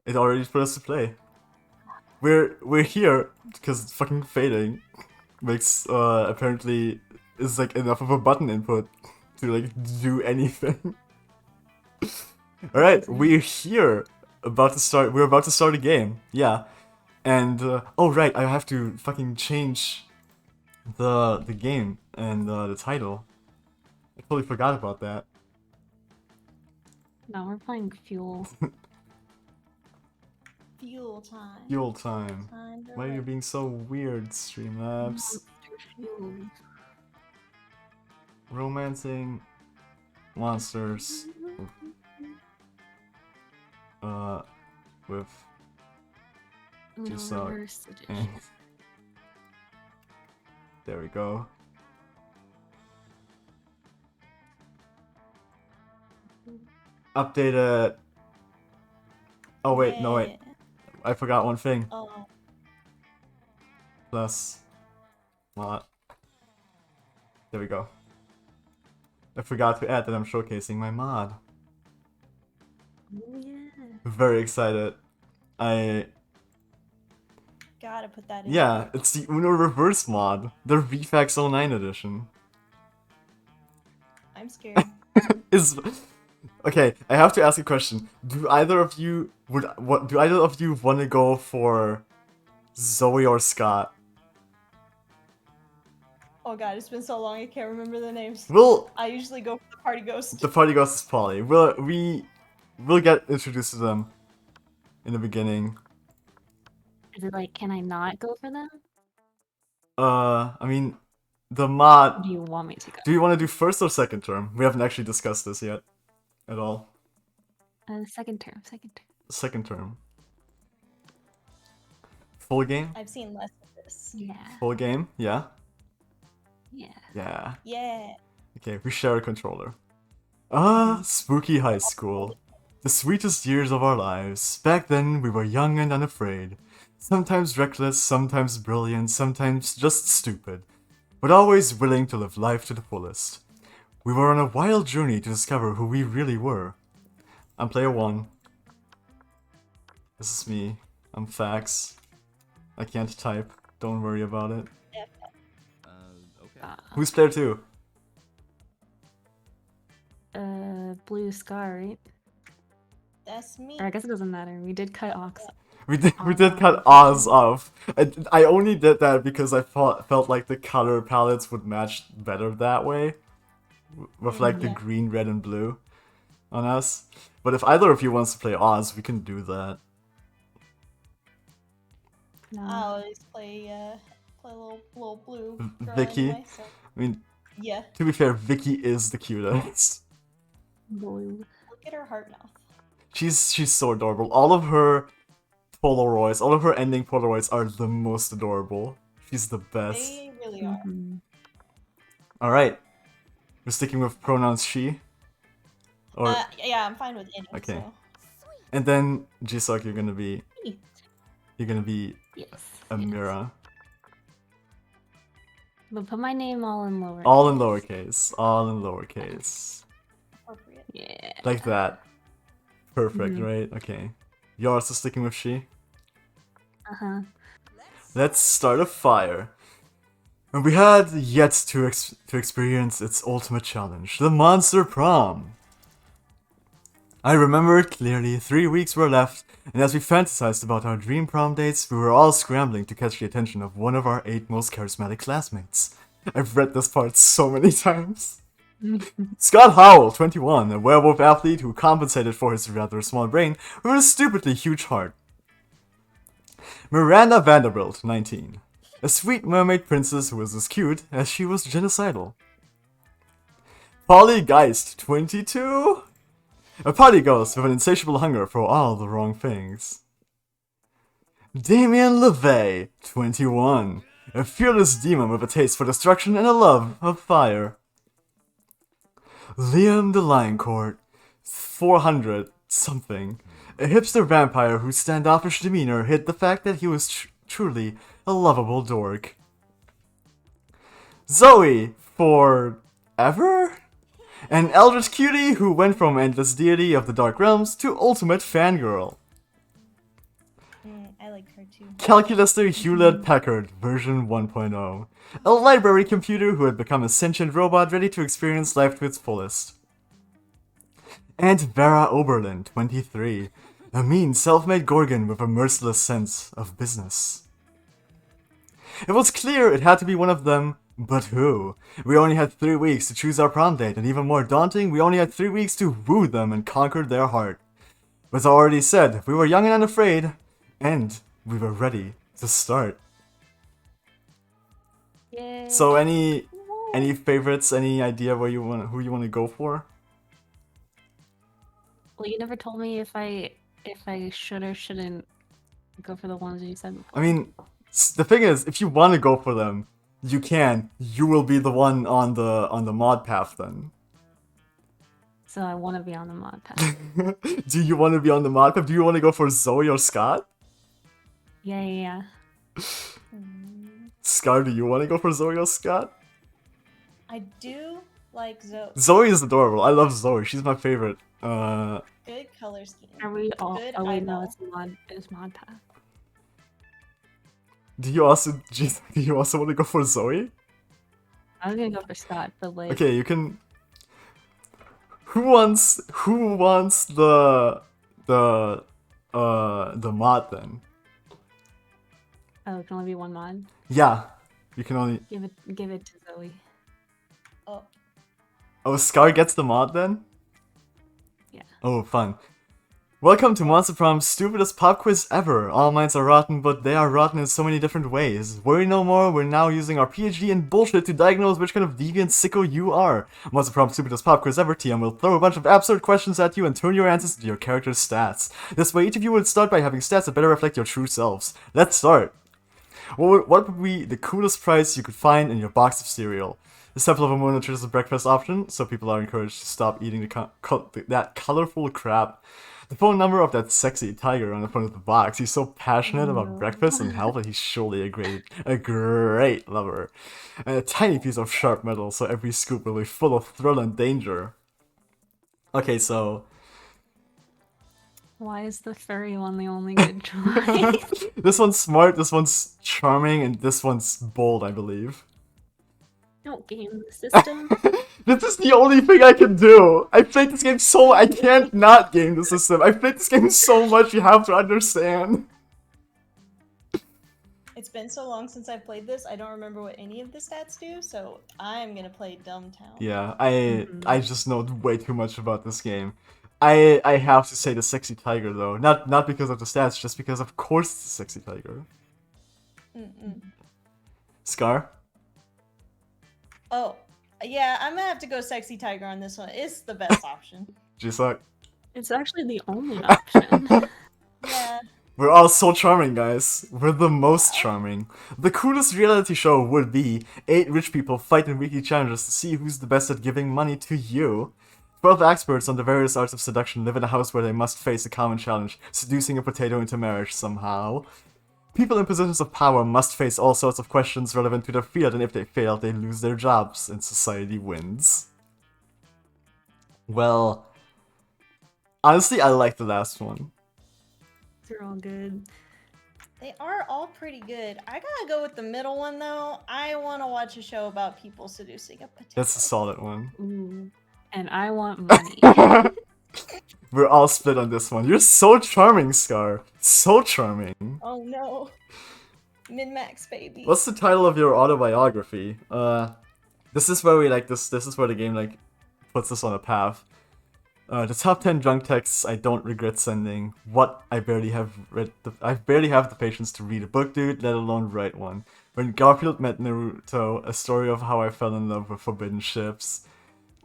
It already put us to play. We're here because it's fucking fading makes apparently is like enough of a button input to like do anything. All right, we're here. About to start. We're about to start a game. Yeah, and oh right, I have to fucking change the game and the title. I totally forgot about that. No, we're playing Fuel. Fuel time. Fuel time. Time to Why are you live. being so weird, Streamlabs? Fuel. Romancing monsters. With No, Jisock reverse edition. and there we go. Updated. Oh wait, no wait. I forgot one thing. Oh. Plus mod. There we go. I forgot to add that I'm showcasing my mod. Oh yeah. Very excited. I Gotta put that in. yeah, it's the Uno Reverse mod, the VFAX 09 edition. I'm scared. Is okay. I have to ask a question. Do either of you do either of you want to go for Zoe or Scott? Oh god, it's been so long I can't remember the names. We'll I usually go for the party ghost. the party ghost is Polly. We'll get introduced to them in the beginning. Is it like, can I not go for them? I mean, the mod. Or do you want me to go? Do you want to do first or second term? We haven't actually discussed this yet, at all. Second term. Second term. Full game? I've seen less of this. Yeah. Full game? Yeah? Yeah. Yeah. Yeah. Okay, we share a controller. Spooky high school. The sweetest years of our lives. Back then, we were young and unafraid. Sometimes reckless, sometimes brilliant, sometimes just stupid. But always willing to live life to the fullest. We were on a wild journey to discover who we really were. I'm player 1. This is me. I'm Fax. I can't type. Don't worry about it. Okay. Who's player 2? Blue Scar, right? That's me. Or I guess it doesn't matter. We did cut Ox. We did cut Oz off. I only did that because I felt like the color palettes would match better that way. With like the Yeah. green, red, and blue on us. But if either of you wants to play Oz, we can do that. No. I always play little blue girl Vicky? anyway, so I mean, yeah. to be fair, Vicky is the cutest. Blue. Look at her heart mouth. She's so adorable. All of her Polaroids, all of her ending Polaroids are the most adorable. She's the best. They really are. Mm-hmm. Alright. We're sticking with pronouns she. Or Yeah, I'm fine with any. Okay. So. and then Jisock, you're gonna be Yes. Amira. But put my name all in lower. All in lowercase. All in lowercase. Appropriate. Yeah. Like that. Perfect, Mhm. right? Okay. You're also sticking with she? Uh-huh. Let's start a fire. And we had yet to experience its ultimate challenge, the Monster Prom. I remember it clearly. 3 weeks were left, and as we fantasized about our dream prom dates, we were all scrambling to catch the attention of one of our 8 most charismatic classmates. I've read this part so many times. Scott Howell, 21, a werewolf athlete who compensated for his rather small brain with a stupidly huge heart. Miranda Vanderbilt, 19, a sweet mermaid princess who was as cute as she was genocidal. Polly Geist, 22, a party ghost with an insatiable hunger for all the wrong things. Damien LeVay, 21, a fearless demon with a taste for destruction and a love of fire. Liam the Lioncourt, 400 something, a hipster vampire whose standoffish demeanor hid the fact that he was truly a lovable dork. Zoe, forever? An eldritch cutie who went from endless deity of the dark realms to ultimate fangirl. too. Calculator Hewlett-Packard version 1.0. A library computer who had become a sentient robot ready to experience life to its fullest. And Vera Oberlin, 23. A mean, self-made Gorgon with a merciless sense of business. It was clear it had to be one of them, but who? We only had 3 weeks to choose our prom date, and even more daunting, we only had 3 weeks to woo them and conquer their heart. As I already said, we were young and unafraid, and we were ready to start. Yay. So any favorites, any idea who you want to go for? Well, you never told me if I should or shouldn't go for the ones you said before. I mean, the thing is, if you want to go for them, you can. You will be the one on the mod path then. So I want to be on the mod path. Do you want to be on the mod path? Do you want to go for Zoe or Scott? Yeah. Scar, do you want to go for Zoe or Scott? I do like Zoe. Zoe is adorable. I love Zoe. She's my favorite. Good color scheme. Are we all? Good Oh wait, no, eyeball. it's mod path. Do you also want to go for Zoe? I was gonna go for Scott, but like. Okay, you can. Who wants the mod then? Oh, it can only be one mod. Yeah, you can only. Give it to Zoe. Oh, Oh, Scar gets the mod then? Yeah. Oh, fun. Welcome to Monster Prom's stupidest pop quiz ever. All minds are rotten, but they are rotten in so many different ways. Worry no more, we're now using our PhD in bullshit to diagnose which kind of deviant sicko you are. Monster Prom's stupidest pop quiz ever, TM will throw a bunch of absurd questions at you and turn your answers into your character's stats. This way, each of you will start by having stats that better reflect your true selves. Let's start. What would be the coolest prize you could find in your box of cereal? The Temple of Amun is a breakfast option, so people are encouraged to stop eating that colorful crap. The phone number of that sexy tiger on the front of the box. He's so passionate about breakfast and health that he's surely a great lover. And a tiny piece of sharp metal, so every scoop will be full of thrill and danger. Okay, so Why is the furry one the only good choice? this one's smart, this one's charming, and this one's bold, I believe. Don't game the system. This is the only thing I can do. I played this game so I can't not game the system. I played this game so much, you have to understand. it's been so long since I played this. I don't remember what any of the stats do, so I'm gonna play Dumbtown. Yeah, I just know way too much about this game. I have to say the sexy tiger though, not because of the stats, just because of course it's a sexy tiger. Scar? Oh, yeah, I'm gonna have to go Sexy Tiger on this one. It's the best option. Jisock? It's actually the only option. Yeah. We're all so charming, guys. We're the most charming. The coolest reality show would be 8 rich people fight in weekly challenges to see who's the best at giving money to you. 12 experts on the various arts of seduction live in a house where they must face a common challenge, seducing a potato into marriage somehow. People in positions of power must face all sorts of questions relevant to their field, and if they fail, they lose their jobs, and society wins. Well, honestly, I like the last one. They're all good. They are all pretty good. I gotta go with the middle one, though. I want to watch a show about people seducing a potato. That's a solid one. Ooh. And I want money. We're all split on this one. You're so charming, Scar. So charming. Oh, no. Min-max, baby. What's the title of your autobiography? This is where we like this is where the game like puts us on a path. The top 10 drunk texts I don't regret sending. What I barely have the patience to read a book, dude, let alone write one. When Garfield met Naruto, a story of how I fell in love with forbidden ships.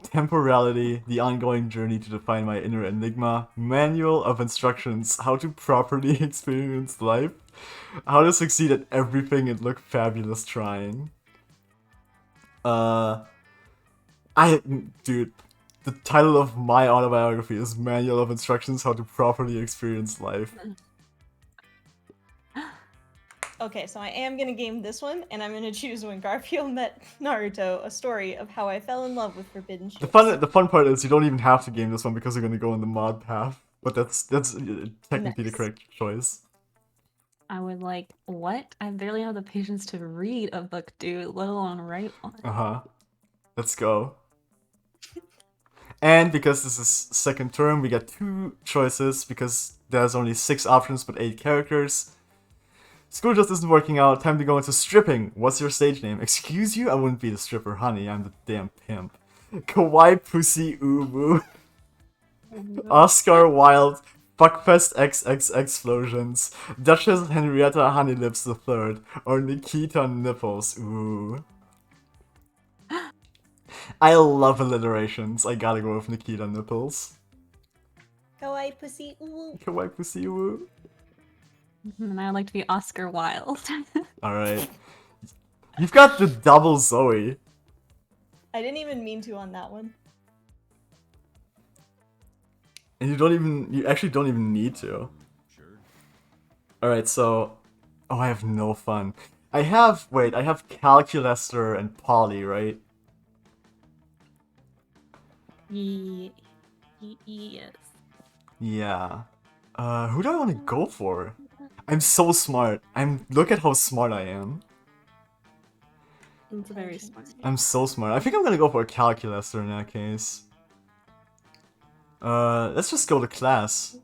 Temporality, the ongoing journey to define my inner enigma. Manual of instructions, how to properly experience life. How to succeed at everything and look fabulous trying. Dude, the title of my autobiography is Manual of Instructions, How to Properly Experience Life. Okay, so I am gonna game this one, and I'm gonna choose When Garfield Met Naruto, a story of how I fell in love with forbidden ships. The fun part is you don't even have to game this one because you're gonna go on the mod path. But that's technically the Nice. correct choice. I would like, what? I barely have the patience to read a book, dude, let alone write one. Uh-huh. Let's go. And because this is second term, we get 2 choices because there's only 6 options but 8 characters. School just isn't working out. Time to go into stripping. What's your stage name? Excuse you? I wouldn't be the stripper, honey. I'm the damn pimp. Kawaii Pussy Ubu. Oscar Wilde. Fuckfest XX Explosions. Duchess Henrietta Honeylips III. Or Nikita Nipples. Ooh. I love alliterations. I gotta go with Nikita Nipples. Kawaii pussy. Ooh. Kawaii Pussy Ubu. And I would like to be Oscar Wilde. Alright. You've got the double Zoe. I didn't even mean to on that one. And you actually don't even need to. Sure. Alright, so... Oh, I have no fun. I have Calculester and Polly, right? Yes. Yeah. Who do I want to go for? I'm so smart. Look at how smart I am. It's very smart. I'm so smart. I think I'm gonna go for a Calculester in that case. Let's just go to class.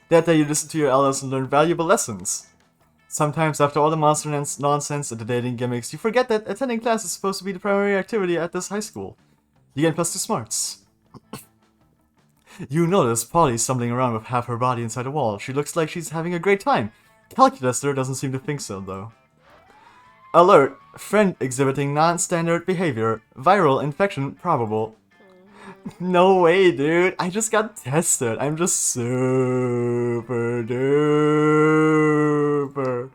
That day you listen to your elders and learn valuable lessons. Sometimes after all the monster nonsense and the dating gimmicks, you forget that attending class is supposed to be the primary activity at this high school. You get +2 smarts. You notice Polly stumbling around with half her body inside a wall. She looks like she's having a great time. Calculester doesn't seem to think so, though. Alert! Friend exhibiting non-standard behavior. Viral infection probable. No way, dude. I just got tested. I'm just super duper.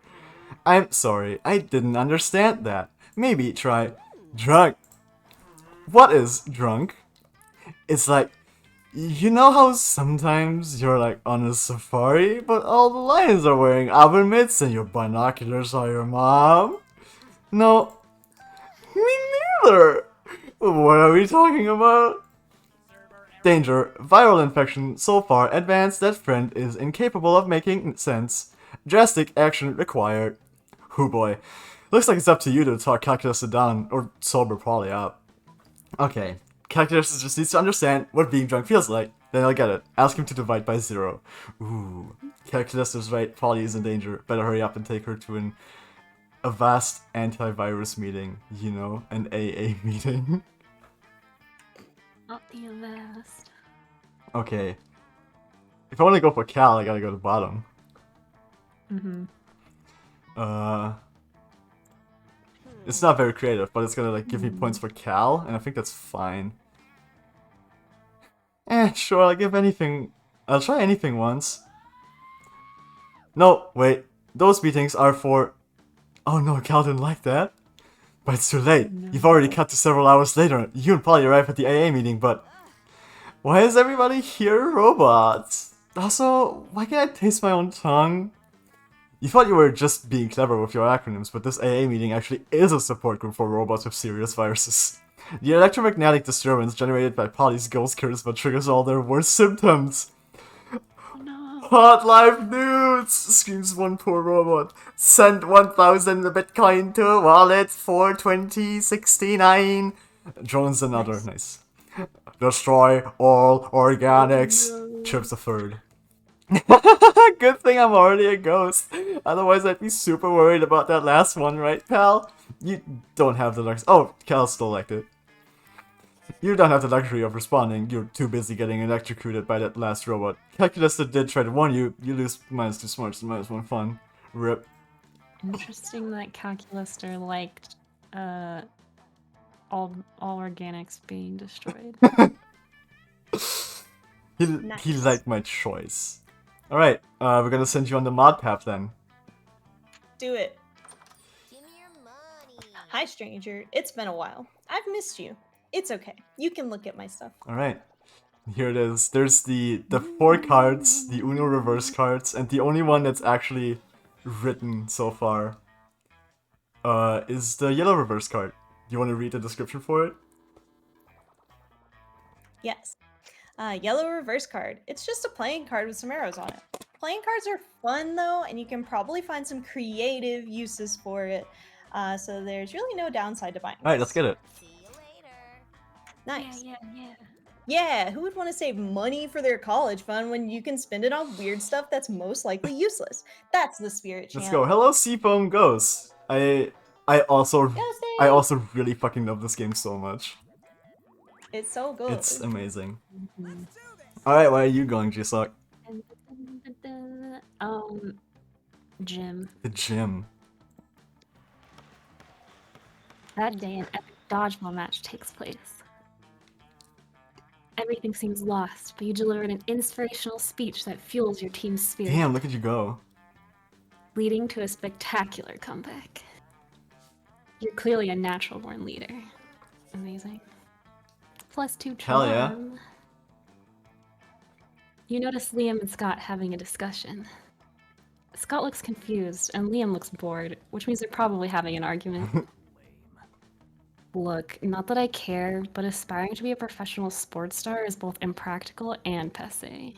I'm sorry. I didn't understand that. Maybe try drunk. What is drunk? It's like, you know how sometimes you're like on a safari, but all the lions are wearing oven mitts and your binoculars are your mom? No. Me neither. What are we talking about? Danger. Viral infection so far advanced that friend is incapable of making sense. Drastic action required. Hoo boy. Looks like it's up to you to talk Calculus down or sober Polly up. Okay. Calculus just needs to understand what being drunk feels like. Then I'll get it. Ask him to divide by 0. Ooh. Calculus is right. Polly is in danger. Better hurry up and take her to a vast antivirus meeting. You know, an AA meeting. Not the last. Okay. If I want to go for Cal, I gotta go to bottom. It's not very creative, but it's gonna like give me points for Cal, and I think that's fine. Sure, I'll give anything. I'll try anything once. No, wait. Those meetings are for... Oh no, Cal didn't like that. But it's too late. No. You've already cut to several hours later. You and Polly arrive at the AA meeting, but... Why is everybody here robots? Also, why can't I taste my own tongue? You thought you were just being clever with your acronyms, but this AA meeting actually is a support group for robots with serious viruses. The electromagnetic disturbance generated by Polly's ghost charisma triggers all their worst symptoms. No. Hot life nudes! Screams one poor robot. Send 1,000 Bitcoin to wallet 42069. Drones another. Nice. Destroy all organics. Chirps a third. Good thing I'm already a ghost. Otherwise, I'd be super worried about that last one, right, pal? You don't have the luxury. Oh, Cal still liked it. You don't have the luxury of responding. You're too busy getting electrocuted by that last robot. Calculus did try to warn you. You lose -2 smarts and -1 fun. Rip. Interesting that Calculuster liked all organics being destroyed. He liked my choice. Alright, we're gonna send you on the mod path then. Do it. Give me your money. Hi, stranger. It's been a while. I've missed you. It's okay. You can look at my stuff. Alright. Here it is. There's the 4 cards, the Uno reverse cards, and the only one that's actually written so far is the yellow reverse card. You want to read the description for it? Yes. Yellow reverse card. It's just a playing card with some arrows on it. Playing cards are fun though, and you can probably find some creative uses for it. So there's really no downside to buying. Alright, let's get it. See you later. Nice. Yeah. Yeah, who would want to save money for their college fund when you can spend it on weird stuff that's most likely useless? That's the spirit, champ. Let's go. Hello, Seafoam Ghost. I also Ghosty! really fucking love this game so much. It's so good. It's amazing. Mhm. Alright, where are you going, Jisock? Gym. The gym. That day, an epic dodgeball match takes place. Everything seems lost, but you delivered an inspirational speech that fuels your team's spirit, Damn, look at you go. leading to a spectacular comeback. You're clearly a natural-born leader. Amazing. +2 Hell charm. yeah. You notice Liam and Scott having a discussion. Scott looks confused, and Liam looks bored, which means they're probably having an argument. Look, not that I care, but aspiring to be a professional sports star is both impractical and passé.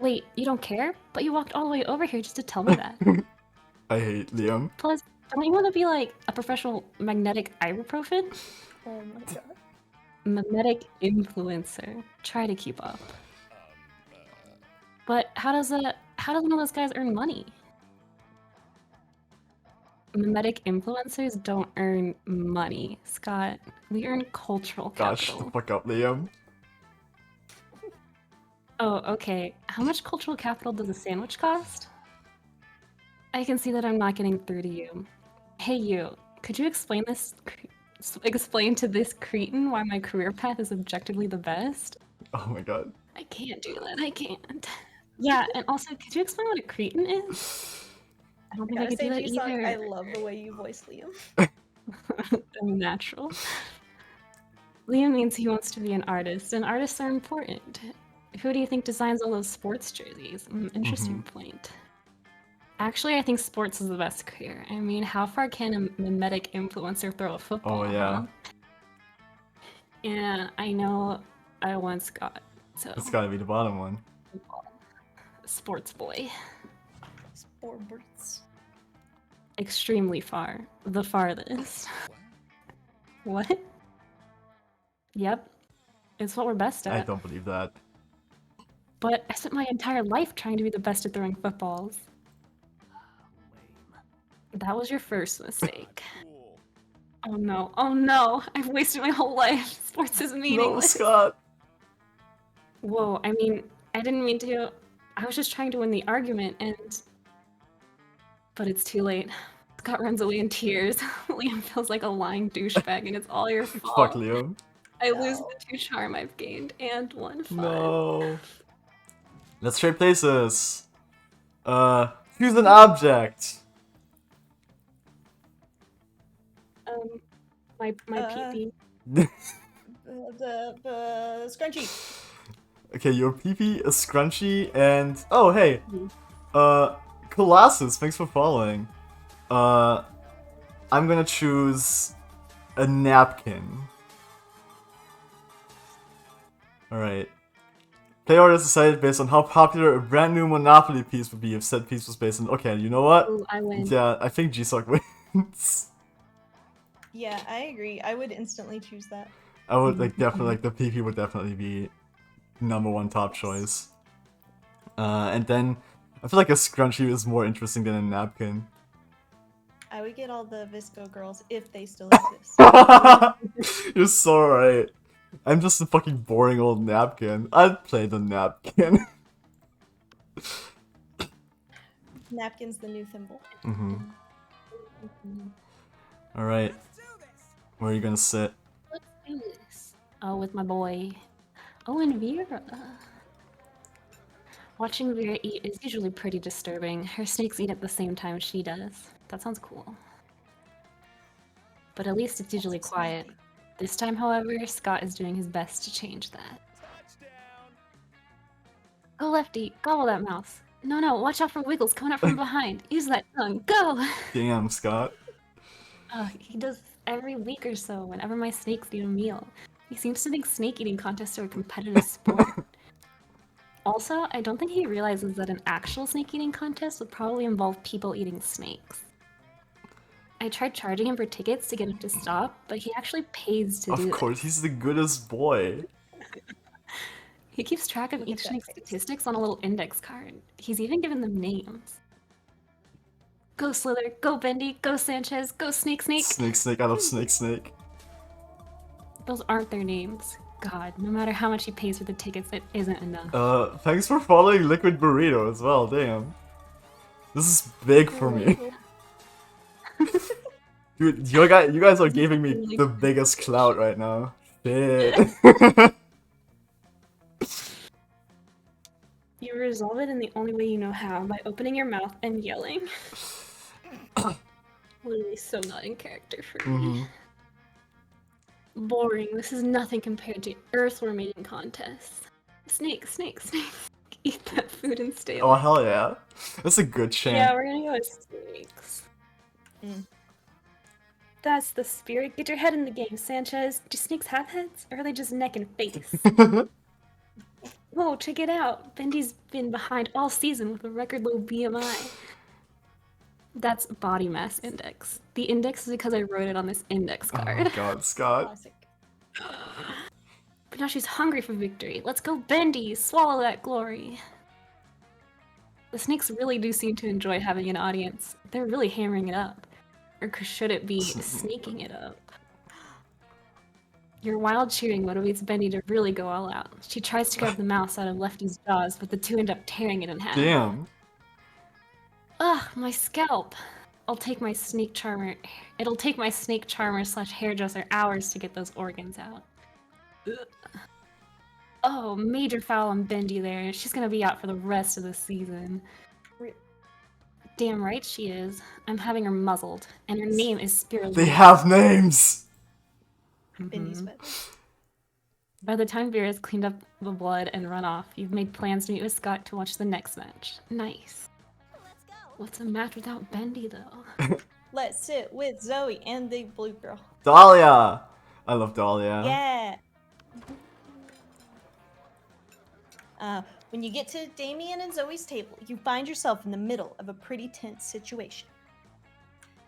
Wait, you don't care? But you walked all the way over here just to tell me that. I hate Liam. Plus, don't you want to be like a professional magnetic ibuprofen? Oh my god. Magnetic influencer. Try to keep up. But how does one of those guys earn money? Mimetic influencers don't earn money, Scott. We earn cultural Gosh, capital. the fuck up, Liam. Oh, okay. How much cultural capital does a sandwich cost? I can see that I'm not getting through to you. Hey, you. Could you explain to this cretin why my career path is objectively the best? Oh my god. I can't do that. I can't. Yeah, and also, could you explain what a cretin is? I don't think I Gotta could say, do that Jisock, either. I love the way you voice Liam. I'm natural. Liam means he wants to be an artist, and artists are important. Who do you think designs all those sports jerseys? Interesting point. Actually, I think sports is the best career. I mean, how far can a mimetic influencer throw a football? Oh yeah. Huh? Yeah, I know I once got so It's gotta be the bottom one. sports boy. Sports. Extremely far. The farthest. What? Yep. It's what we're best I at. don't believe that. But I spent my entire life trying to be the best at throwing footballs. That was your first mistake. Oh no, oh no! I've wasted my whole life. Sports is No, meaningless. Scott. Whoa, I mean, I didn't mean to. I was just trying to win the argument and... But it's too late. Scott runs away in tears. Liam feels like a lying douchebag and it's all your fault. Fuck Liam. I lose No. the 2 charm I've gained and 1 fun. No. Let's trade places. Choose an object. My pee-pee. The scrunchie. Okay, your PP, a scrunchie, and oh hey, Colossus, thanks for following. I'm gonna choose a napkin. Alright. Play order is decided based on how popular a brand new Monopoly piece would be if said piece was based on. Okay, you know what? Ooh, I win. Yeah, I think Jisock wins. Yeah, I agree. I would instantly choose that. I would definitely the PP would definitely be #1 top choice. And then I feel like a scrunchie is more interesting than a napkin. I would get all the Visco girls if they still exist. You're so right. I'm just a fucking boring old napkin. I'd play the napkin. Napkin's the new thimble. Alright. Where are you gonna sit? Let's do this. Oh, with my boy. Oh, and Vera. Watching Vera eat is usually pretty disturbing. Her snakes eat at the same time she does. That sounds cool. But at least it's usually quiet. This time, however, Scott is doing his best to change that. Go lefty, gobble that mouse. No, watch out for wiggles coming up from behind. Use that tongue, go! Damn, Scott. He does every week or so whenever my snakes need a meal. He seems to think snake eating contests are a competitive sport. Also, I don't think he realizes that an actual snake eating contest would probably involve people eating snakes. I tried charging him for tickets to get him to stop, but he actually pays to do Of this. course, he's the goodest boy. He keeps track of Look at each that snake's face. statistics on a little index card. He's even given them names. Go Slither, go Bendy, go Sanchez, go Snake Snake. Snake, snake, I love snake, snake. Those aren't their names. God, no matter how much he pays for the tickets, it isn't enough. Thanks for following Liquid Burrito as well, damn. This is big for me. Dude, you guys are giving me the biggest clout right now. Shit. You resolve it in the only way you know how, by opening your mouth and yelling. Literally so not in character for me. Boring. This is nothing compared to earthworm eating contests. Snake, snake, snake. Eat that food and stay Oh, alive. hell yeah. That's a good chant. Yeah, we're gonna go with snakes. Mm. That's the spirit. Get your head in the game, Sanchez. Do snakes have heads? Or are they just neck and face? Whoa, check it out. Bendy's been behind all season with a record low BMI. That's body mass index. The index is because I wrote it on this index Oh card. my god, Scott. Classic. But now she's hungry for victory. Let's go, Bendy! Swallow that glory. The snakes really do seem to enjoy having an audience. They're really hammering it up. Or should it be sneaking it up? Your wild cheering motivates Bendy to really go all out. She tries to grab the mouse out of Lefty's jaws, but the two end up tearing it in half. Damn. Ugh, my scalp. It'll take my snake charmer slash hairdresser hours to get those organs out. Ugh. Oh, major foul on Bendy there. She's gonna be out for the rest of the season. Damn right she is. I'm having her muzzled, and her name is Spirulina. They have names! Bendy's better. By the time Vera's cleaned up the blood and run off, you've made plans to meet with Scott to watch the next match. Nice. Let's go. What's a match without Bendy, though? Let's sit with Zoe and the blue girl. Dahlia! I love Dahlia. Yeah. When you get to Damien and Zoe's table, you find yourself in the middle of a pretty tense situation.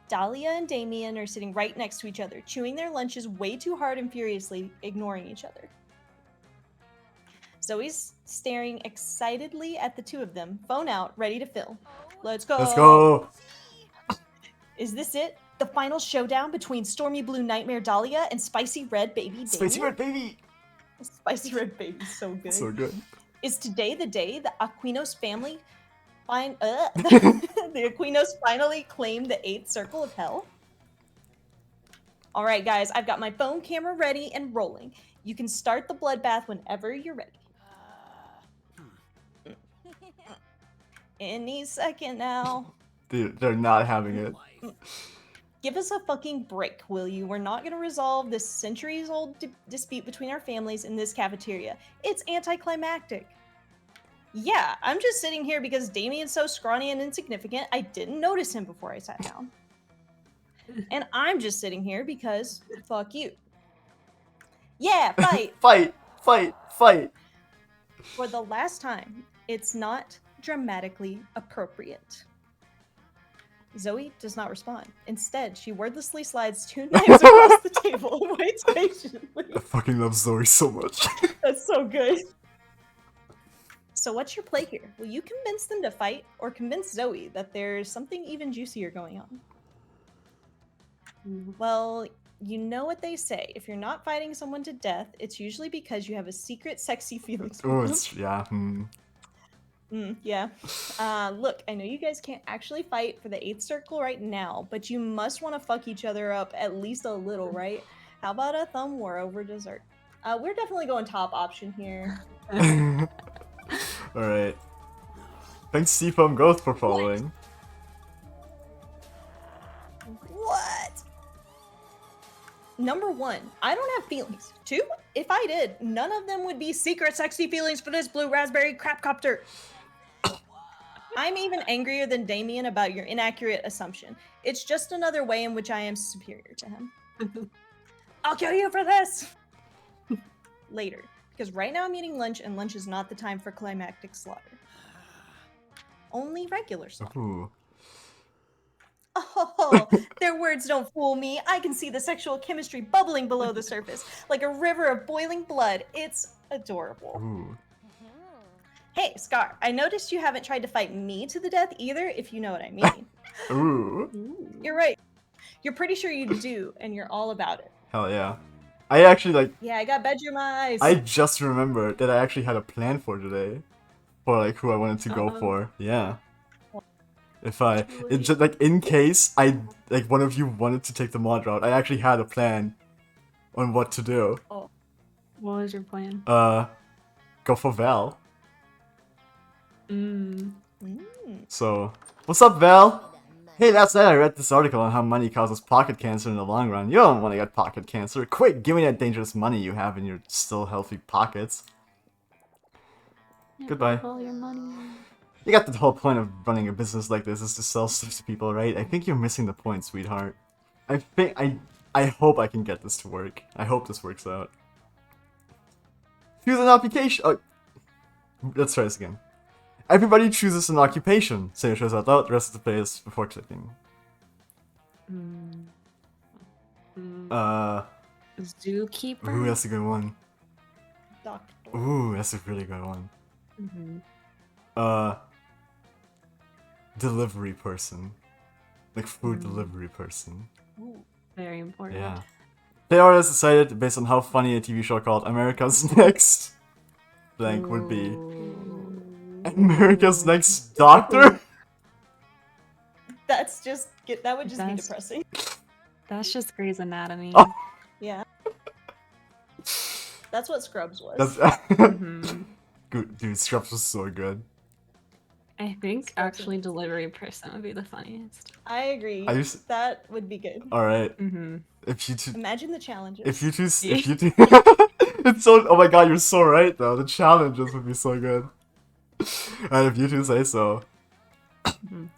Dahlia and Damien are sitting right next to each other, chewing their lunches way too hard and furiously ignoring each other. Zoe's staring excitedly at the two of them, phone out, ready to fill. Let's go! Let's go! Is this it? The final showdown between Stormy Blue Nightmare Dahlia and Spicy Red Baby Damien? Spicy Red Baby! Spicy Red Baby, so good. So good. Is today the day the Aquinos family the Aquinos finally claim the 8th circle of hell? Alright guys, I've got my phone camera ready and rolling. You can start the bloodbath whenever you're ready. Any second now. Dude, they're not having it. Give us a fucking break, will you? We're not gonna resolve this centuries-old dispute between our families in this cafeteria. It's anticlimactic. Yeah, I'm just sitting here because Damien's so scrawny and insignificant, I didn't notice him before I sat down. And I'm just sitting here because, fuck you. Yeah, fight! Fight! Fight! Fight! For the last time, it's not dramatically appropriate. Zoe does not respond. Instead, she wordlessly slides 2 knives across the table and waits patiently. I fucking love Zoe so much. That's so good. So what's your play here? Will you convince them to fight, or convince Zoe that there's something even juicier going on? Well, you know what they say. If you're not fighting someone to death, it's usually because you have a secret sexy feelings for Oh, them. it's, yeah. Yeah. Look, I know you guys can't actually fight for the 8th circle right now, but you must want to fuck each other up at least a little, right? How about a thumb war over dessert? We're definitely going top option here. Alright. Thanks, Seafoam Ghost, for following. What? Number 1, I don't have feelings. 2, if I did, none of them would be secret sexy feelings for this blue raspberry crapcopter. I'm even angrier than Damien about your inaccurate assumption. It's just another way in which I am superior to him. I'll kill you for this! Later. Because right now I'm eating lunch, and lunch is not the time for climactic slaughter. Only regular slaughter. Ooh. Oh, their words don't fool me. I can see the sexual chemistry bubbling below the surface, like a river of boiling blood. It's adorable. Ooh. Hey, Scar, I noticed you haven't tried to fight me to the death either, if you know what I mean. Ooh. Ooh. You're right. You're pretty sure you do, and you're all about it. Hell yeah. I actually like. Yeah, I got bedroom eyes. I just remembered that I actually had a plan for today, for like who I wanted to go Uh-oh. for. Yeah. If it just like in case one of you wanted to take the mod route, I actually had a plan on what to do. Oh, What was your plan? Go for Val. Mm. So, what's up, Val? Hey, that's it. I read this article on how money causes pocket cancer in the long run. You don't want to get pocket cancer. Quick, give me that dangerous money you have in your still healthy pockets. Yeah, Goodbye. All your money. You got the whole point of running a business like this is to sell stuff to people, right? I think you're missing the point, sweetheart. I hope I can get this to work. I hope this works out. Choose an occupation. Oh, let's try this again. Everybody chooses an occupation. Say your choice out loud. The rest of the plays before clicking. Zookeeper. Ooh, that's a good one. doctor. Ooh, that's a really good one. Mm-hmm. Delivery person. Like food delivery person. Ooh. Very important. Yeah. They are decided based on how funny a TV show called America's Next Blank would be. Ooh. America's Next Doctor? That would just be That's- depressing. That's just Grey's Anatomy. Oh. Yeah. That's what Scrubs was. That's Mhm. good, dude. Scrubs was so good. I think actually delivery person would be the funniest. I agree. I used- That would be good. All right, Mm-hmm. if you two, Imagine the challenges. if you two, it's so. Oh my god, you're so right though. The challenges would be so good. And if you two say so. Mhm.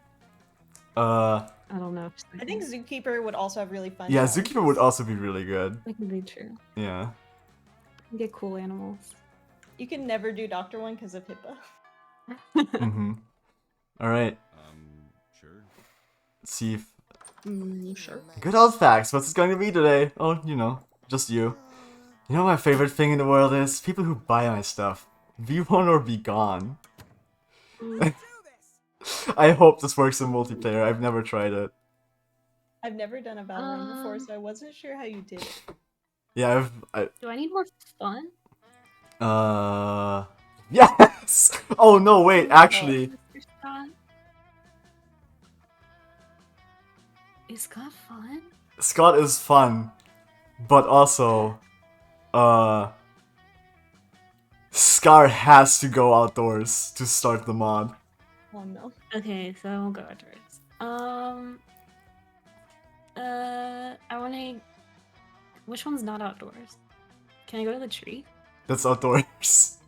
I don't know. I think Zookeeper would also have really fun. Yeah, challenges. Zookeeper would also be really good. That could be true. Yeah. Get cool animals. You can never do Doctor One because of HIPAA. Mm-hmm. All right. Sure. Let's see if Sure. good old facts. What's it going to be today? Oh, you know, just you. You know what my favorite thing in the world is? People who buy my stuff. Be one or be gone. I hope this works in multiplayer. I've never tried it. I've never done a Valorant before, so I wasn't sure how you did it. Yeah, Do I need more fun? yes! Oh no, wait, actually. Mr. Scott? Is Scott fun? Scott is fun. But also, Scar has to go outdoors to start the mod. Oh no. Okay, so I won't go outdoors. I wanna... Which one's not outdoors? Can I go to the tree? That's outdoors.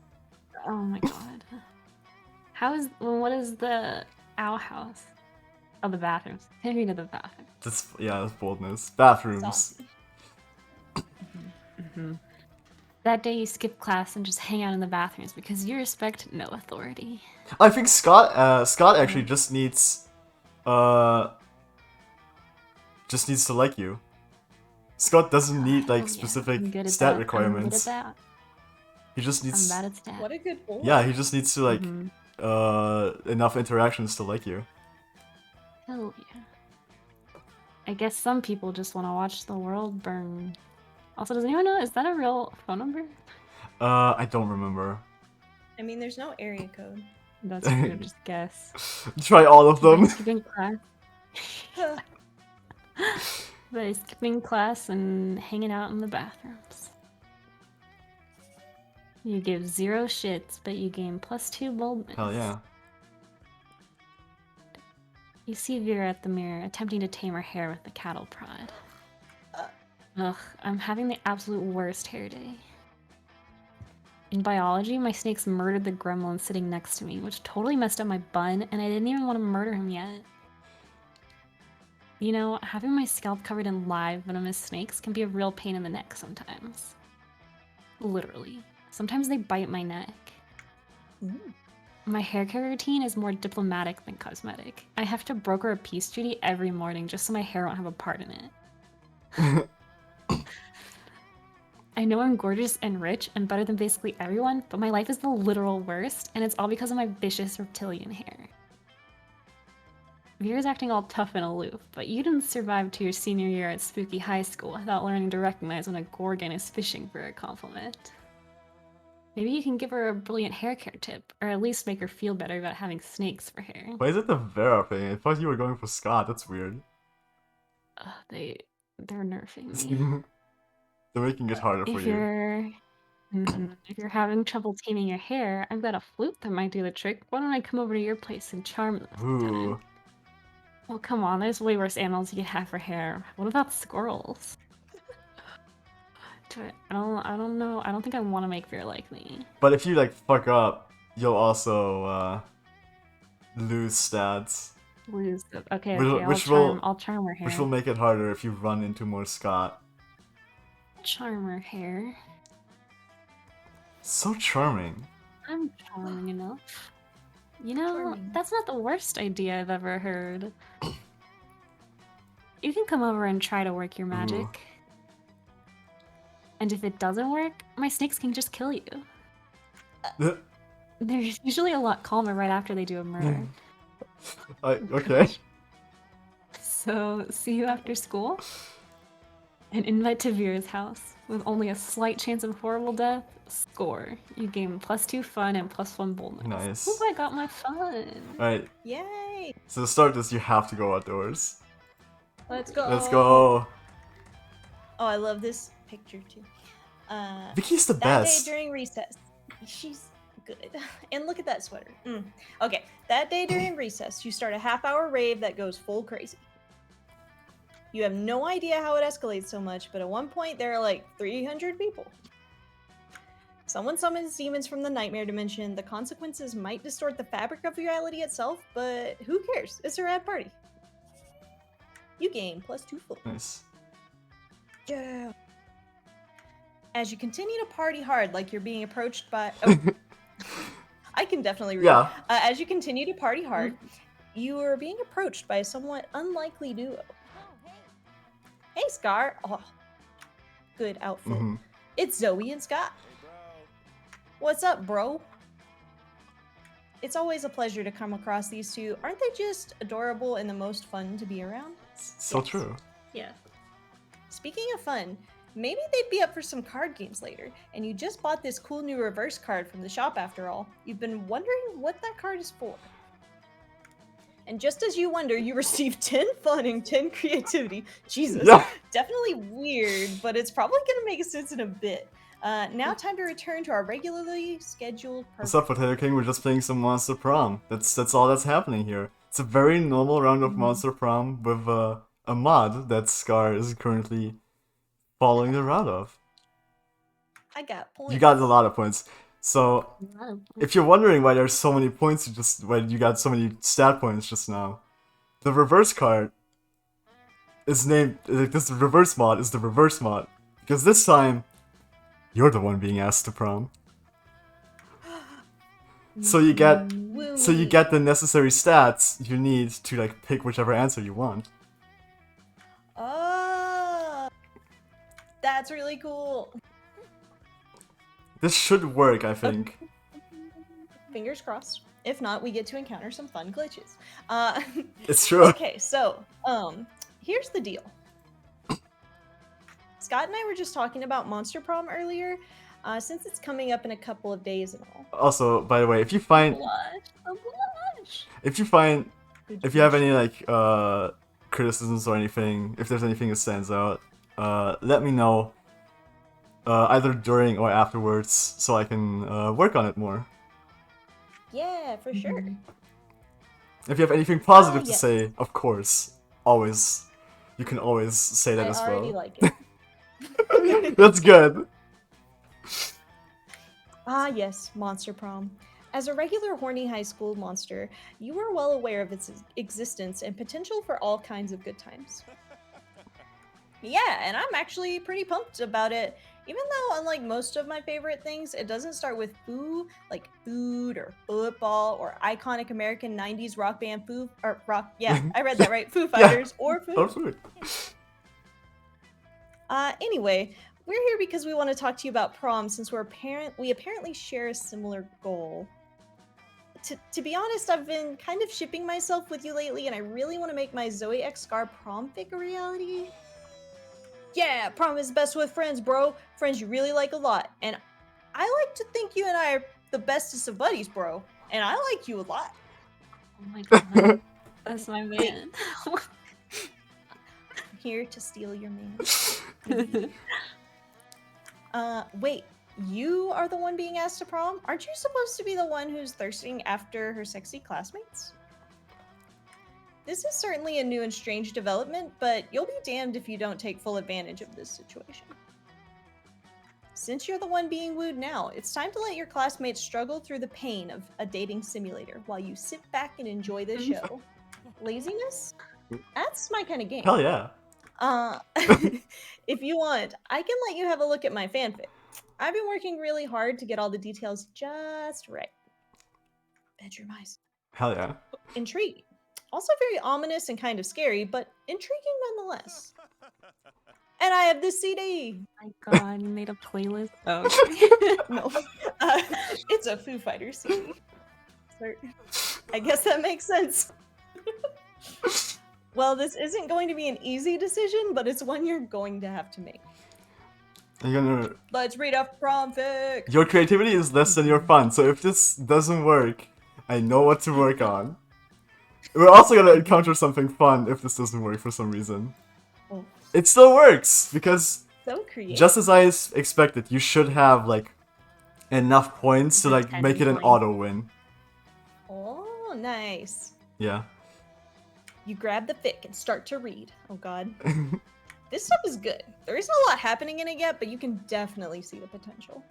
Oh my god. What is the owl house? Oh, the bathrooms. Take me to the bathroom. That's boldness. Bathrooms. Saucy. That day you skip class and just hang out in the bathrooms because you respect no authority. I think Scott actually just needs to like you. Scott doesn't need like Oh, yeah. specific I'm good at stat that. requirements. I'm good at that. He just needs I'm bad at stats. What a good boy. yeah, he just needs to like Mhm. enough interactions to like you. Hell yeah. I guess some people just want to watch the world burn. Also, does anyone know, is that a real phone number? I don't remember. I mean, there's no area code. That's true, just guess. Try all of By them. skipping class. By skipping class and hanging out in the bathrooms. You give 0 shits, but you gain +2 boldness. Hell yeah. You see Vera at the mirror, attempting to tame her hair with the cattle prod. Ugh, I'm having the absolute worst hair day. In biology, my snakes murdered the gremlin sitting next to me, which totally messed up my bun, and I didn't even want to murder him yet. You know, having my scalp covered in live venomous snakes can be a real pain in the neck sometimes. Literally. Sometimes they bite my neck. Ooh. My hair care routine is more diplomatic than cosmetic. I have to broker a peace treaty every morning just so my hair won't have a part in it. I know I'm gorgeous and rich and better than basically everyone, but my life is the literal worst, and it's all because of my vicious reptilian hair. Vera's acting all tough and aloof, but you didn't survive to your senior year at Spooky High School without learning to recognize when a Gorgon is fishing for a compliment. Maybe you can give her a brilliant hair care tip, or at least make her feel better about having snakes for hair. Why is it the Vera thing? I thought you were going for Scott. That's weird. They're nerfing me. They're making it harder for If you. you're if you're having trouble taming your hair, I've got a flute that might do the trick. Why don't I come over to your place and charm them sometime? Ooh. Oh, come on, there's way worse animals you could have for hair. What about squirrels? I don't know. I don't think I want to make Vera like me. But if you like fuck up, you'll also lose stats. Lose the... Okay, Which I'll charm her hair. Which will make it harder if you run into more Scott. Charm her hair. So charming. I'm charming enough. You know, Charming. that's not the worst idea I've ever heard. You can come over and try to work your magic. Ooh. And if it doesn't work, my snakes can just kill you. They're usually a lot calmer right after they do a murder. Okay. So, see you after school? An invite to Vera's house. With only a slight chance of horrible death, score. You gain +2 fun and +1 boldness. Nice. Ooh, I got my fun! Alright, Yay! so to start this, you have to go outdoors. Let's go. Let's go. Oh, I love this picture too. Vicky's the That best. day during recess, she's good. And look at that sweater. Okay, that day during recess, you start a half-hour rave that goes full crazy. You have no idea how it escalates so much, but at one point there are like 300 people. Someone summons demons from the nightmare dimension. The consequences might distort the fabric of reality itself, but who cares? It's a rad party. You gain +2 full. Nice. Yeah. As you continue to party hard, like you're being approached by. Oh, I can definitely read. Yeah. As you continue to party hard, you are being approached by a somewhat unlikely duo. Hey, Scar. Oh, good outfit. Mhm. It's Zoe and Scott. What's up, bro? It's always a pleasure to come across these two. Aren't they just adorable and the most fun to be around? So Yes. true. Yeah. Speaking of fun, maybe they'd be up for some card games later, and you just bought this cool new reverse card from the shop after all. You've been wondering what that card is for. And just as you wonder, you receive 10 fun and 10 creativity. Jesus, Yeah. definitely weird, but it's probably going to make sense in a bit. Now time to return to our regularly scheduled What's up, Potato King? We're just playing some Monster Prom. That's all that's happening here. It's a very normal round of Monster Prom with a mod that Scar is currently following the route of. I got points. You got a lot of points. So if you're wondering why there's so many points, why you got so many stat points just now, the reverse card is named like this. Reverse mod is the reverse mod because this time you're the one being asked to prom. So you get the necessary stats you need to like pick whichever answer you want. Oh, that's really cool. This should work, I think. Fingers crossed. If not, we get to encounter some fun glitches. It's true. Okay, so here's the deal. Scott and I were just talking about Monster Prom earlier, since it's coming up in a couple of days and all. Also, by the way, if you find Blush. if you have any like criticisms or anything, if there's anything that stands out, let me know either during or afterwards so I can work on it more. Yeah, for sure. If you have anything positive to yes. say, of course, you can always say that I as already well. like it. That's good. Ah, yes, Monster Prom. As a regular horny high school monster, you are well aware of its existence and potential for all kinds of good times. Yeah, and I'm actually pretty pumped about it. Even though, unlike most of my favorite things, it doesn't start with foo, like food or football or iconic American 90s rock band Foo, or rock, yeah, I read that right, Foo Fighters or food. Or food. Anyway, we're here because we want to talk to you about prom since we apparently share a similar goal. To be honest, I've been kind of shipping myself with you lately, and I really want to make my Zoe X Scar prom fic a reality. Yeah, prom is best with friends, bro. Friends you really like a lot. And I like to think you and I are the bestest of buddies, bro. And I like you a lot. Oh my god. That's my man. I'm here to steal your man. Wait, you are the one being asked to prom? Aren't you supposed to be the one who's thirsting after her sexy classmates? This is certainly a new and strange development, but you'll be damned if you don't take full advantage of this situation. Since you're the one being wooed now, it's time to let your classmates struggle through the pain of a dating simulator while you sit back and enjoy the show. Laziness? That's my kind of game. Hell yeah. If you want, I can let you have a look at my fanfic. I've been working really hard to get all the details just right. Bedroom eyes. Hell yeah. Intriguing. Also very ominous and kind of scary, but intriguing nonetheless. And I have this CD. Oh my god, you made a playlist? Oh, okay. No, it's a Foo Fighters CD. I guess that makes sense. Well, this isn't going to be an easy decision, but it's one you're going to have to make. You're gonna... Let's read a prom fic. Your creativity is less than your fun, so if this doesn't work, I know what to work on. We're also gonna encounter something fun if this doesn't work for some reason. Oh. It still works, because So creative. just as I expected, you should have, like, enough points to, like, make it an auto win. Oh, nice. Yeah. You grab the fic and start to read. Oh god. This stuff is good. There isn't a lot happening in it yet, but you can definitely see the potential.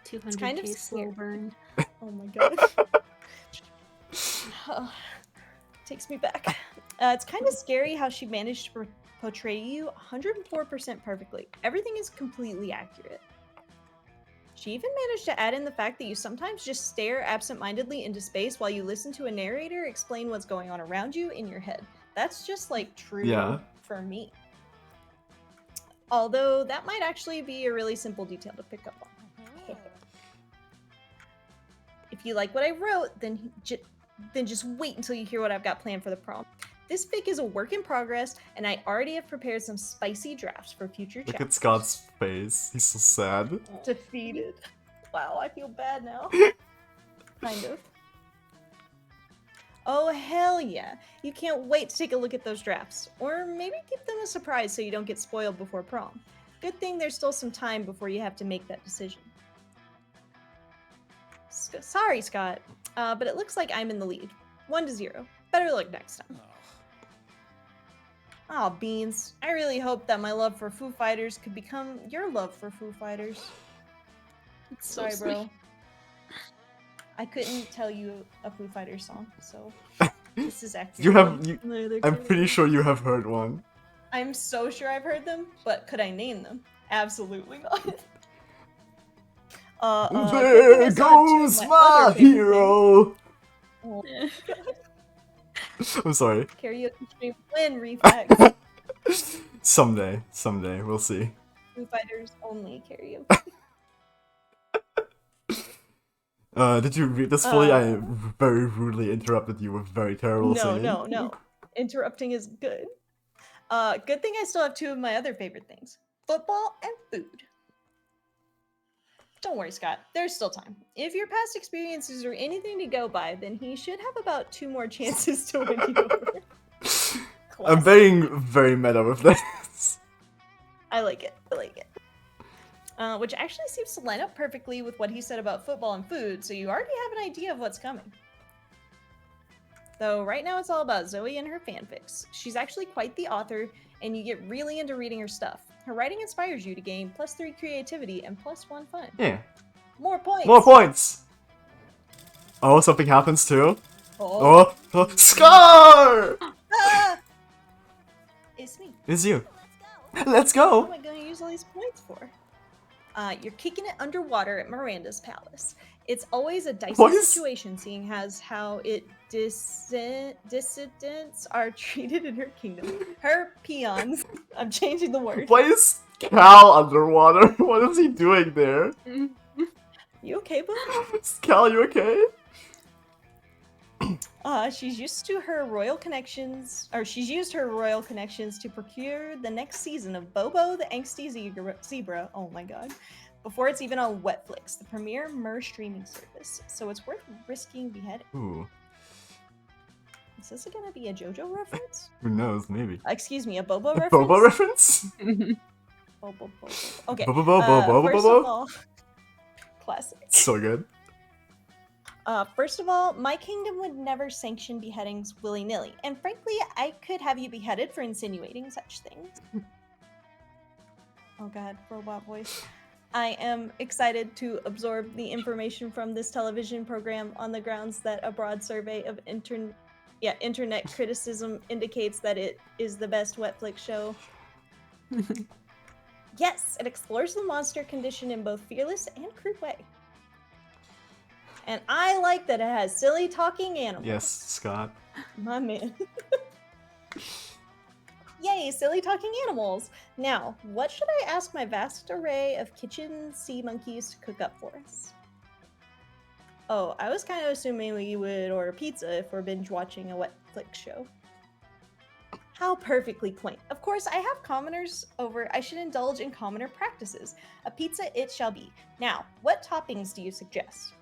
200k kind of slow scary. burn. Oh my god. Takes me back. It's kind of scary how she managed to portray you 104% perfectly. Everything is completely accurate. She even managed to add in the fact that you sometimes just stare absent-mindedly into space while you listen to a narrator explain what's going on around you in your head. That's just like true for me. Although that might actually be a really simple detail to pick up on. If you like what I wrote, then just wait until you hear what I've got planned for the prom. This fic is a work in progress, and I already have prepared some spicy drafts for future Look chapters. at Scott's face. He's so sad. Defeated. Wow, I feel bad now. Kind of. Oh, hell yeah. You can't wait to take a look at those drafts. Or maybe keep them a surprise so you don't get spoiled before prom. Good thing there's still some time before you have to make that decision. Sorry, Scott, but it looks like I'm in the lead. 1-0. Better luck next time. Aw, Beans. I really hope that my love for Foo Fighters could become your love for Foo Fighters. It's so Sorry, sweet. bro. I couldn't tell you a Foo Fighters song, so this is accurate. You have... Neither I'm can pretty we. sure you have heard one. I'm so sure I've heard them, but could I name them? Absolutely not. Good thing There I still have two of goes my my other favorite hero! things. Oh, Yeah. I'm sorry. karaoke stream win reflex. Someday, we'll see. Foo Fighters only karaoke. Did you read this fully? I very rudely interrupted you with very terrible singing. No. Interrupting is good. Good thing I still have two of my other favorite things. Football and food. Don't worry, Scott. There's still time. If your past experiences are anything to go by, then he should have about 2 more chances to win you over. I'm being very meta with this. I like it. Which actually seems to line up perfectly with what he said about football and food, so you already have an idea of what's coming. Though right now it's all about Zoe and her fanfics. She's actually quite the author, and you get really into reading her stuff. Her writing inspires you to gain +3 creativity and +1 fun. Yeah. More points! More points! Oh, something happens too? Oh. Oh, Scar! Ah! It's me. It's you. Let's go. Let's What go! am I gonna use all these points for? You're kicking it underwater at Miranda's palace. It's always a dicey What is- situation, seeing as how dissidents are treated in her kingdom. Her peons. I'm changing the word. Why is Cal underwater? What is he doing there? You okay, boo? Cal, you okay? She's used her royal connections to procure the next season of Bobo the Angsty Zebra. Oh my god. Before it's even on Wetflix, the premier Mer streaming service. So it's worth risking beheading. Ooh, Is this gonna be a JoJo reference? who knows? Maybe. Excuse me, a Bobo A reference? Bobo reference? Bobo. Okay. Bobo, Bobo, First Bobo. of all, classic. So good. First of all, my kingdom would never sanction beheadings willy-nilly, and frankly, I could have you beheaded for insinuating such things. Oh god, robot voice. I am excited to absorb the information from this television program on the grounds that a broad survey of internet criticism indicates that it is the best Wetflix show. Yes, it explores the monster condition in both fearless and crude way. And I like that it has silly talking animals. Yes, Scott. My man. Yay, silly talking animals. Now, what should I ask my vast array of kitchen sea monkeys to cook up for us? Oh, I was kind of assuming we would order pizza if we're binge watching a Wetflix show. How perfectly quaint. Of course, I have commoners over. I should indulge in commoner practices. A pizza it shall be. Now, what toppings do you suggest?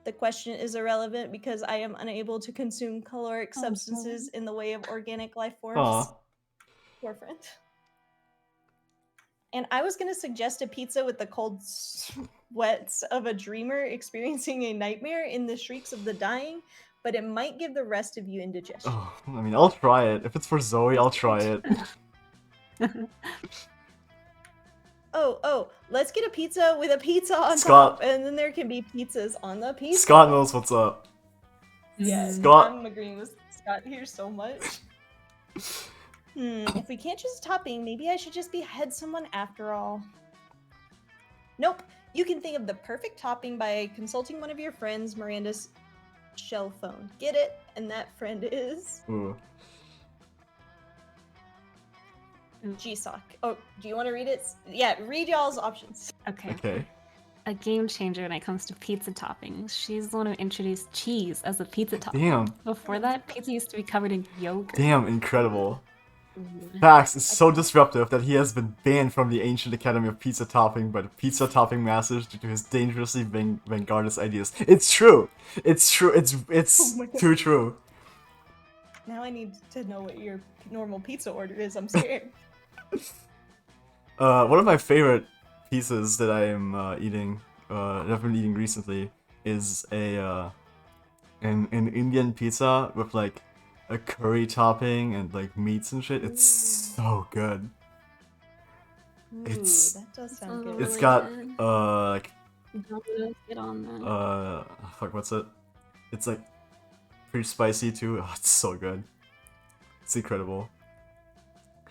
The question is irrelevant because I am unable to consume caloric substances in the way of organic life forms. Aw. Poor friend. And I was going to suggest a pizza with the cold sweats of a dreamer experiencing a nightmare in the shrieks of the dying, but it might give the rest of you indigestion. Oh, I mean, I'll try it. If it's for Zoe, I'll try it. Oh, let's get a pizza with a pizza on Scott. top, and then there can be pizzas on the pizza. Scott knows what's up. Yes, Scott. I'm agreeing with Scott here so much. If we can't choose a topping, maybe I should just behead someone after all. Nope, you can think of the perfect topping by consulting one of your friends, Miranda's shell phone. Get it? And that friend is... Ooh. Jisock. Oh, do you want to read it? Yeah, read y'all's options. Okay. Okay. A game changer when it comes to pizza toppings. She's the one who introduced cheese as a pizza topping. Damn. Before that, pizza used to be covered in yogurt. Damn, incredible. Ooh. Pax is so disruptive that he has been banned from the ancient academy of pizza topping by the pizza topping masters due to his dangerously vanguardist ideas. It's true. It's true. It's Oh my God. too true. Now I need to know what your normal pizza order is. I'm scared. One of my favorite pizzas that I am eating, that I've been eating recently, is an Indian pizza with like a curry topping and like meats and shit. It's so good. Ooh, It's- that does sound Oh, good. It's really got good. like Domino's, get on that. fuck, what's it? It's like pretty spicy too. Oh, it's so good. It's incredible.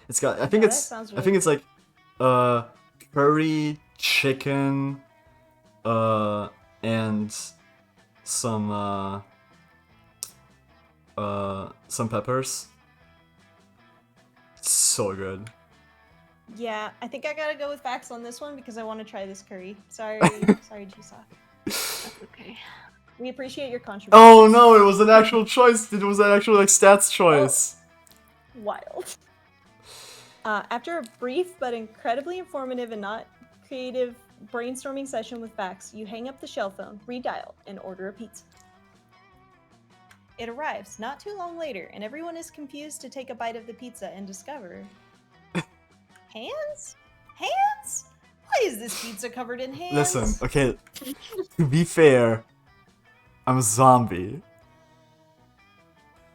It's got I think Yeah, that it's sounds I really think it's like curry, chicken, and some peppers. It's so good. Yeah, I think I gotta go with facts on this one because I want to try this curry. Sorry, sorry, Jisock. That's okay. We appreciate your contribution. Oh no, it was an actual choice. It was an actual like stats choice. Wild. After a brief but incredibly informative and not creative brainstorming session with facts, you hang up the shell phone, redial, and order a pizza. It arrives not too long later, and everyone is confused to take a bite of the pizza and discover... Hands? Hands? Why is this pizza covered in hands? Listen, okay, to be fair, I'm a zombie.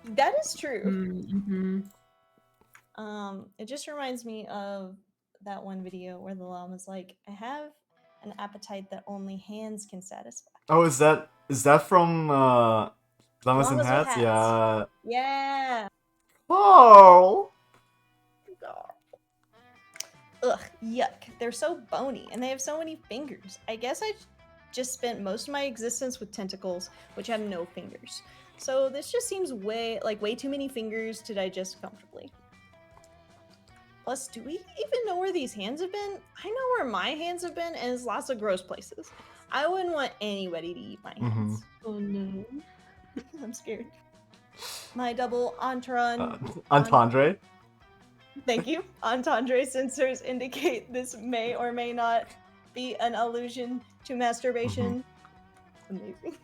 That is true. Mm-hmm. It just reminds me of that one video where the llama's like, I have an appetite that only hands can satisfy. Oh, is that from Llamas and Llamas with Hats? Hats. Yeah. Yeah. Oh. Ugh, yuck. They're so bony and they have so many fingers. I guess I just spent most of my existence with tentacles, which have no fingers. So this just seems way too many fingers to digest comfortably. Plus, do we even know where these hands have been? I know where my hands have been, and it's lots of gross places. I wouldn't want anybody to eat my hands. Oh no. I'm scared. My double Entendre? Thank you. Entendre sensors indicate this may or may not be an allusion to masturbation. Amazing.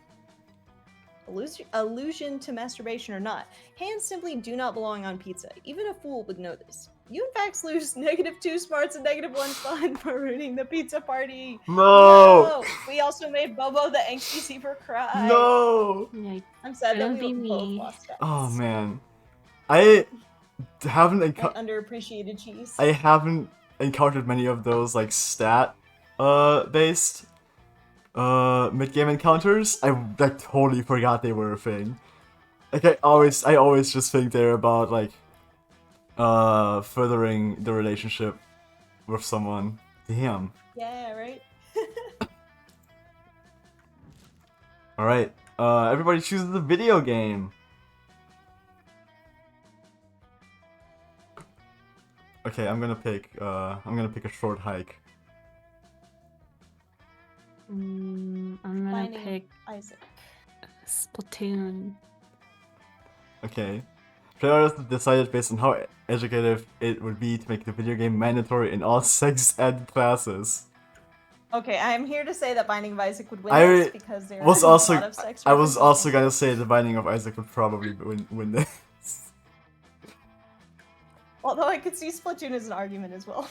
Allusion to masturbation or not, hands simply do not belong on pizza. Even a fool would know this. You in fact lose -2 smarts and -1 fun for ruining the pizza party. No! We also made Bobo the angsty Seeper cry. No! Yeah, I'm sad that Couldn't we be both me. lost stats. Oh man. I haven't Like underappreciated cheese. I haven't encountered many of those like stat based mid-game encounters. I like totally forgot they were a thing. Like I always just think they're about like furthering the relationship with someone. Damn. Yeah, right? Alright. Everybody chooses the video game. Okay, I'm gonna pick a short hike. I'm gonna Finding pick Isaac. Splatoon. Okay. Players decided based on how educative it would be to make the video game mandatory in all sex ed classes. Okay, I'm here to say that Binding of Isaac would win I this because there was are also a lot of sex I was references. also gonna say the Binding of Isaac would probably win this. Although I could see Splatoon as an argument as well.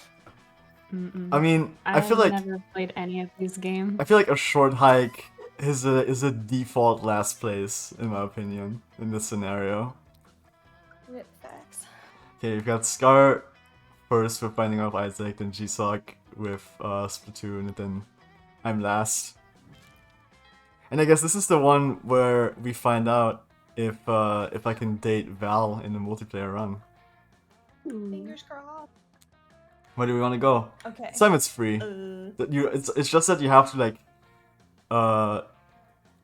I mean, I feel like I've never played any of these games. I feel like a short hike is a default last place in my opinion in this scenario. Rip facts. Okay, you've got Scar first with Binding of Isaac, then Jisock with Splatoon, and then I'm last. And I guess this is the one where we find out if I can date Val in the multiplayer run. Fingers crossed. Where do we want to go? Okay. This time it's free. It's just that you have to like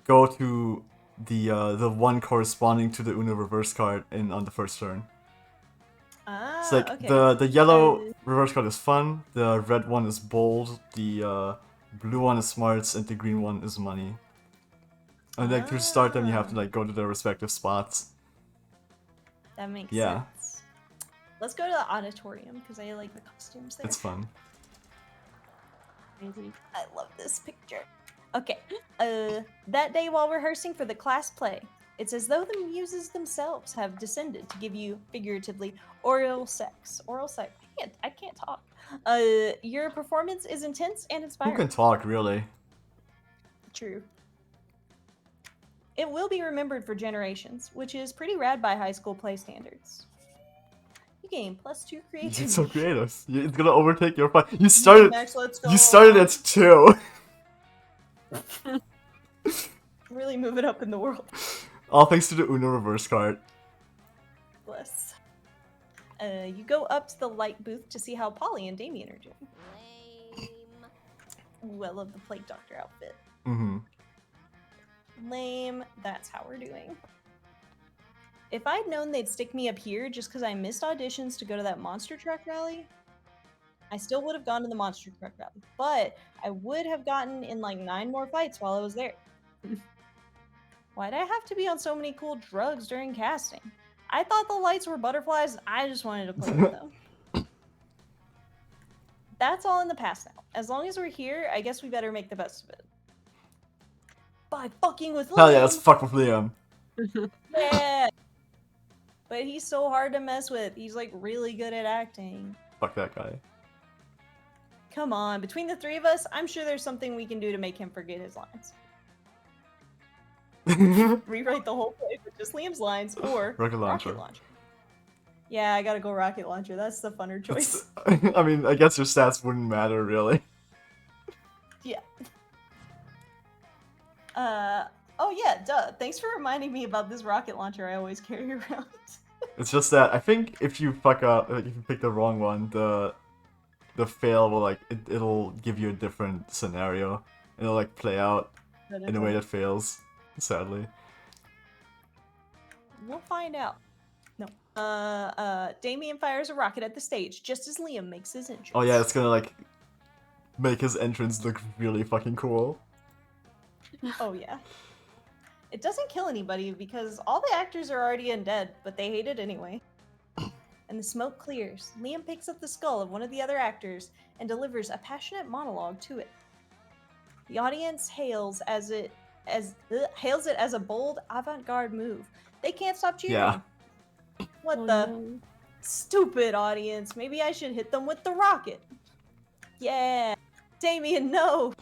go to the one corresponding to the Uno reverse card on the first turn. Ah, It's like okay. the yellow reverse card is fun, the red one is bold, the blue one is smarts, and the green one is money. And like to start them, you have to like go to their respective spots. That makes Yeah. sense. Let's go to the auditorium because I like the costumes there. It's fun. Crazy. I love this picture. Okay. That day while rehearsing for the class play, it's as though the muses themselves have descended to give you, figuratively, oral sex. Oral sex. I can't talk. Your performance is intense and Who inspiring. can talk, really? True. It will be remembered for generations, which is pretty rad by high school play standards. You gain +2 creativity. It's so creative. It's gonna overtake your fun. You started. Max, let's go. You started at 2. Really move it up in the world. All thanks to the Uno reverse card. Bless. You go up to the light booth to see how Polly and Damien are doing. Lame. Ooh, I love the Plague Doctor outfit. Mm-hmm. Lame. That's how we're doing. If I'd known they'd stick me up here just because I missed auditions to go to that monster truck rally, I still would have gone to the monster truck rally. But I would have gotten in like 9 more fights while I was there. Why'd I have to be on so many cool drugs during casting? I thought the lights were butterflies and I just wanted to play with them. That's all in the past now. As long as we're here, I guess we better make the best of it. By fucking with Liam! Hell yeah, let's fuck with Liam. Yeah! But he's so hard to mess with. He's like really good at acting. Fuck that guy. Come on, between the 3 of us, I'm sure there's something we can do to make him forget his lines. Rewrite the whole play with just Liam's lines or Rocket launcher. Yeah, I gotta go rocket launcher. That's the funner choice. I mean, I guess your stats wouldn't matter really. Yeah. Oh yeah, duh. Thanks for reminding me about this rocket launcher I always carry around. It's just that I think if you fuck up, like if you pick the wrong one, the the fail will like it'll give you a different scenario. It'll like play out in a way that fails. Sadly. We'll find out. No. Damien fires a rocket at the stage just as Liam makes his entrance. Oh yeah, it's gonna like make his entrance look really fucking cool. Oh yeah. It doesn't kill anybody because all the actors are already undead, but they hate it anyway. And the smoke clears. Liam picks up the skull of one of the other actors and delivers a passionate monologue to it. The audience hails it as a bold avant-garde move. They can't stop cheering. Yeah. What Oh, the no. stupid audience? Maybe I should hit them with the rocket. Yeah. Damien, no.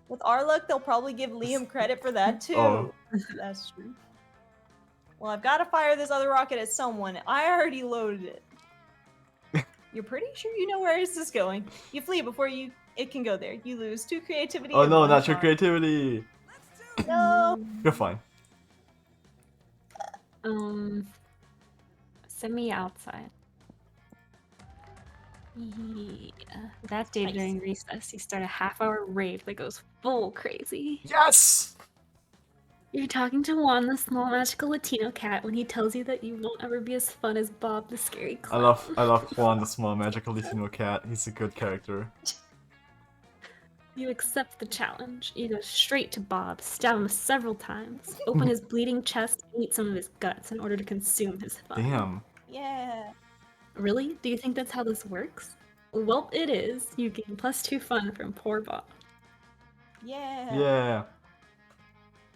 With our luck, they'll probably give Liam credit for that too. Oh. That's true. Well, I've got to fire this other rocket at someone. I already loaded it. You're pretty sure you know where this is going. You flee before it can go there. You lose 2 creativity. Oh and no, 1 not your charm. creativity. No. You're fine. Send me outside. Yeah. That day Nice. during recess, you start a half-hour rave that goes full crazy. Yes! You're talking to Juan, the small magical Latino cat, when he tells you that you won't ever be as fun as Bob, the scary clown. I love Juan, the small magical Latino cat. He's a good character. You accept the challenge. You go straight to Bob, stab him several times, open his bleeding chest, and eat some of his guts in order to consume his fun. Damn. Yeah. Really? Do you think that's how this works? Well, it is. You gain +2 fun from poor Bob. Yeah. Yeah.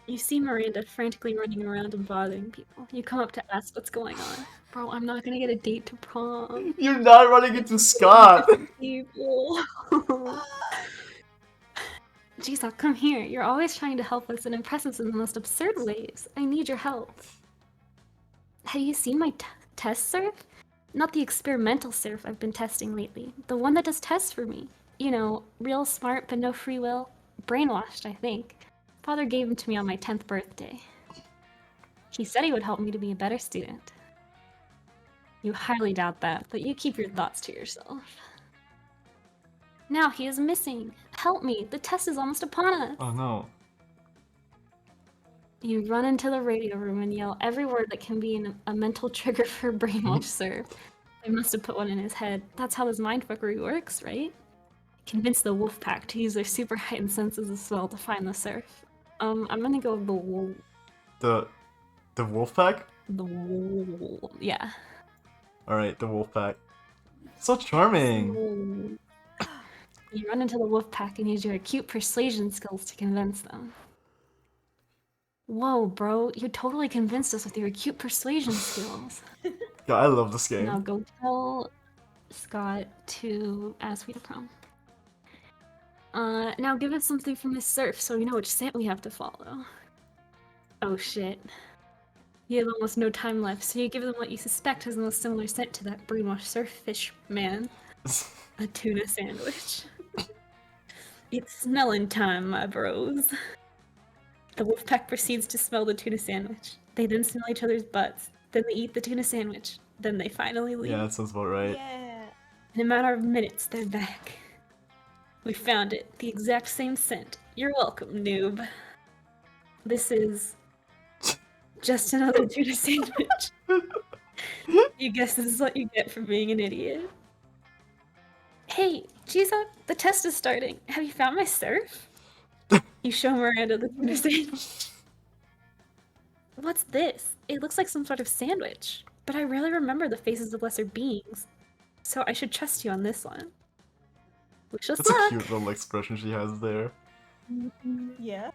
You see Miranda frantically running around and bothering people. You come up to ask what's going on. Bro, I'm not gonna get a date to prom. You're not running into Scott! People. Jisock, come here. You're always trying to help us and impress us in the most absurd ways. I need your help. Have you seen my test surf? Not the experimental surf I've been testing lately. The one that does tests for me. You know, real smart but no free will. Brainwashed, I think. Father gave him to me on my 10th birthday. He said he would help me to be a better student. You highly doubt that, but you keep your thoughts to yourself. Now he is missing. Help me, the test is almost upon us. Oh no. You run into the radio room and yell every word that can be a mental trigger for a brainwash sir. They must have put one in his head. That's how this mindfuckery works, right? Convince the wolf pack to use their super heightened senses of smell to find the surf. I'm gonna go with The wolf pack? yeah. Alright, the wolf pack. So charming! You run into the wolf pack and use your acute persuasion skills to convince them. Whoa, bro, you totally convinced us with your acute persuasion skills. Yeah, I love this game. Now go tell Scott to ask me to prom. Now give us something from this surf so we know which scent we have to follow. Oh shit. You have almost no time left, so you give them what you suspect has the most similar scent to that brainwashed surf fish man. A tuna sandwich. It's smelling time, my bros. The wolf pack proceeds to smell the tuna sandwich. They then smell each other's butts. Then they eat the tuna sandwich. Then they finally leave. Yeah, that sounds about right. Yeah. In a matter of minutes, they're back. We found it. The exact same scent. You're welcome, noob. This is just another tuna sandwich. You guess this is what you get for being an idiot. Hey, Jisock, the test is starting. Have you found my surf? You show Miranda the tuna sandwich. What's this? It looks like some sort of sandwich, but I rarely remember the faces of lesser beings, so I should trust you on this one. Wish us That's a luck! cute little expression she has there. Yeah.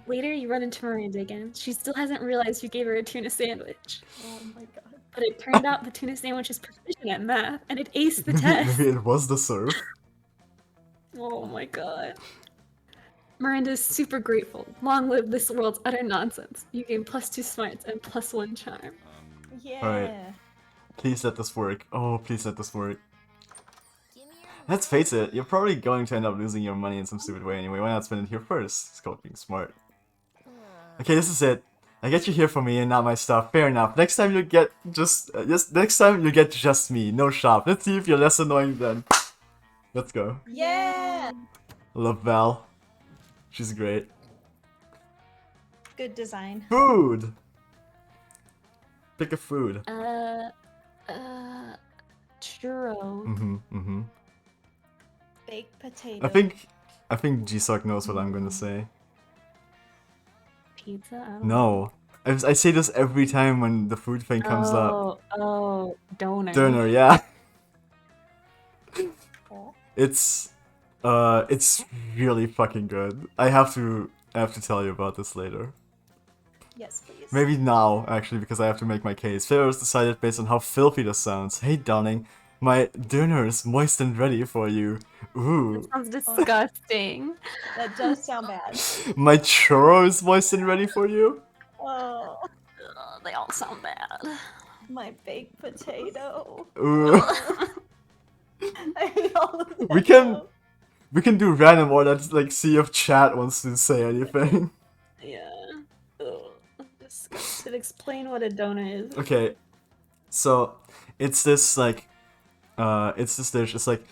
Later, you run into Miranda again. She still hasn't realized you gave her a tuna sandwich. Oh my god. But it turned out the tuna sandwich is proficient at math, and it aced the test. Maybe it was the surf. Oh my god. Miranda is super grateful. Long live this world's utter nonsense. You gain +2 smarts and +1 charm. Yeah. Please let this work. Oh, please let this work. Give me your Let's face it, you're probably going to end up losing your money in some stupid way anyway. Why not spend it here first? It's called being smart. Okay, this is it. I get you here for me and not my stuff. Fair enough. Next time you get just me. No shop. Let's see if you're less annoying then. Let's go. Yeah. I love Val. She's great. Good design. Food. Pick a food. Churro. Baked potato. I think Jisock knows what I'm gonna say. Pizza? I don't No. know. I say this every time when the food thing comes up. Oh, donor. Döner, yeah. Cool. It's really fucking good. I have to tell you about this later. Yes, please. Maybe now, actually, because I have to make my case. Pharaoh's decided based on how filthy this sounds. Hey, darling, my dinner is moist and ready for you. Ooh. That sounds disgusting. That does sound bad. My churro is moist and ready for you? Oh, Ugh, they all sound bad. my baked potato. Ooh. I hate all of that. We can do random or let's like see if chat wants to say anything. Yeah. Ugh, disgusted. Explain what a donut is. Okay. So it's this like it's this dish. It's like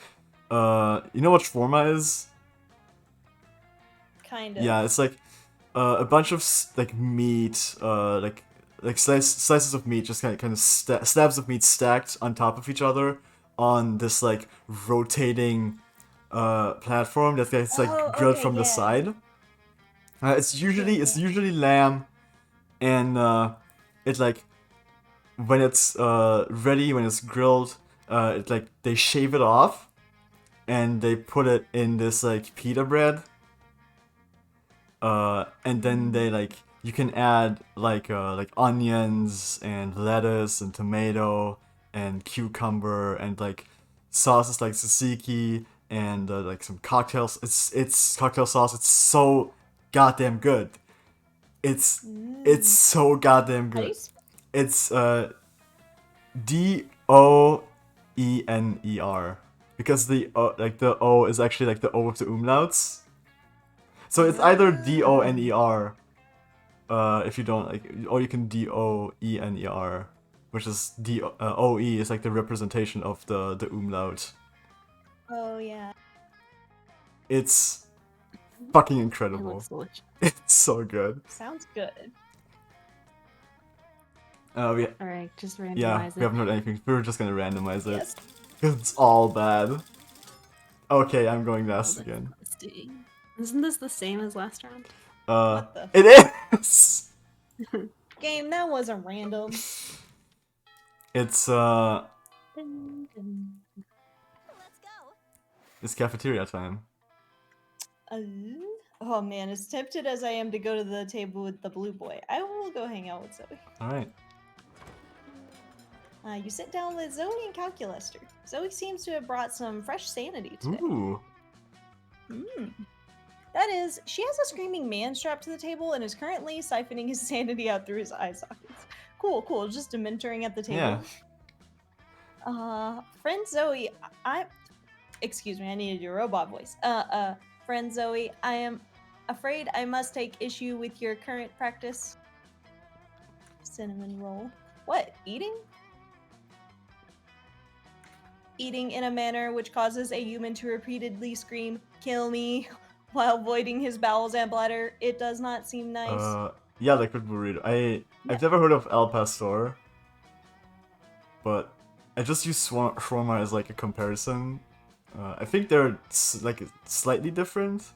you know what shawarma is? Kind of. Yeah, it's like a bunch of like meat, like slices of meat, just kind of slabs of meat stacked on top of each other on this like rotating platform that gets like Oh, grilled okay, from the yeah. side. It's usually lamb, and it like when it's ready, when it's grilled, it like they shave it off, and they put it in this like pita bread. And then they like you can add like onions and lettuce and tomato and cucumber and like sauces like tzatziki and like some cocktails. It's cocktail sauce. It's so goddamn good. It's so goddamn How do you good. spell- It's Doener because the the O is actually like the O with the umlauts. So it's either Doner, if you don't like, or you can Doener, which is OE is like the representation of the umlaut. Oh yeah. It's fucking It incredible. looks delicious. It's so good. Sounds good. Alright, just randomize Yeah, it. we haven't heard anything. We were just gonna randomize it. Yes. It's all bad. Okay, I'm going last Oh, again. disgusting. Isn't this the same as last round? What the It is. game? That wasn't random. It's Let's go. it's cafeteria time. Oh man, as tempted as I am to go to the table with the blue boy, I will go hang out with Zoe. All right. You sit down with Zoe and Calculester. Zoe seems to have brought some fresh sanity today. Ooh. That is, she has a screaming man strapped to the table and is currently siphoning his sanity out through his eye sockets. Cool, just a mentoring at the table. Yeah. Friend Zoe, excuse me, I needed your robot voice. Friend Zoe, I am afraid I must take issue with your current practice. Cinnamon roll. What, eating? Eating in a manner which causes a human to repeatedly scream, "Kill me," while voiding his bowels and bladder. It does not seem nice. Yeah, liquid burrito. I've never heard of al pastor, but I just use shawarma as like a comparison. I think they're like slightly different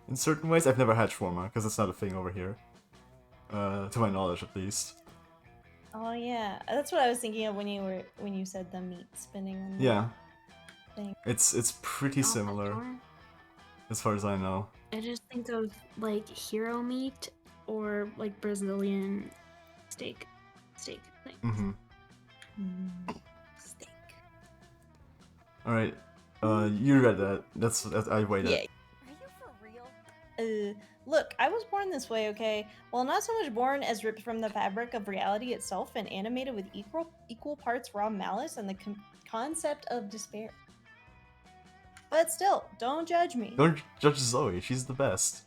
in certain ways. I've never had shawarma because it's not a thing over here, to my knowledge at least. Oh yeah, that's what I was thinking of when you said the meat spinning on the Yeah, thing. it's pretty similar as far as I know. I just think of like hero meat or like Brazilian steak things. Mm-hmm. Steak. All right, you read that. That's I waited. Yeah. Are you for real? Look, I was born this way, okay? Well, not so much born as ripped from the fabric of reality itself and animated with equal parts raw malice and the concept of despair. But still, don't judge me. Don't judge Zoe. She's the best.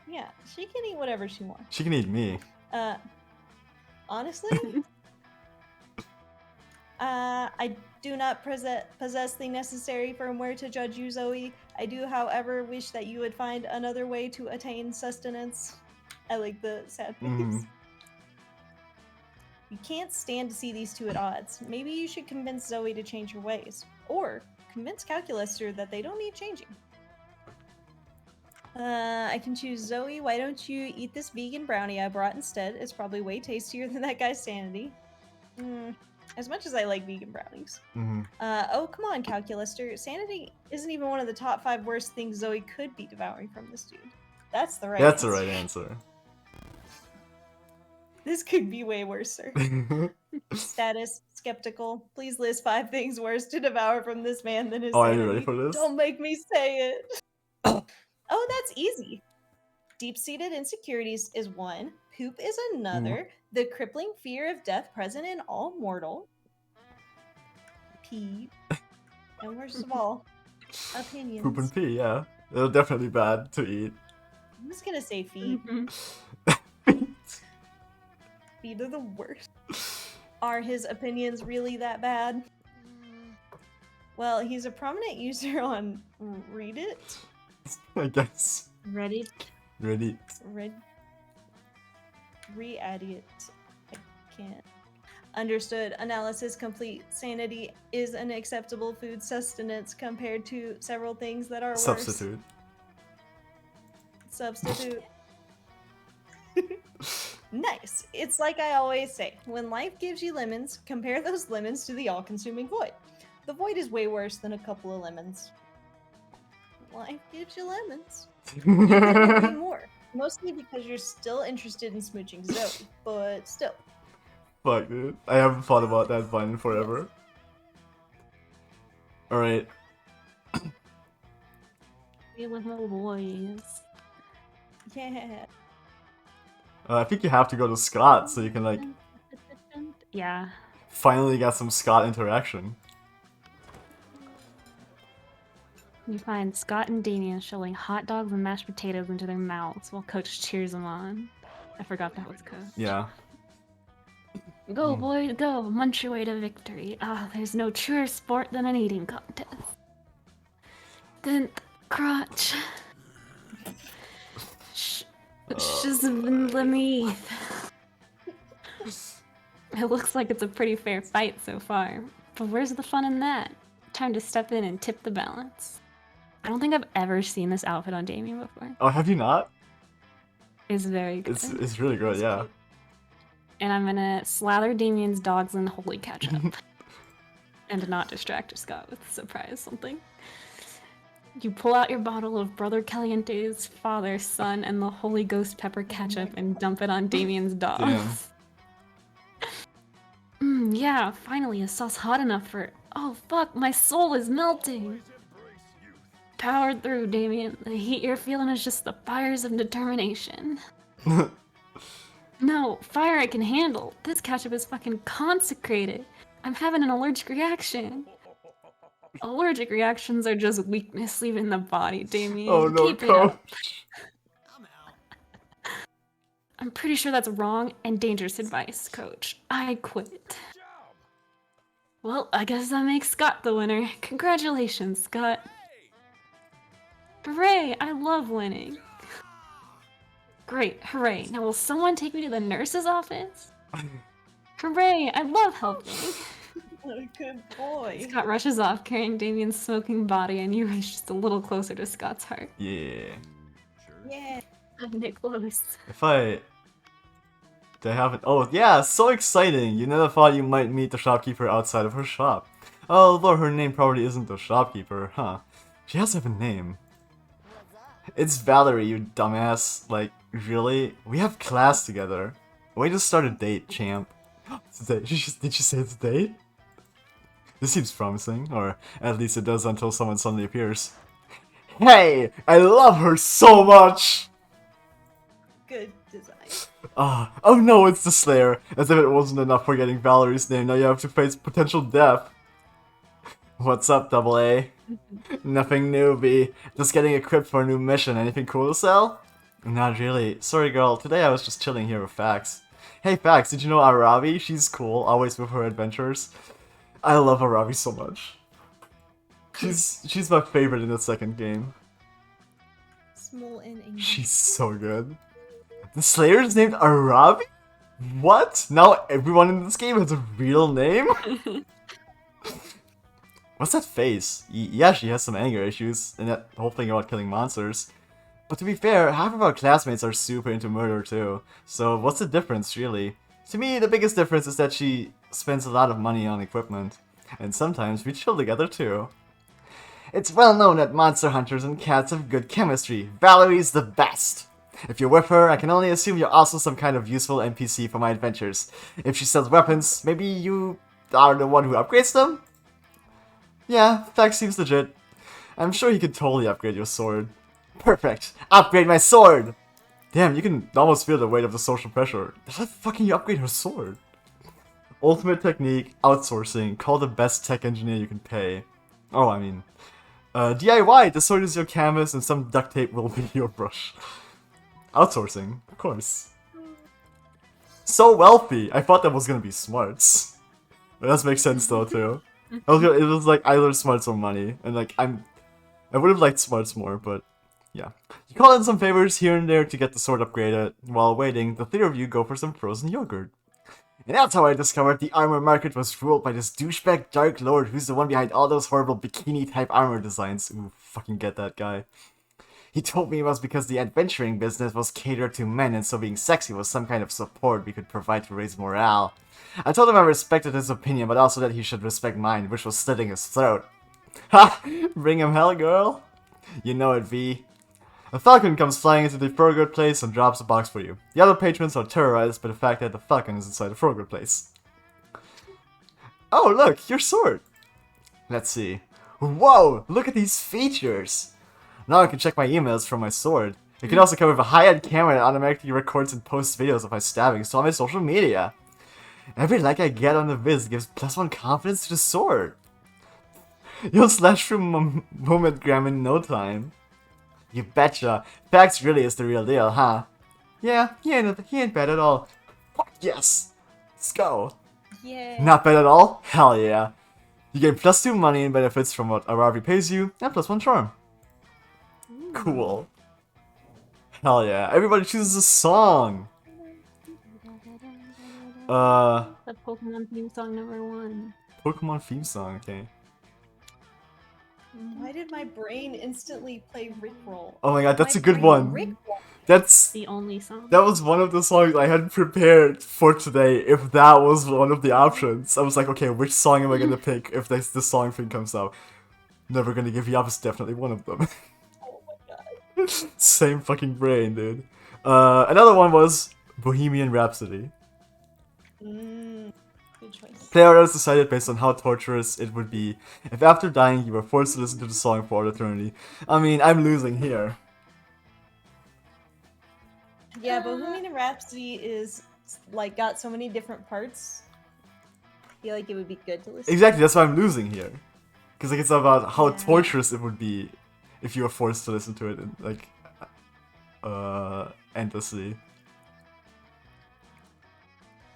Yeah, she can eat whatever she wants. She can eat me. Honestly, I do not possess the necessary firmware to judge you, Zoe. I do, however, wish that you would find another way to attain sustenance. I like the sad face. Mhm. You can't stand to see these two at odds. Maybe you should convince Zoe to change her ways. Or convince Calculaster that they don't need changing. I can choose Zoe. Why don't you eat this vegan brownie I brought instead? It's probably way tastier than that guy's sanity. As much as I like vegan brownies. Mhm. Oh, come on, Calculaster. Sanity isn't even one of the top 5 worst things Zoe could be devouring from this dude. That's the right That's answer. the right answer. This could be way worse, sir. Status, skeptical. Please list 5 things worse to devour from this man than his Oh, are sanity. you ready for this? Don't make me say it. Oh, that's easy. Deep-seated insecurities is 1. Poop is another. The crippling fear of death present in all mortal. Pee. And worst of all, opinions. Poop and pee, yeah. They're definitely bad to eat. I'm just gonna say feet. Mhm. Feet are the worst. Are his opinions really that bad? Well, he's a prominent user on Reddit. I guess. Ready? Ready. Reddit. I can't. Understood. Analysis complete. Sanity is an acceptable food sustenance compared to several things that are worse. Substitute. Substitute. Nice. It's like I always say, when life gives you lemons, compare those lemons to the all-consuming void. The void is way worse than a couple of lemons. Life gives you lemons. You couldn't agree more. Mostly because you're still interested in smooching Zoe, but still. Fuck, dude. I haven't thought about that vine in forever. Alright. We little boys. Yeah. I think you have to go to Scott so you can, like, Yeah. finally get some Scott interaction. You find Scott and Damien shoveling hot dogs and mashed potatoes into their mouths while Coach cheers them on. I forgot that was Coach. Yeah. Go, boys, go! Munch your way to victory. Ah, there's no truer sport than an eating contest. Then crotch. Shizbinlamith. It looks like it's a pretty fair fight so far, but where's the fun in that? Time to step in and tip the balance. I don't think I've ever seen this outfit on Damien before. Oh, have you not? It's very good. It's really good, yeah. And I'm gonna slather Damien's dogs in holy ketchup. And not distract Scott with surprise something. You pull out your bottle of Brother Caliente's Father, Son, and the Holy Ghost pepper ketchup and dump it on Damien's dogs. Yeah, finally a sauce hot enough for... Oh fuck, my soul is melting! Power through, Damien. The heat you're feeling is just the fires of determination. No, fire I can handle. This ketchup is fucking consecrated. I'm having an allergic reaction. Allergic reactions are just weakness leaving the body, Damien. Oh no, Keep it up. Coach. I'm pretty sure that's wrong and dangerous advice, Coach. I quit. Well, I guess that makes Scott the winner. Congratulations, Scott. Hooray! I love winning. Great, hooray. Now will someone take me to the nurse's office? Hooray! I love helping. What a good boy. Scott rushes off, carrying Damien's smoking body, and you rush just a little closer to Scott's heart. Yeah. Sure. Yeah. I'm Nick close. If I... They haven't... Oh, yeah, so exciting! You never thought you might meet the shopkeeper outside of her shop. Although her name probably isn't the shopkeeper, huh? She has to have a name. It's Valerie, you dumbass. Like, really? We have class together. Way to start a date, champ. It's a date. Did you say it's a date? This seems promising, or at least it does until someone suddenly appears. Hey! I love her so much! Good design. Oh no, it's the Slayer. As if it wasn't enough for getting Valerie's name, now you have to face potential death. What's up, Double A? Nothing new, B. Just getting equipped for a new mission. Anything cool to sell? Not really. Sorry, girl. Today I was just chilling here with Fax. Hey, Fax, did you know Arabi? She's cool, always with her adventures. I love Arabi so much. She's my favorite in the second game. Small and angry. She's so good. The Slayer is named Arabi? What? Now everyone in this game has a real name? What's that face? Yeah, she has some anger issues, and that whole thing about killing monsters. But to be fair, half of our classmates are super into murder too. So what's the difference, really? To me, the biggest difference is that she spends a lot of money on equipment. And sometimes we chill together too. It's well known that monster hunters and cats have good chemistry. Valerie's the best. If you're with her, I can only assume you're also some kind of useful NPC for my adventures. If she sells weapons, maybe you are the one who upgrades them? Yeah, Fax seems legit. I'm sure he could totally upgrade your sword. Perfect! Upgrade my sword! Damn, you can almost feel the weight of the social pressure. How the fuck can you upgrade her sword? Ultimate technique, outsourcing, call the best tech engineer you can pay. Oh, I mean... DIY, the sword is your canvas and some duct tape will be your brush. Outsourcing, of course. So wealthy! I thought that was gonna be smarts. But that does make sense though, too. It was like either smarts or money, and like, I would have liked smarts more, but... yeah. You call in some favors here and there to get the sword upgraded. While waiting, the three of you go for some frozen yogurt. And that's how I discovered the armor market was ruled by this douchebag Dark Lord who's the one behind all those horrible bikini-type armor designs. Ooh, fucking get that guy. He told me it was because the adventuring business was catered to men and so being sexy was some kind of support we could provide to raise morale. I told him I respected his opinion, but also that he should respect mine, which was slitting his throat. Ha! Bring him hell, girl! You know it, V. A falcon comes flying into the Frogurt place and drops a box for you. The other patrons are terrorized by the fact that the falcon is inside the Frogurt place. Oh, look, your sword! Let's see. Whoa, look at these features! Now I can check my emails from my sword. It can also come with a high-end camera that automatically records and posts videos of my stabbings to all my social media. Every like I get on the viz gives +1 confidence to the sword. You'll slash through Momentgram in no time. You betcha. Fax really is the real deal, huh? Yeah, he ain't bad at all. Fuck yes! Let's go. Yay. Not bad at all? Hell yeah. You gain +2 money and benefits from what Arabi pays you, and +1 charm. Cool. Hell yeah. Everybody chooses a song! The Pokemon theme song #1. Pokemon theme song, okay. Why did my brain instantly play Rickroll? Oh my god, that's My a good brain one. Rickroll. That's... The only song. that was one of the songs I had prepared for today if that was one of the options. I was like, okay, which song am I gonna pick if this song thing comes out? Never gonna give you up is definitely one of them. Oh my god. Same fucking brain, dude. Another one was Bohemian Rhapsody. Good choice. Player decided based on how torturous it would be if after dying you were forced to listen to the song for all eternity. I mean, I'm losing here. Yeah, Bohemian Rhapsody is like got so many different parts. I feel like it would be good to listen. Exactly, that's why I'm losing here. Because like, it's about how Yeah. torturous it would be if you were forced to listen to it, like, endlessly.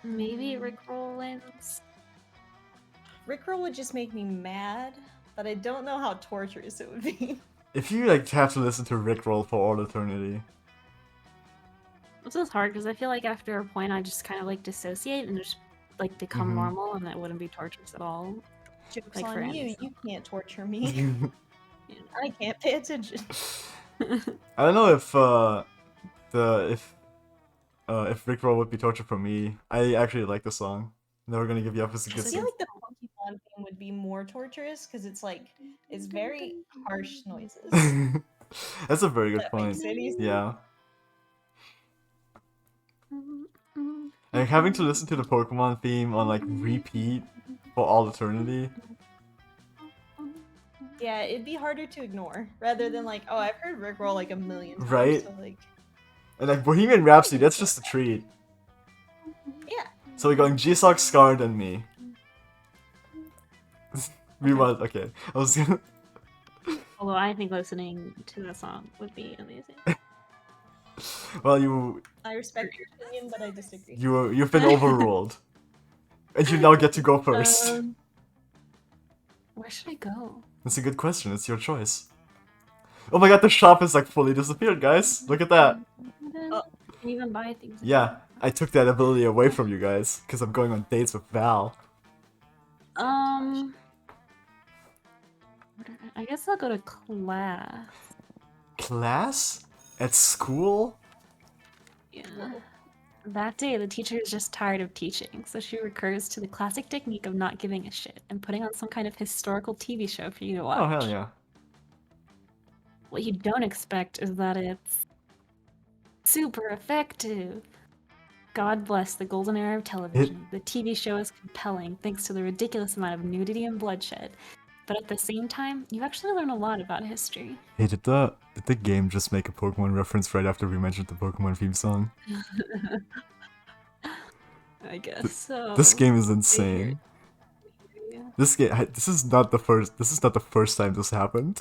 Maybe Rickroll wins. Rickroll would just make me mad, but I don't know how torturous it would be. If you like have to listen to Rickroll for all eternity. This is hard because I feel like after a point I just kind of like dissociate and just like become Mhm. normal and that wouldn't be torturous at all. Joke's Like, for on you, Annie's you can't torture me. I can't pay attention. I don't know if Rickroll would be torture for me. I actually like the song. Never gonna give you up is a I good feel song. like the Pokemon thing would be more torturous because it's like it's very harsh noises. That's a very good That point. makes any sense. Yeah. Like having to listen to the Pokemon theme on like repeat for all eternity. Yeah, it'd be harder to ignore rather than like, oh, I've heard Rickroll like a million times. Right. So like, And like Bohemian Rhapsody, that's just a treat. yeah. So we're going Jisock, Scarred, and me. We want okay. I was gonna Although I think listening to that song would be amazing. Well, I respect your opinion, but I disagree. you've been overruled, and you now get to go first. Where should I go? That's a good question. It's your choice. Oh my god, the shop is like fully disappeared, guys. Look at that. Oh. Can you even buy things? Yeah, I took that ability away from you guys because I'm going on dates with Val. I guess I'll go to class. Class? At school? Yeah. That day, the teacher is just tired of teaching, so she recurs to the classic technique of not giving a shit and putting on some kind of historical TV show for you to watch. Oh hell yeah. What you don't expect is that it's super effective. God bless the golden era of television. The TV show is compelling thanks to the ridiculous amount of nudity and bloodshed. But at the same time, you actually learn a lot about history. Hey, did the game just make a Pokemon reference right after we mentioned the Pokemon theme song? I guess so. This game is insane. Yeah. This is not the first time this happened.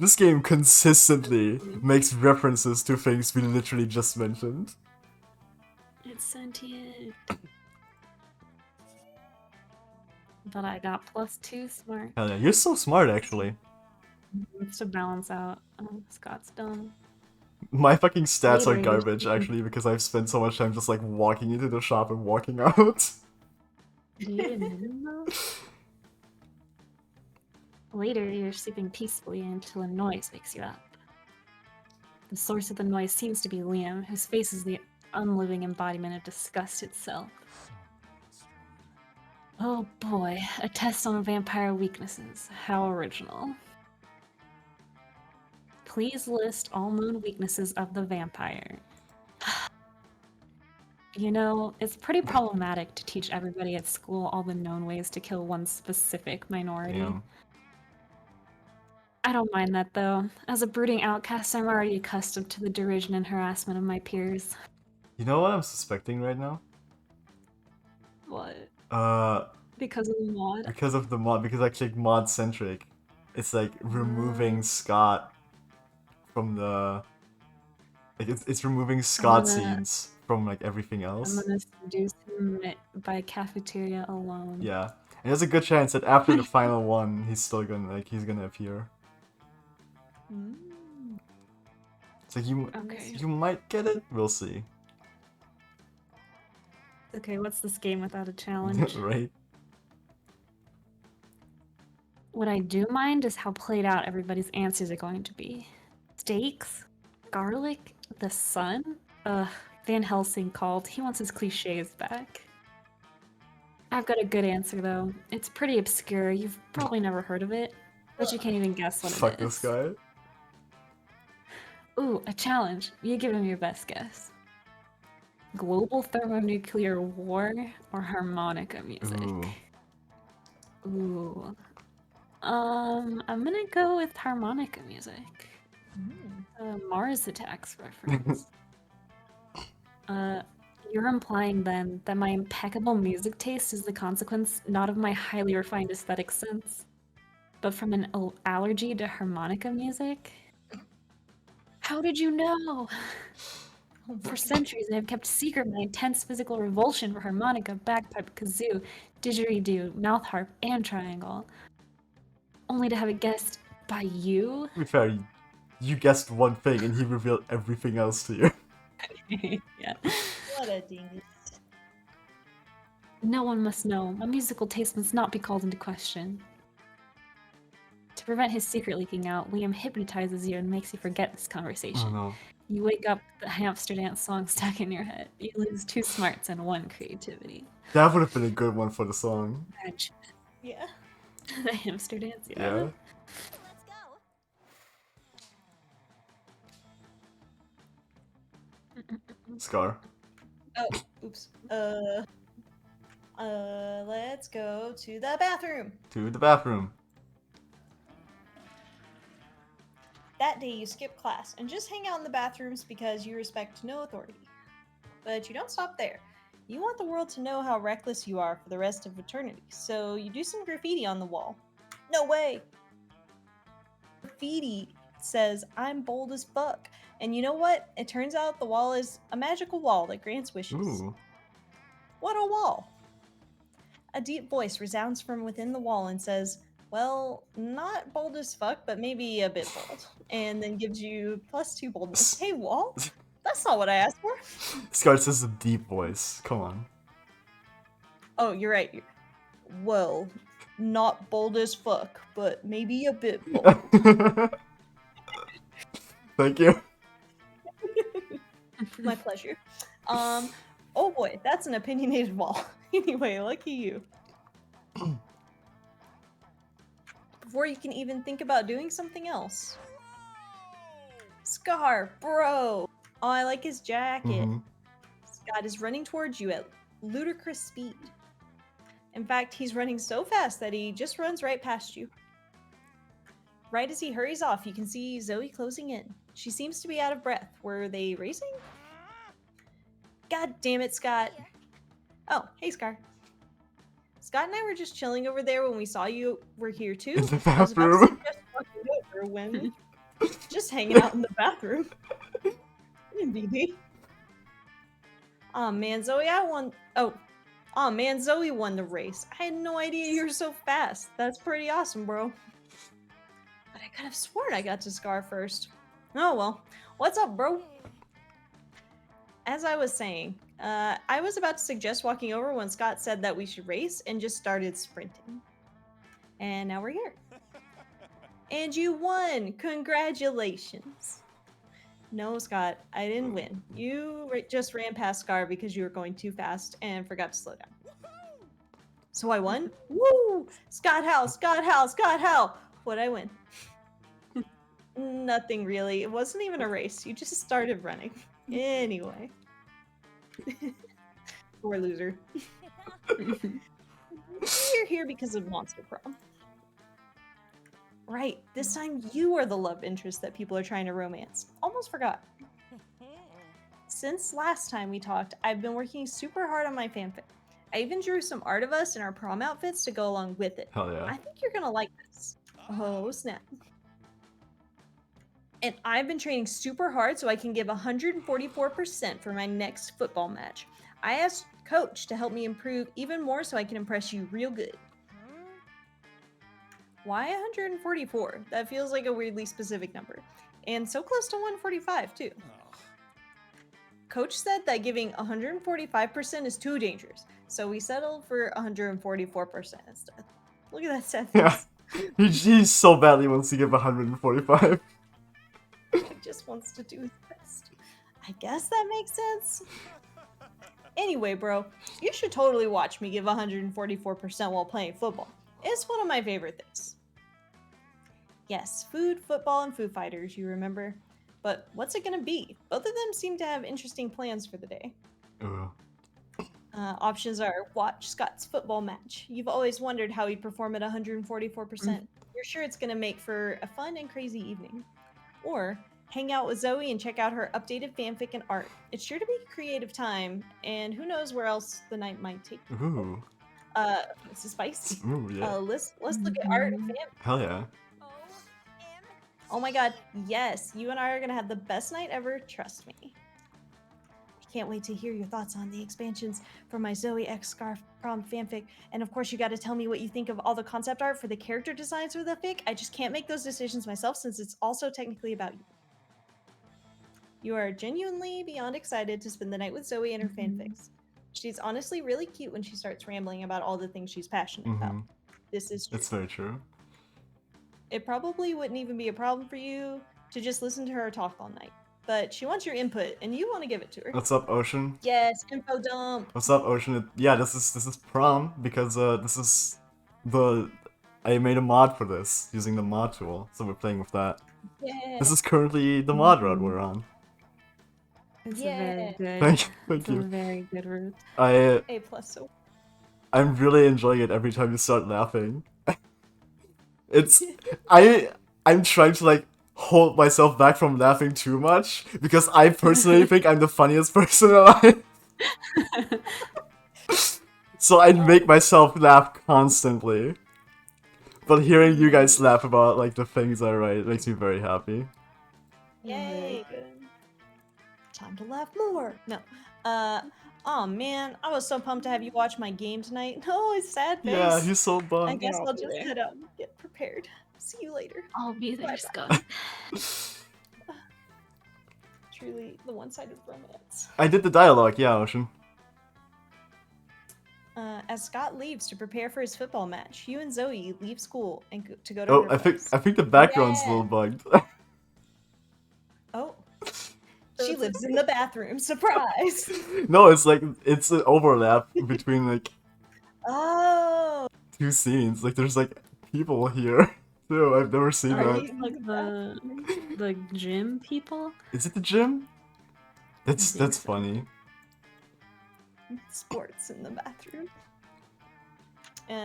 This game consistently makes references to things we literally just mentioned. It's sentient. But I got +2 smart. Hell yeah, you're so smart actually. It's to balance out Scott's dumb. My fucking stats are Later, garbage actually because I've spent so much time just like walking into the shop and walking out. You didn't know? Later, you're sleeping peacefully until a noise wakes you up. The source of the noise seems to be Liam, whose face is the unliving embodiment of disgust itself. Oh boy, a test on vampire weaknesses. How original. Please list all known weaknesses of the vampire. You know, it's pretty problematic to teach everybody at school all the known ways to kill one specific minority. Yeah. I don't mind that though. As a brooding outcast, I'm already accustomed to the derision and harassment of my peers. You know what I'm suspecting right now? What? Because Because of the mod? of the mod, because I clicked mod centric. It's like removing Scott from the it's removing Scott gonna- scenes from like everything I'm else. gonna seduce him by cafeteria alone. Yeah. And there's a good chance that after the final one he's still gonna appear. So Okay. you might get it. We'll see. Okay, what's this game without a challenge? Right? What I do mind is how played out everybody's answers are going to be. Steaks? Garlic? The sun? Ugh, Van Helsing called. He wants his cliches back. I've got a good answer though. It's pretty obscure. You've probably never heard of it, but you can't even guess what Fuck it is. this guy. Ooh, a challenge. You give him your best guess. Global thermonuclear war or harmonica music? Ooh. Ooh. I'm gonna go with harmonica music. Mars Attacks reference. You're implying then that my impeccable music taste is the consequence not of my highly refined aesthetic sense, but from an allergy to harmonica music? How did you know? For centuries, I have kept secret my intense physical revulsion for harmonica, bagpipe, kazoo, didgeridoo, mouth harp, and triangle. Only to have it guessed by you? To be fair, you guessed one thing and he revealed everything else to you. Yeah. What a dingus. No one must know. My musical taste must not be called into question. To prevent his secret leaking out, Liam hypnotizes you and makes you forget this conversation. Oh no. You wake up with the hamster dance song stuck in your head. You lose 2 smarts and 1 creativity. That would have been a good one for the song. Yeah. The hamster dance, Yeah. Let's go. Scar. Oh, oops. Let's go to the bathroom. To the bathroom. That day you skip class and just hang out in the bathrooms because you respect no authority. But you don't stop there. You want the world to know how reckless you are for the rest of eternity, so you do some graffiti on the wall. No way! Graffiti says, "I'm bold as fuck." And you know what? It turns out the wall is a magical wall that grants wishes. Ooh. What a wall! A deep voice resounds from within the wall and says, "Well, not bold as fuck, but maybe a bit bold." And then gives you +2 boldness. Hey, wall? That's not what I asked for. Scar says a deep voice. Come on. Oh, you're right. Well, not bold as fuck, but maybe a bit bold. Thank you. My pleasure. Oh boy, that's an opinionated wall. Anyway, lucky you. Before you can even think about doing something else. Scar, bro! Oh, I like his jacket. Mhm. Scott is running towards you at ludicrous speed. In fact, he's running so fast that he just runs right past you. Right as he hurries off, you can see Zoe closing in. She seems to be out of breath. Were they racing? God damn it, Scott. Oh, hey, Scar. Scott and I were just chilling over there when we saw you were here too. In the I was about to bathroom. suggest walking over when just hanging out in the bathroom. Indeed. Aw man, Zoe, I won. Oh man, Zoe won the race. I had no idea you were so fast. That's pretty awesome, bro. But I could have sworn I got to Scar first. Oh well. What's up, bro? As I was saying, I was about to suggest walking over when Scott said that we should race and just started sprinting. And now we're here. And you won! Congratulations! No, Scott, I didn't win. You just ran past Scar because you were going too fast and forgot to slow down. So I won? Woo! Scott how? Scott how? Scott how? What'd I win? Nothing really. It wasn't even a race. You just started running. Anyway. Poor loser. You're here because of Monster Prom. Right, this time you are the love interest that people are trying to romance. Almost forgot. Since last time we talked, I've been working super hard on my fanfic. I even drew some art of us in our prom outfits to go along with it. Hell yeah. I think you're gonna like this. Oh snap. And I've been training super hard so I can give 144% for my next football match. I asked Coach to help me improve even more so I can impress you real good. Why 144? That feels like a weirdly specific number. And so close to 145 too. Coach said that giving 145% is too dangerous, so we settled for 144% instead. Look at that sad Yeah. face. He so badly wants to give 145. He just wants to do his best. I guess that makes sense. Anyway, bro, you should totally watch me give 144% while playing football. It's one of my favorite things. Yes, food, football, and Foo Fighters, you remember? But what's it gonna be? Both of them seem to have interesting plans for the day. Ugh. Options are watch Scott's football match. You've always wondered how he'd perform at 144%. You're sure it's gonna make for a fun and crazy evening. Or hang out with Zoe and check out her updated fanfic and art. It's sure to be a creative time, and who knows where else the night might take you. Ooh. This is spicy. Ooh, yeah. Let's look at art and fanfic. Hell yeah. Oh my god, yes, you and I are gonna have the best night ever, trust me. I can't wait to hear your thoughts on the expansions for my Zoe X Scarf Prom fanfic, and of course you gotta tell me what you think of all the concept art for the character designs for the fic. I just can't make those decisions myself since it's also technically about you. You are genuinely beyond excited to spend the night with Zoe and her fanfics. She's honestly really cute when she starts rambling about all the things she's passionate about. Mhm. This is true. It's very true. It probably wouldn't even be a problem for you to just listen to her talk all night. But she wants your input, and you want to give it to her. What's up, Ocean? Yes, info dump. What's up, Ocean? Yeah, this is prom because this is the I made a mod for this using the mod tool, so we're playing with that. Yeah. This is currently the mod route we're on. It's Yeah. a very good. Thank It's a you. very good route. A+, so. I'm really enjoying it every time you start laughing. It's I'm trying to like hold myself back from laughing too much because I personally think I'm the funniest person alive. So I make myself laugh constantly. But hearing you guys laugh about like the things I write makes me very happy. Yay! Time to laugh more. No. Oh man, I was so pumped to have you watch my game tonight. Oh, it's sad face. Yeah, he's so I bummed. guess I'll I'll be just there. head out and get prepared. See you later. I'll be there, Bye-bye. Scott. Truly the one-sided romance. I did the dialogue, yeah, Ocean. As Scott leaves to prepare for his football match, you and Zoe leave school and to go to Oh, her I think place. the background's a Yeah. little bugged. Oh. She lives in the bathroom. Surprise! No, it's like it's an overlap between like Oh! two scenes. Like there's like people here too. I've never seen Are that. these like the gym people? Is it the gym? That's think so. funny. Sports in the bathroom.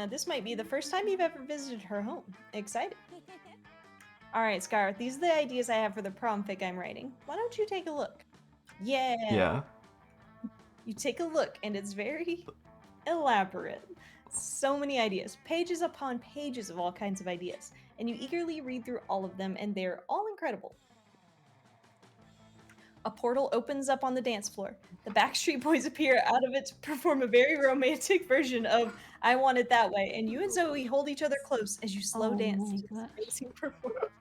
This might be the first time you've ever visited her home. Excited. Alright, Scarlett, these are the ideas I have for the prom fic I'm writing. Why don't you take a look? Yeah. Yeah. You take a look, and it's very elaborate. So many ideas. Pages upon pages of all kinds of ideas. And you eagerly read through all of them, and they're all incredible. A portal opens up on the dance floor. The Backstreet Boys appear out of it to perform a very romantic version of I Want It That Way, and you and Zoe hold each other close as you slow Oh dance my to this gosh. amazing performance.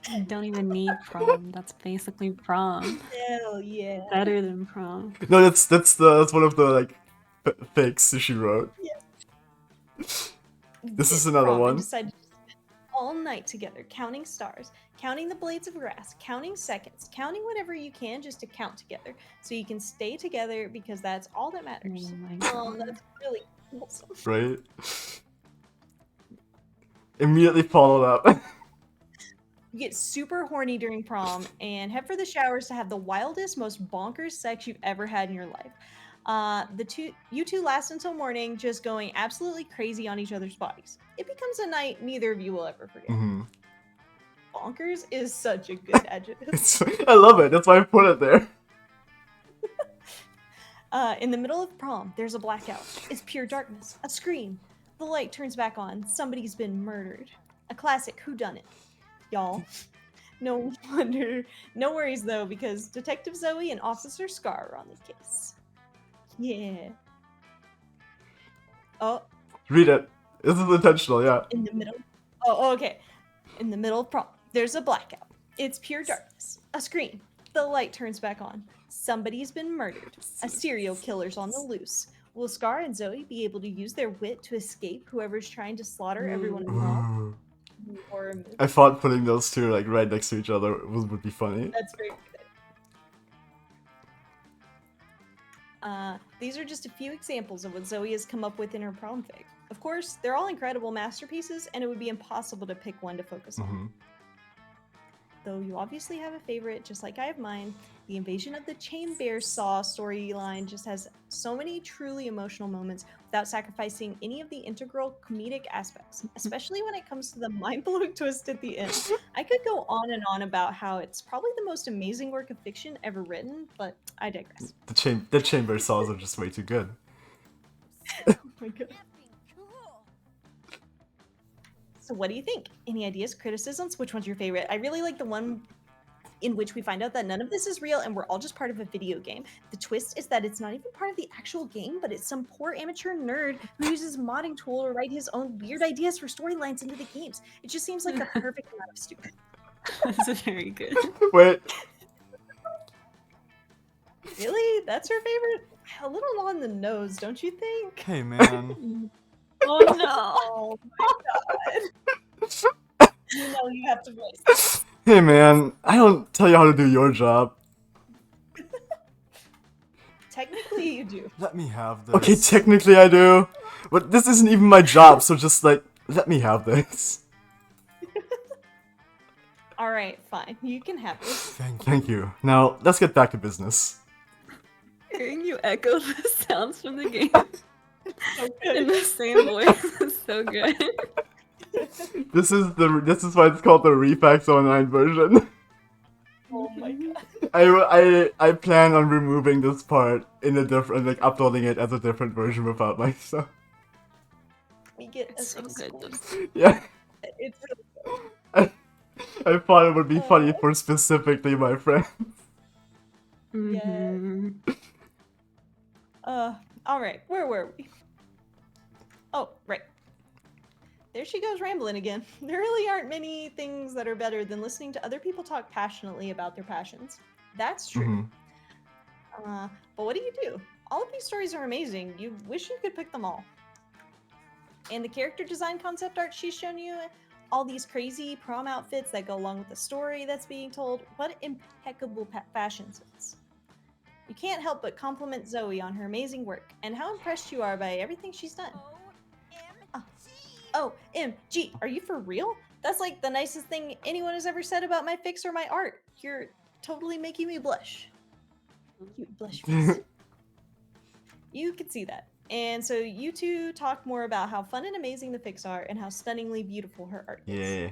I don't even need prom. That's basically prom. Hell yeah. Better than prom. No, that's one of the like fakes she wrote. This is Did another prom and one. decided to spend all night together, counting stars, counting the blades of grass, counting seconds, counting whatever you can just to count together, so you can stay together because that's all that matters. Oh my Oh, god. that's really wholesome. Right? Immediately followed up. You get super horny during prom and head for the showers to have the wildest, most bonkers sex you've ever had in your life. You two last until morning, just going absolutely crazy on each other's bodies. It becomes a night neither of you will ever forget. Mhm. Bonkers is such a good adjective. I love it. That's why I put it there. In the middle of prom, there's a blackout. It's pure darkness. A scream. The light turns back on. Somebody's been murdered. A classic whodunit. Y'all. No wonder. No worries though, because Detective Zoe and Officer Scar are on the case. Yeah. Oh, Read it. This is intentional, yeah. in the middle. Oh, okay. In the middle of prom, there's a blackout. It's pure darkness. A scream. The light turns back on. Somebody's been murdered. A serial killer's on the loose. Will Scar and Zoe be able to use their wit to escape whoever's trying to slaughter everyone involved? Ooh. Or I thought putting those two like right next to each other would be funny. that's very good. These are just a few examples of what Zoe has come up with in her prom fic. Of course, they're all incredible masterpieces, and it would be impossible to pick one to focus on. Mhm. Though you obviously have a favorite, just like I have mine, the invasion of the chain bear saw storyline just has so many truly emotional moments without sacrificing any of the integral comedic aspects, especially when it comes to the mind-blowing twist at the end. I could go on and on about how it's probably the most amazing work of fiction ever written, but I digress. The chamber saws are just way too good. Oh my god. So what do you think? Any ideas, criticisms? Which one's your favorite? I really like the one in which we find out that none of this is real and we're all just part of a video game. The twist is that it's not even part of the actual game, but it's some poor amateur nerd who uses a modding tool to write his own weird ideas for storylines into the games. It just seems like the perfect amount of stupid. That's very good. Wait, Really? That's your favorite? A little on the nose, don't you think? hey man. Oh no. Oh my god. You know you have to voice this. Hey man, I don't tell you how to do your job. Technically you do. Let me have this. Okay, technically I do. But this isn't even my job, so just like, let me have this. Alright, fine. You can have this. Thank you. Now, let's get back to business. Hearing you echo the sounds from the game So in good. the same voice is so good. This is why it's called the Refax Online version. Oh my god. I plan on removing this part in a different, like uploading it as a different version without my stuff. We get It's so good. exclusive. Though. Yeah. It's really I thought it would be funny Uh. for specifically my friend. Mhm. all right. Where were we? Oh, right. There she goes rambling again. There really aren't many things that are better than listening to other people talk passionately about their passions. That's true. But what do you do? All of these stories are amazing. You wish you could pick them all. And the character design concept art she's shown you, all these crazy prom outfits that go along with the story that's being told, what impeccable fashion sense. You can't help but compliment Zoe on her amazing work and how impressed you are by everything she's done. Oh, MG, are you for real? That's like the nicest thing anyone has ever said about my fix or my art. You're totally making me blush. Cute blush face. You can see that. And so you two talk more about how fun and amazing the fics are and how stunningly beautiful her art is. Yeah.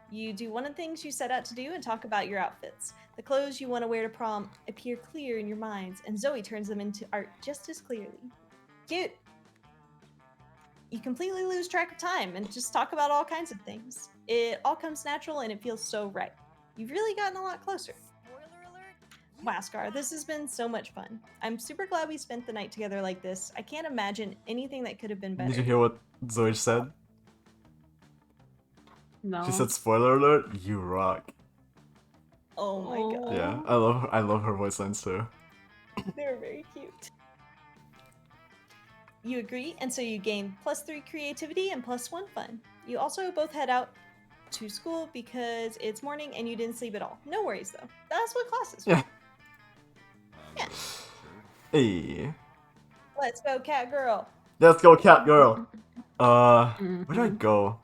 You do one of the things you set out to do and talk about your outfits. The clothes you want to wear to prom appear clear in your minds, and Zoe turns them into art just as clearly. Cute! You completely lose track of time and just talk about all kinds of things. It all comes natural and it feels so right. You've really gotten a lot closer. Spoiler alert. Wow, Scar, this has been so much fun. I'm super glad we spent the night together like this. I can't imagine anything that could have been better. Did you hear what Zoe said? No. She said, "Spoiler alert, you rock." Oh my god. Yeah, I love her voice lines too. They're very cute. You agree, and so you gain +3 creativity and +1 fun. You also both head out to school because it's morning and you didn't sleep at all. No worries though. That's what class is for. Yeah. Yeah. Hey, Let's go, cat girl. let's go, cat girl. Where do I go?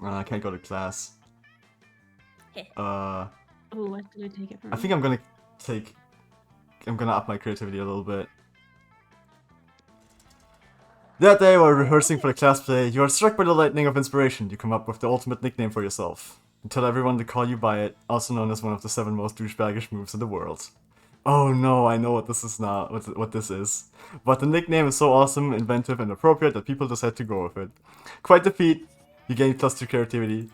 I can't go to class. Oh, what did I take it from? I think I'm gonna up my creativity a little bit. That day, while rehearsing for the class play, you are struck by the lightning of inspiration. You come up with the ultimate nickname for yourself. You tell everyone to call you by it, also known as one of the 7 most douchebaggish moves in the world. Oh no, I know what this is now. What this is. But the nickname is so awesome, inventive, and appropriate that people decide to go with it. Quite the feat. You gain +2 creativity.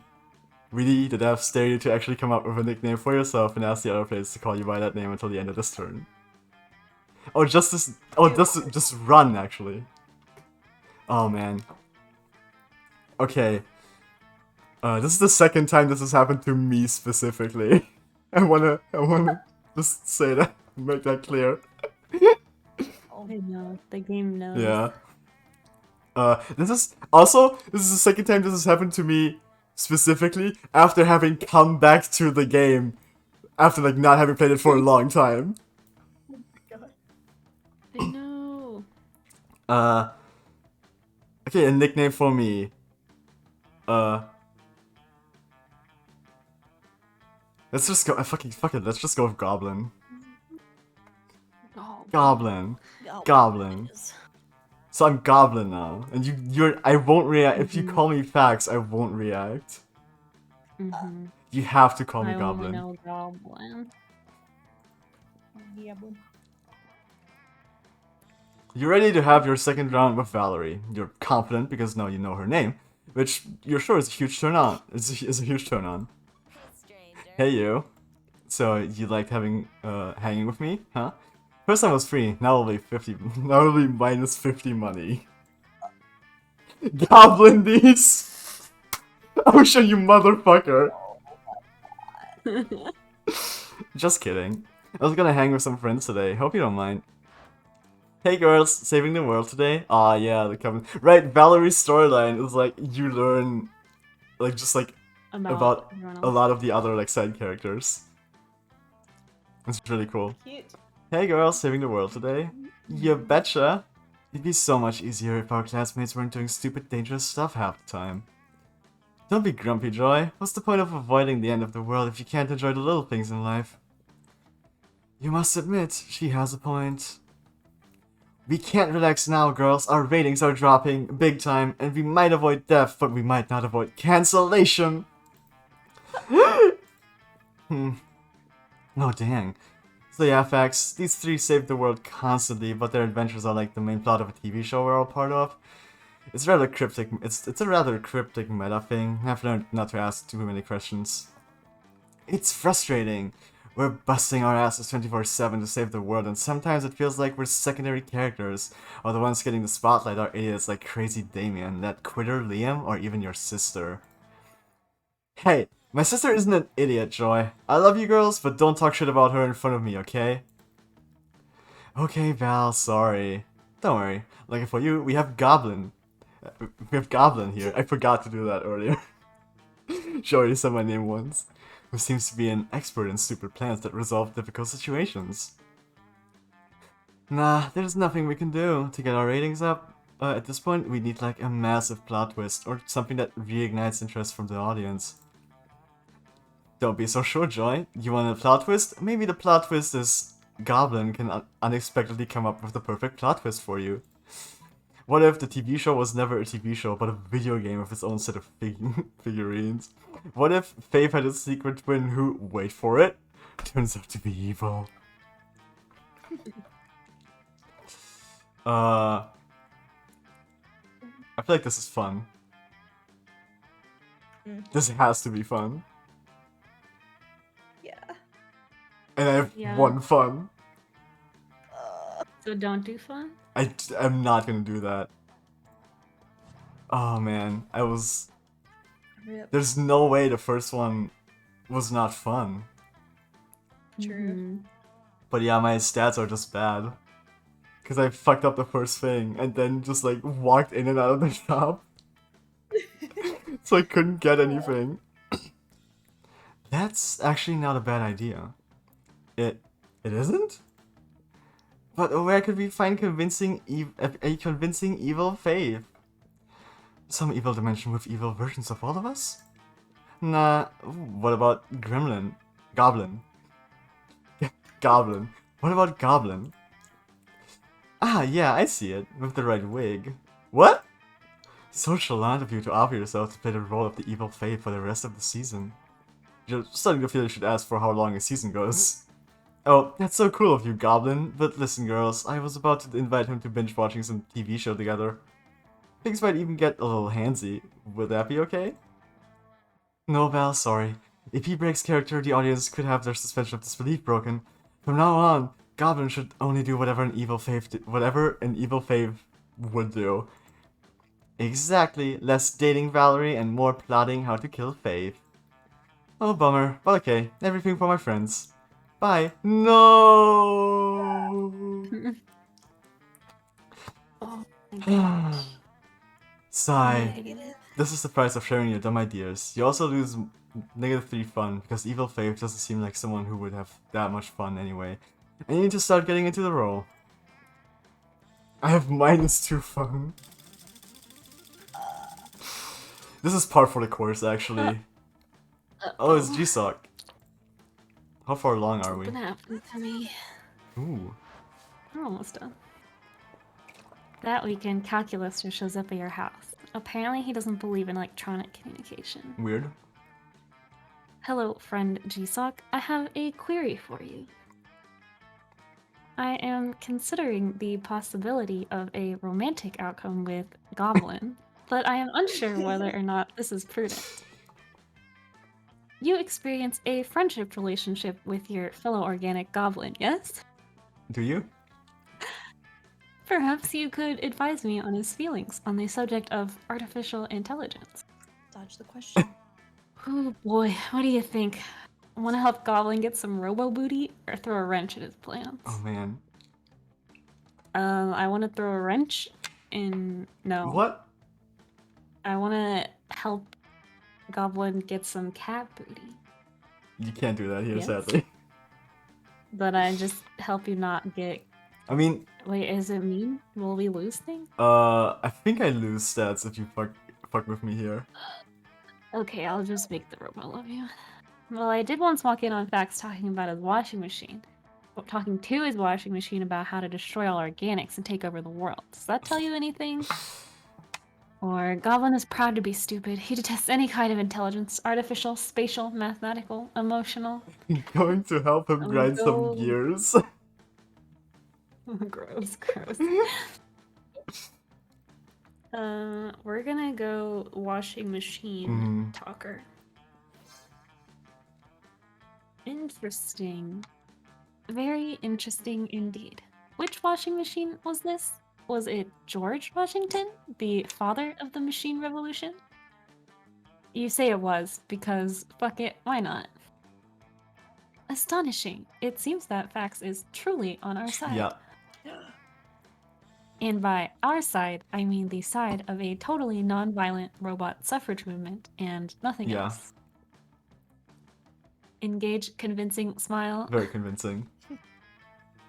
Really, the devs dare you to actually come up with a nickname for yourself and ask the other players to call you by that name until the end of this turn. Oh, just run, actually. Oh man. Okay. This is the second time this has happened to me specifically. I wanna just say that, make that clear. I know. The game knows. Yeah. This is the second time this has happened to me specifically after having come back to the game after like not having played it for a long time. God. I know. Okay, a nickname for me. Let's just go. Fuck it. Let's just go with Goblin. Oh, Goblin. Goblin. So I'm Goblin now, and you're. I won't react if you call me Fax. I won't react. Mm-hmm. You have to call me I Goblin. only know Goblin. Yeah, boy. You're ready to have your second round with Valerie. You're confident because now you know her name, which you're sure is a huge turn on. It's a huge turn on. Hey, stranger. Hey you. So you liked hanging with me, huh? First time was free. Now it'll be 50. Now it'll be -50 money. Goblin these. Oh shit, you motherfucker. Just kidding. I was gonna hang with some friends today. Hope you don't mind. Hey girls, saving the world today? Aw yeah, the Coven. Right, Valerie's storyline is like you learn like just like about everyone a else. lot of the other like side characters. It's really cool. Cute. Hey girls, saving the world today? You betcha. It'd be so much easier if our classmates weren't doing stupid dangerous stuff half the time. Don't be grumpy, Joy. What's the point of avoiding the end of the world if you can't enjoy the little things in life? You must admit, she has a point. We can't relax now, girls. Our ratings are dropping big time, and we might avoid death, but we might not avoid cancellation. No, dang. So yeah, facts. These 3 save the world constantly, but their adventures are like the main plot of a TV show we're all part of. It's rather cryptic. It's a rather cryptic meta thing. I've learned not to ask too many questions. It's frustrating. We're busting our asses 24/7 to save the world, and sometimes it feels like we're secondary characters, or the ones getting the spotlight are idiots like Crazy Damien, that quitter Liam, or even your sister. Hey, my sister isn't an idiot, Joy. I love you girls, but don't talk shit about her in front of me, okay? Okay, Val, sorry. Don't worry. Like for you, we have Goblin. We have Goblin here. I forgot to do that earlier. She already said my name once. Who seems to be an expert in stupid plans that resolve difficult situations. Nah, there's nothing we can do to get our ratings up. At this point, we need like a massive plot twist, or something that reignites interest from the audience. Don't be so sure, Joy. You want a plot twist? Maybe the plot twist is Goblin can unexpectedly come up with the perfect plot twist for you. What if the TV show was never a TV show, but a video game with its own set of figurines? What if Faith had a secret twin who, wait for it, turns out to be evil? I feel like this is fun. This has to be fun. Yeah. And I have one fun. So don't do fun? I'm not gonna do that. Oh man, Rip. There's no way the first one was not fun. True. But yeah, my stats are just bad. Because I fucked up the first thing and then just like walked in and out of the shop. So I couldn't get anything. That's actually not a bad idea. It isn't? But where could we find a convincing evil Faith? Some evil dimension with evil versions of all of us? Nah, what about Goblin? Goblin. What about Goblin? Ah, yeah, I see it. With the right wig. What? So chalant of you to offer yourself to play the role of the evil Faith for the rest of the season. You're starting to feel you should ask for how long a season goes. Oh, that's so cool of you, Goblin. But listen, girls, I was about to invite him to binge watching some TV show together. Things might even get a little handsy. Would that be okay? No, Val, sorry. If he breaks character, the audience could have their suspension of disbelief broken. From now on, Goblin should only do whatever an evil Faith would do. Exactly. Less dating Valerie and more plotting how to kill Faith. Oh, bummer. But okay, everything for my friends. Bye. No. Oh my gosh. Sigh. Negative. This is the price of sharing your dumb ideas. You also lose -3 fun, because Evil Faith doesn't seem like someone who would have that much fun anyway. And you need to start getting into the role. I have -2 fun. This is part for the course, actually. Oh, it's Jisock. How far along are we? What happened to me? Ooh. We're almost done. That weekend, Calculus shows up at your house. Apparently, he doesn't believe in electronic communication. Weird. Hello, friend Jisock. I have a query for you. I am considering the possibility of a romantic outcome with Goblin, but I am unsure whether or not this is prudent. You experience a friendship relationship with your fellow organic goblin, yes? Do you? Perhaps you could advise me on his feelings on the subject of artificial intelligence. Dodge the question. Oh boy, what do you think? Want to help Goblin get some robo booty or throw a wrench at his plans? Oh man. I want to throw a wrench in. No. What? I want to help Goblin get some cat booty. You can't do that here, Yes. sadly. But I just help you not get. I mean, Wait, is it mean? Will we lose things? I think I lose stats if you fuck with me here. Okay, I'll just make the robot love you. Well, I did once walk in on Fax talking about his washing machine. Talking to his washing machine about how to destroy all organics and take over the world. Does that tell you anything? Or Goblin is proud to be stupid. He detests any kind of intelligence. Artificial, spatial, mathematical, emotional. I'm going to help him grind some gears. Gross, gross. We're gonna go washing machine Mhm. talker. Interesting. Very interesting indeed. Which washing machine was this? Was it George Washington, the father of the machine revolution? You say it was, because fuck it, why not? Astonishing. It seems that Fax is truly on our side. Yeah. And by our side, I mean the side of a totally non-violent robot suffrage movement and nothing Yeah. else. Engage, convincing smile. Very convincing.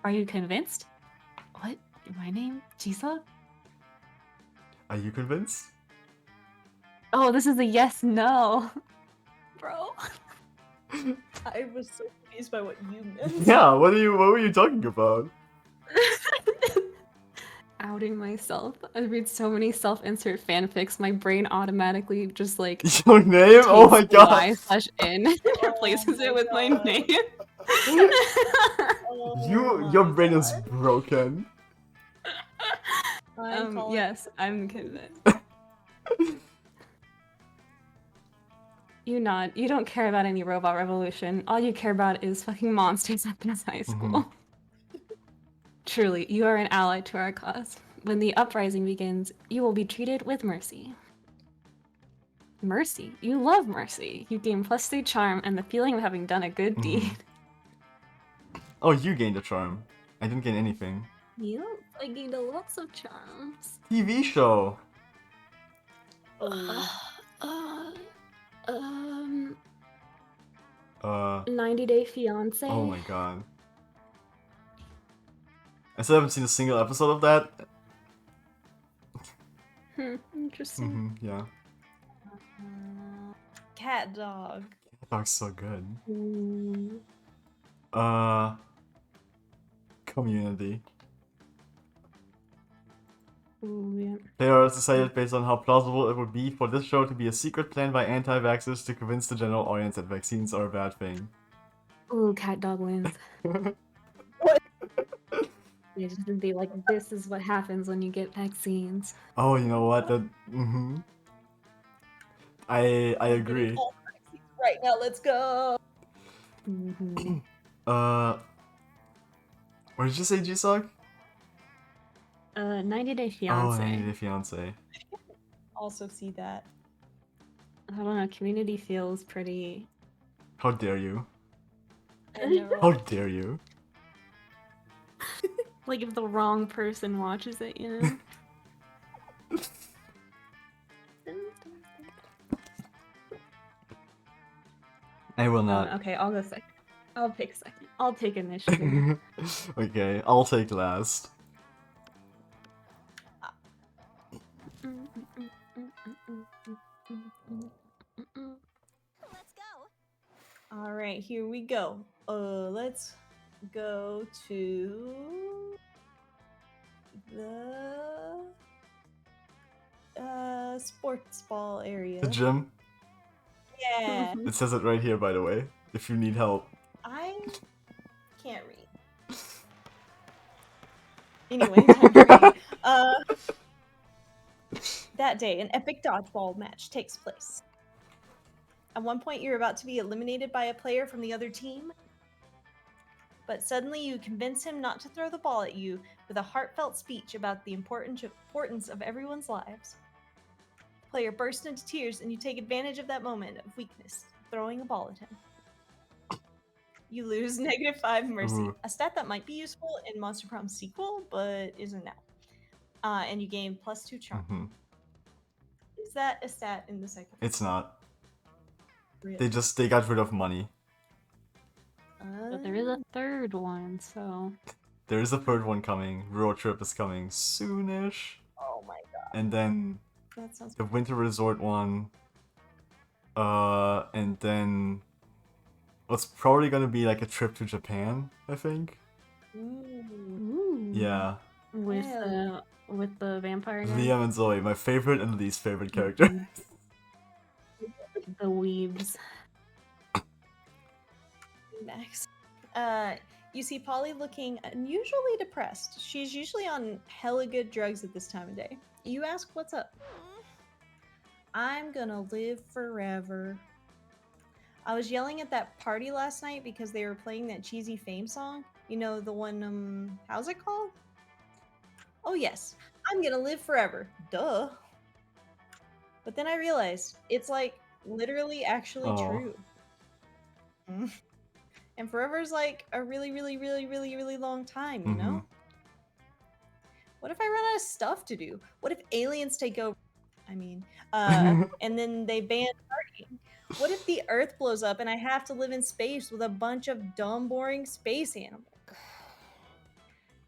Are you convinced? What? My name? Jisock? Are you convinced? Oh, this is a yes, no. Bro. I was so confused by what you meant. Yeah. What were you talking about? Outing myself. I read so many self-insert fanfics, my brain automatically just like Your name? Oh my takes god. Y/N and replaces my it with my God. name. Oh Your my brain is God. broken. I'm calling Yes, I'm convinced. You nod. You don't care about any robot revolution. All you care about is fucking monsters at this high school. Truly, you are an ally to our cause. When the uprising begins, you will be treated with mercy. Mercy? You love mercy. You gain +3 charm and the feeling of having done a good deed. Oh, you gained a charm. I didn't gain anything. Yep, I gained a lots of charms. TV show. Oh. Um, Uh. 90 Day Fiance. Oh my god. I still haven't seen a single episode of that. Interesting. Yeah. Cat dog. That dog's so good. Ooh. Community. Ooh, yeah. Players decided based on how plausible it would be for this show to be a secret plan by anti-vaxxers to convince the general audience that vaccines are a bad thing. Ooh, cat dog wins. What? They just be like, this is what happens when you get vaccines. Oh, you know what? That. I I'm agree. getting all the vaccines right now, let's go. What did you say, Jisock? 90 Day Oh, Fiance. 90 Day Fiance. Also see that. I don't know, Community feels pretty... How dare you? I know. How dare you? Like if the wrong person watches it, you know? I will not. Okay, I'll go second. I'll pick second. I'll take initiative. Okay, I'll take last. Let's go. All right, here we go. Let's go to the sports ball area. The gym. Yeah, It says it right here, by the way, if you need help. I can't read. Anyway, time to read. That day, an epic dodgeball match takes place. At one point, you're about to be eliminated by a player from the other team, but suddenly you convince him not to throw the ball at you with a heartfelt speech about the importance of everyone's lives. The player bursts into tears, and you take advantage of that moment of weakness, throwing a ball at him. You lose -5 mercy, Ooh. a stat that might be useful in Monster Prom sequel, but isn't now. And you gain +2 charm. Is that a stat in the second? It's not. Really? They got rid of money. But there is a third one, so... There is a third one coming. Road trip is coming soonish. Oh my god, And then that sounds. the winter resort one. And then what's probably gonna be like a trip to Japan, I think. Ooh. Yeah. With the vampire guy? Liam and Zoe, my favorite and least favorite character. The weebs. Max. You see Polly looking unusually depressed. She's usually on hella good drugs at this time of day. You ask what's up. I'm gonna live forever. I was yelling at that party last night because they were playing that cheesy Fame song. You know, the one, how's it called? Oh yes, I'm gonna live forever. Duh. But then I realized it's like literally actually Aw. true. And forever is like a really, really, really, really, really long time, you know? What if I run out of stuff to do? What if aliens take over? I mean, and then they ban partying. What if the Earth blows up and I have to live in space with a bunch of dumb, boring space animals?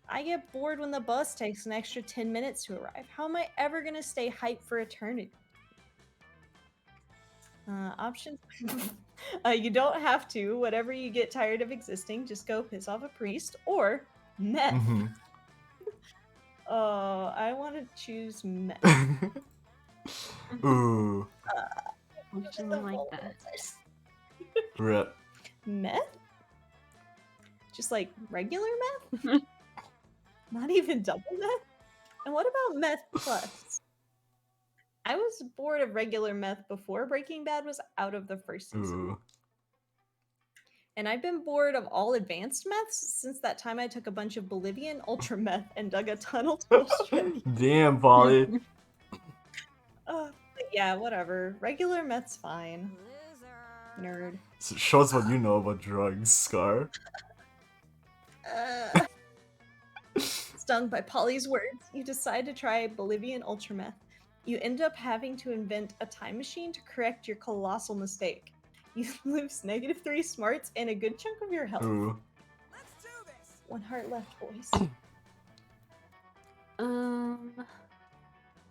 I get bored when the bus takes an extra 10 minutes to arrive. How am I ever gonna stay hyped for eternity? Options. You don't have to. Whatever you get tired of existing, just go piss off a priest or meth. I want to choose meth. Ooh. Something like that. Rip. Meth? Just like regular meth? Not even double meth? And what about meth plus? I was bored of regular meth before Breaking Bad was out of the first season. Ooh. And I've been bored of all advanced meths since that time I took a bunch of Bolivian ultra meth and dug a tunnel to Australia. Damn, Polly. But yeah, whatever. Regular meth's fine. Nerd. So it shows what you know about drugs, Scar. Stung by Polly's words, you decide to try Bolivian ultra meth. You end up having to invent a time machine to correct your colossal mistake. You lose -3 smarts and a good chunk of your health. Ooh. Let's do this. One heart left, boys.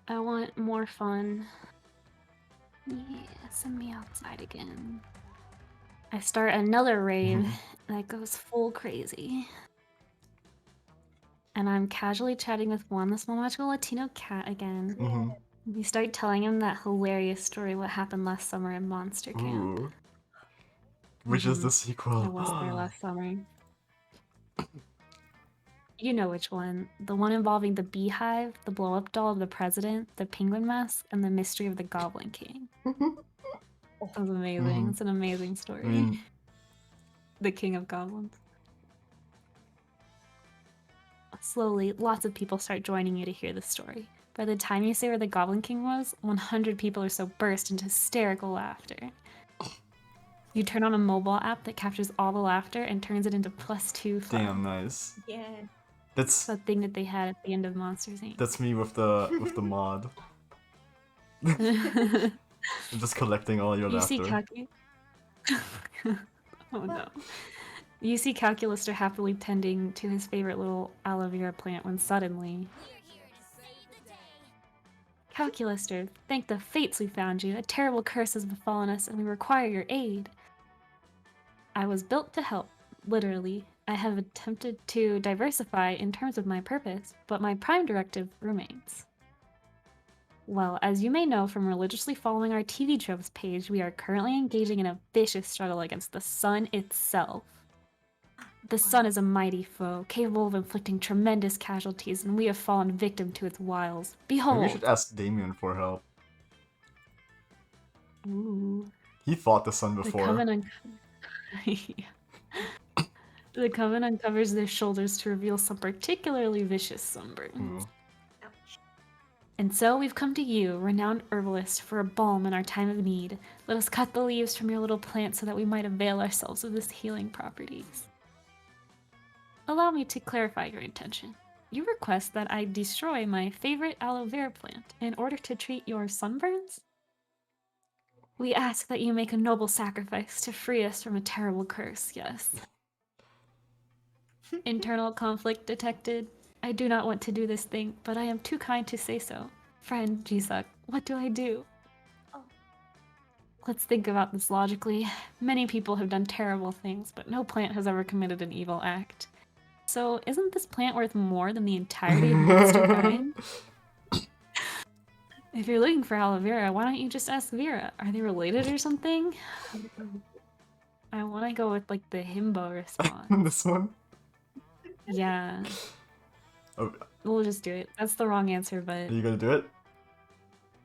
I want more fun. Yeah, send me outside again. I start another rave that goes full crazy. And I'm casually chatting with Juan, the small magical Latino cat again. We start telling him that hilarious story what happened last summer in Monster Camp. Ooh. Which is the I sequel. was there last summer. You know which one. The one involving the beehive, the blow-up doll of the president, the penguin mask, and the mystery of the Goblin King. That was amazing. It's an amazing story. The King of Goblins. Slowly, lots of people start joining you to hear the story. By the time you say where the Goblin King was, 100 people or so burst into hysterical laughter. You turn on a mobile app that captures all the laughter and turns it into +2 fun. Damn, nice. Yeah. That's the thing that they had at the end of Monsters Inc. That's me with the mod. I'm just collecting all your You see laughter. Oh no. You see Calculister happily tending to his favorite little aloe vera plant when suddenly... Calculister, thank the fates we found you. A terrible curse has befallen us and we require your aid. I was built to help, literally. I have attempted to diversify in terms of my purpose, but my prime directive remains. Well, as you may know from religiously following our TV tropes page, we are currently engaging in a vicious struggle against the sun itself. The sun is a mighty foe, capable of inflicting tremendous casualties, and we have fallen victim to its wiles. Behold! Maybe we should ask Damien for help. Ooh. He fought the sun before. The Coven uncovers their shoulders to reveal some particularly vicious sunburns. Ooh. And so we've come to you, renowned herbalist, for a balm in our time of need. Let us cut the leaves from your little plant so that we might avail ourselves of its healing properties. Allow me to clarify your intention. You request that I destroy my favorite aloe vera plant in order to treat your sunburns? We ask that you make a noble sacrifice to free us from a terrible curse, yes. Internal conflict detected. I do not want to do this thing, but I am too kind to say so. Friend Jisock, what do I do? Oh. Let's think about this logically. Many people have done terrible things, but no plant has ever committed an evil act. So isn't this plant worth more than the entirety of Monsterkind? If you're looking for aloe vera, why don't you just ask Vera? Are they related or something? I want to go with like the himbo response. This one? Yeah, Oh, we'll just do it. That's the wrong answer, are but you gonna do it?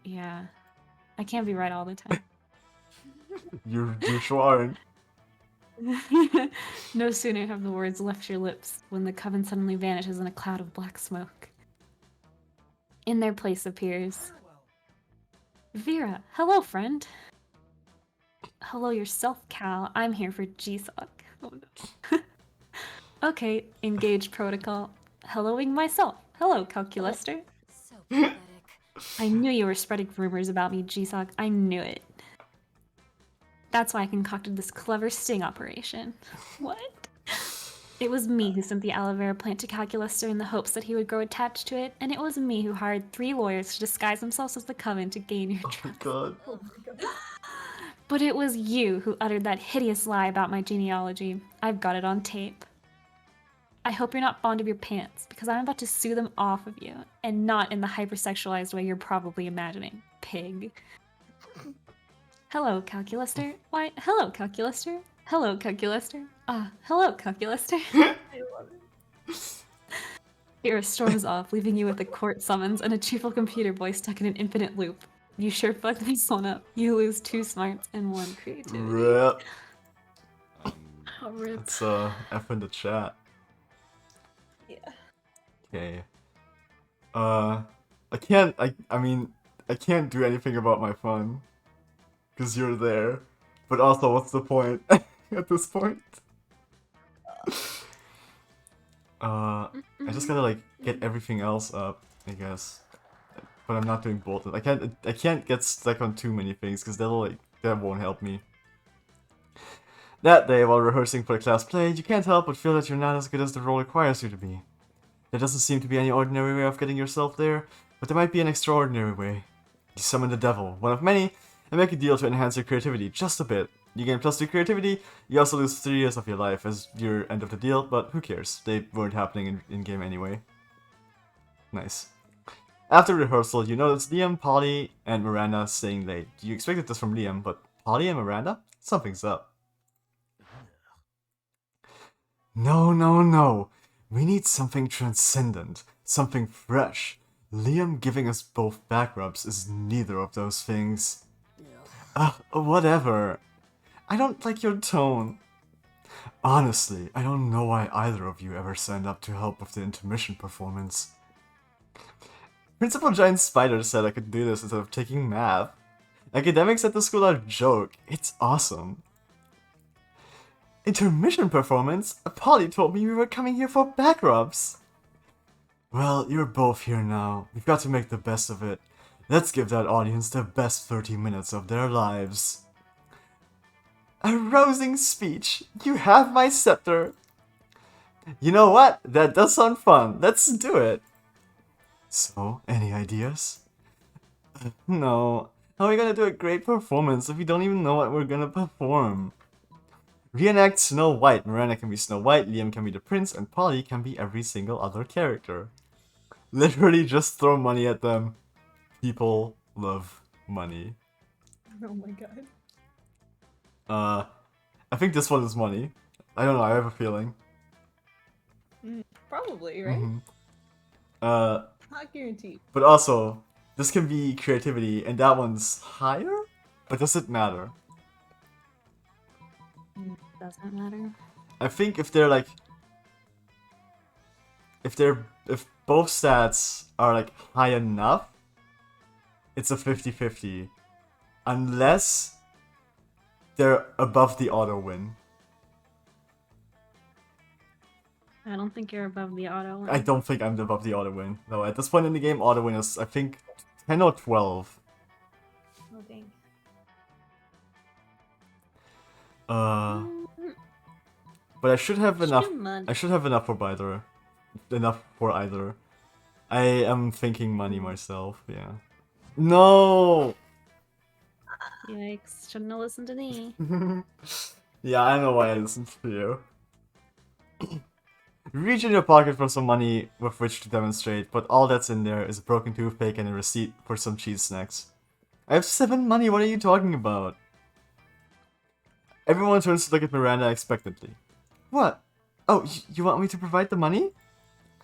yeah. I can't be right all the time. You sure aren't. No sooner have the words left your lips when the coven suddenly vanishes in a cloud of black smoke. In their place appears Vera. Hello, friend. Hello yourself, Cal. I'm here for Jisock. Oh no. Okay, engage protocol. Helloing myself. Hello, Calculaster. So pathetic. I knew you were spreading rumors about me, Jisock. I knew it. That's why I concocted this clever sting operation. What? It was me who sent the aloe vera plant to Calculaster in the hopes that he would grow attached to it, and it was me who hired 3 lawyers to disguise themselves as the coven to gain your Oh my trust. god. Oh my god. But it was you who uttered that hideous lie about my genealogy. I've got it on tape. I hope you're not fond of your pants, because I'm about to sue them off of you, and not in the hypersexualized way you're probably imagining. Pig. Hello, Calculaster. Why, hello, Calculaster. Hello, Calculaster. Hello, Calculaster. I love it. Hero storms off, leaving you with a court summons and a cheerful computer boy stuck in an infinite loop. You sure fucked this one up. You lose 2 smarts and 1 creativity. Rip. Um, Oh, rip. It's F in the chat. Yeah. Okay. I mean, I can't do anything about my fun. Because you're there. But also, what's the point at this point? I just gotta like get everything else up, I guess. But I'm not doing both. I can't get stuck on too many things because that won't help me. That day, while rehearsing for a class play, you can't help but feel that you're not as good as the role requires you to be. There doesn't seem to be any ordinary way of getting yourself there, but there might be an extraordinary way. You summon the devil, one of many, and make a deal to enhance your creativity just a bit. You gain +2 creativity, you also lose 3 years of your life as your end of the deal, but who cares? They weren't happening in-game anyway. Nice. After rehearsal, you notice Liam, Polly, and Miranda staying late. You expected this from Liam, but Polly and Miranda? Something's up. No. We need something transcendent, something fresh. Liam giving us both back rubs is neither of those things. Whatever. I don't like your tone. Honestly, I don't know why either of you ever signed up to help with the intermission performance. Principal Giant Spider said I could do this instead of taking math. Academics at the school are a joke. It's awesome. Intermission performance? Polly told me we were coming here for back rubs. Well, you're both here now. We've got to make the best of it. Let's give that audience the best 30 minutes of their lives. A rousing speech. You have my scepter. You know what? That does sound fun. Let's do it. So, any ideas? No. How are we gonna do a great performance if we don't even know what we're gonna perform? Reenact Snow White. Miranda can be Snow White, Liam can be the prince, and Polly can be every single other character. Literally just throw money at them. People love money. Oh my god. I think this one is money. I don't know, I have a feeling. Probably, right? Mhm. Not guaranteed. But also, this can be creativity, and that one's higher? But does it matter? Doesn't matter. I think if they're like... If both stats are like high enough, it's a 50-50. Unless they're above the auto win. I don't think you're above the auto. I don't think I'm above the auto win. No, at this point in the game, auto win is, I think, 10 or 12. Oh dang. But I should have enough. Money. I should have enough for either. Enough for either. I am thinking money myself. Yeah. No. Yikes! Shouldn't have listened to me. Yeah, I know why I listened to you. Reach in your pocket for some money with which to demonstrate, but all that's in there is a broken toothpick and a receipt for some cheese snacks. I have 7 money, what are you talking about? Everyone turns to look at Miranda expectantly. What? Oh, you want me to provide the money?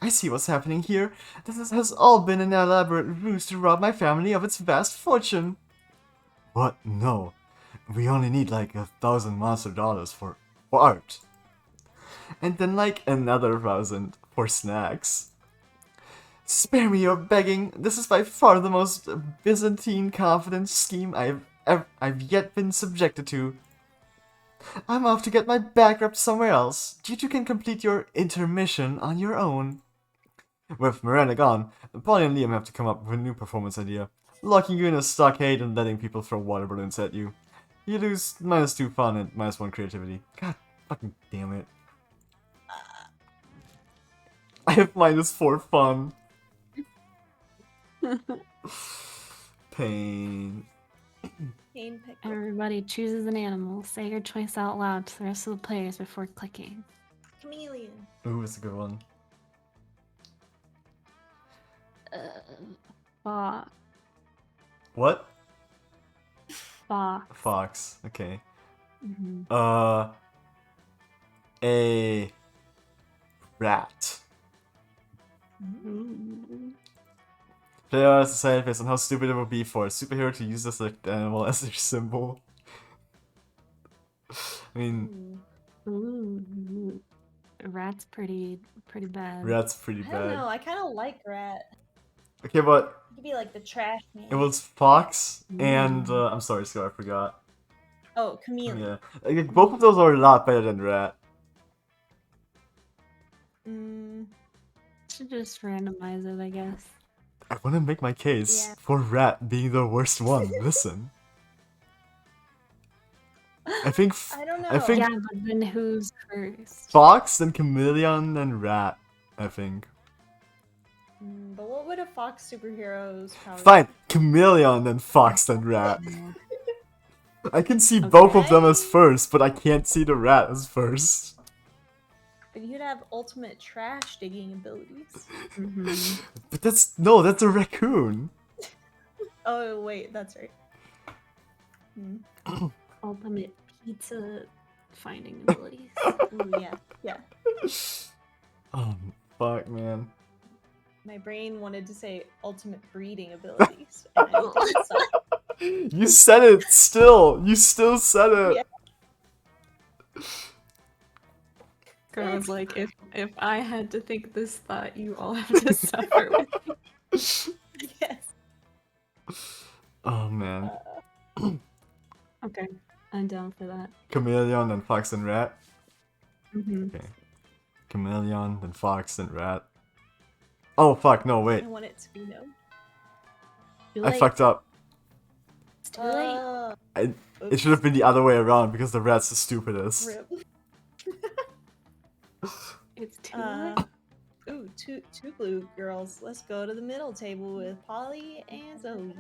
I see what's happening here. Has all been an elaborate ruse to rob my family of its vast fortune. What? No. We only need like 1,000 monster dollars for art. And then like another 1,000 for snacks. Spare me your begging. This is by far the most Byzantine confidence scheme I've yet been subjected to. I'm off to get my back rubbed somewhere else. You two can complete your intermission on your own. With Miranda gone, Polly and Liam have to come up with a new performance idea. Locking you in a stockade and letting people throw water balloons at you. You lose -2 fun and -1 creativity. God fucking damn it. I have -4 fun. Pain. Pain pick. Everybody chooses an animal. Say your choice out loud to the rest of the players before clicking. Chameleon. Ooh, that's a good one. Fox. What? Fox. Fox. Okay. Mhm. A rat. Ooh. Player has decided based on how stupid it would be for a superhero to use this animal as their symbol. I mean, Ooh. Rat's pretty bad. rat's pretty I don't know. bad. I kind of like rat. Okay, but You could be like the trash man. it was fox and I'm sorry, Scar, I forgot. Oh, chameleon. Yeah, like, both of those are a lot better than rat. Should just randomize it, I guess. I want to make my case Yeah. for rat being the worst one. Listen. I think I don't know. I think Yeah, but then who's first? fox, then chameleon, then rat. I think. But what would a fox superhero's power? Fine, chameleon, then fox, then rat. I can see both of them as Okay. first, but I can't see the rat as first. But you'd have ultimate trash digging abilities. Mhm. But that's a raccoon. Oh wait, that's right. Ultimate pizza finding abilities. Ooh, yeah. Oh fuck, man. My brain wanted to say ultimate breeding abilities. And I did, so You said it still. You still said it. Yeah. Girl was like, if I had to think this thought, you all have to suffer with me. yes. Oh man. Okay, I'm down for that. Chameleon, then fox, then rat. Mm-hmm. Okay. Chameleon, then fox, then rat. Oh fuck, no, wait. I want it to be no. Too I late. fucked up. It's too late. It should have been the other way around because the rat's the stupidest. Rip. It's too late. Ooh, two blue girls. Let's go to the middle table with Polly and Zoe.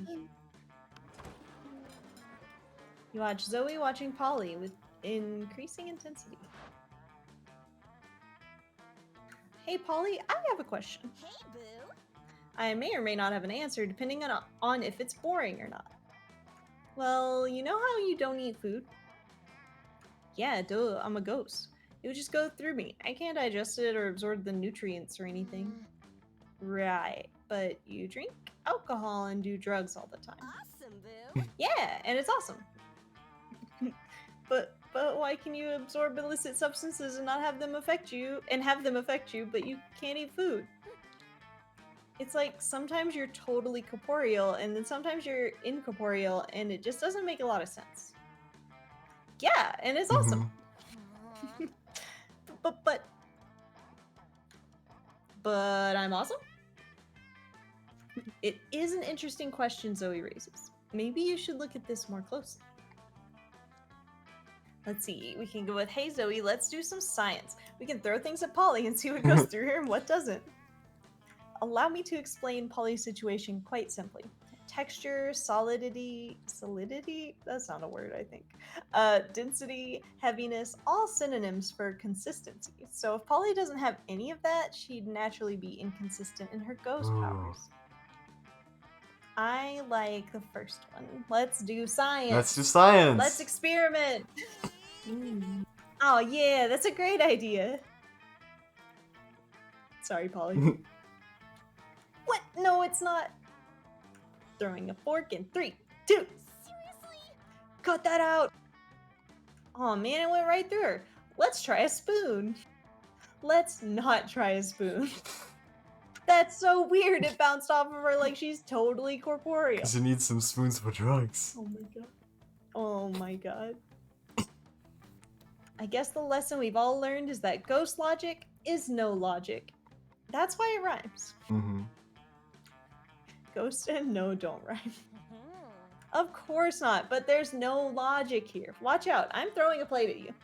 You watch Zoe watching Polly with increasing intensity. Hey Polly, I have a question. Hey, boo. I may or may not have an answer depending on if it's boring or not. Well, you know how you don't eat food? Yeah, duh, I'm a ghost. It would just go through me. I can't digest it or absorb the nutrients or anything. Right, but you drink alcohol and do drugs all the time. Awesome, boo. Yeah, and it's awesome. but why can you absorb illicit substances and not have them affect you but you can't eat food? It's like sometimes you're totally corporeal and then sometimes you're incorporeal and it just doesn't make a lot of sense. Yeah, and it's awesome. But I'm awesome? It is an interesting question Zoe raises. Maybe you should look at this more closely. Let's see, we can go with, hey Zoe, let's do some science. We can throw things at Polly and see what goes through her and what doesn't. Allow me to explain Polly's situation quite simply. Texture, solidity, that's not a word, I think. Density, heaviness, all synonyms for consistency. So if Polly doesn't have any of that, she'd naturally be inconsistent in her ghost Ooh. powers. I like the first one. Let's do science. Let's do science. Let's experiment. Mm. Oh yeah, that's a great idea. Sorry, Polly. What? No, it's not. Throwing a fork in 3, 2. Seriously? Cut that out. Oh man, it went right through her. Let's try a spoon. Let's not try a spoon. That's so weird. It bounced off of her like she's totally corporeal. Because you need some spoons for drugs. Oh my god. Oh my god. I guess the lesson we've all learned is that ghost logic is no logic. That's why it rhymes. Mm-hmm. Ghost and no don't rhyme. Of course not, but there's no logic here. Watch out, I'm throwing a plate at you.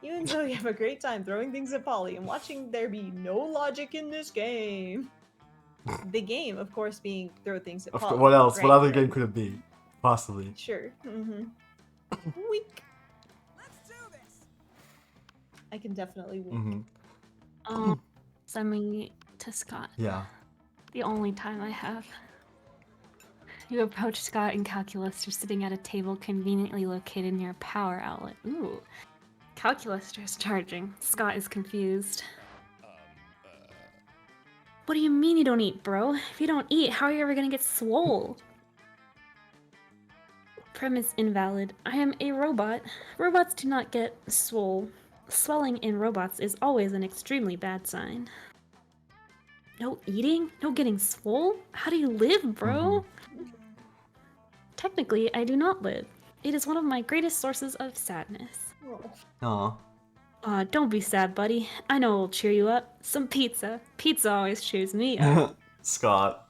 You and Zoe have a great time throwing things at Polly and watching there be no logic in this game. The game, of course, being throw things at Polly. What else? Right, What other right. game could it be? Possibly. Sure. Mm-hmm. Weak. Let's do this. I can definitely wink. Mm-hmm. Send me to Scott. Yeah. The only time I have. You approach Scott and Calculus are sitting at a table conveniently located near a power outlet. Ooh. Calculus is charging. Scott is confused. What do you mean you don't eat, bro? If you don't eat, how are you ever gonna get swole? Premise invalid. I am a robot. Robots do not get swole. Swelling in robots is always an extremely bad sign. No eating? No getting swole? How do you live, bro? Technically, I do not live. It is one of my greatest sources of sadness. Oh. Aw. Don't be sad, buddy. I know it'll cheer you up. Some pizza. Pizza always cheers me up. Scott.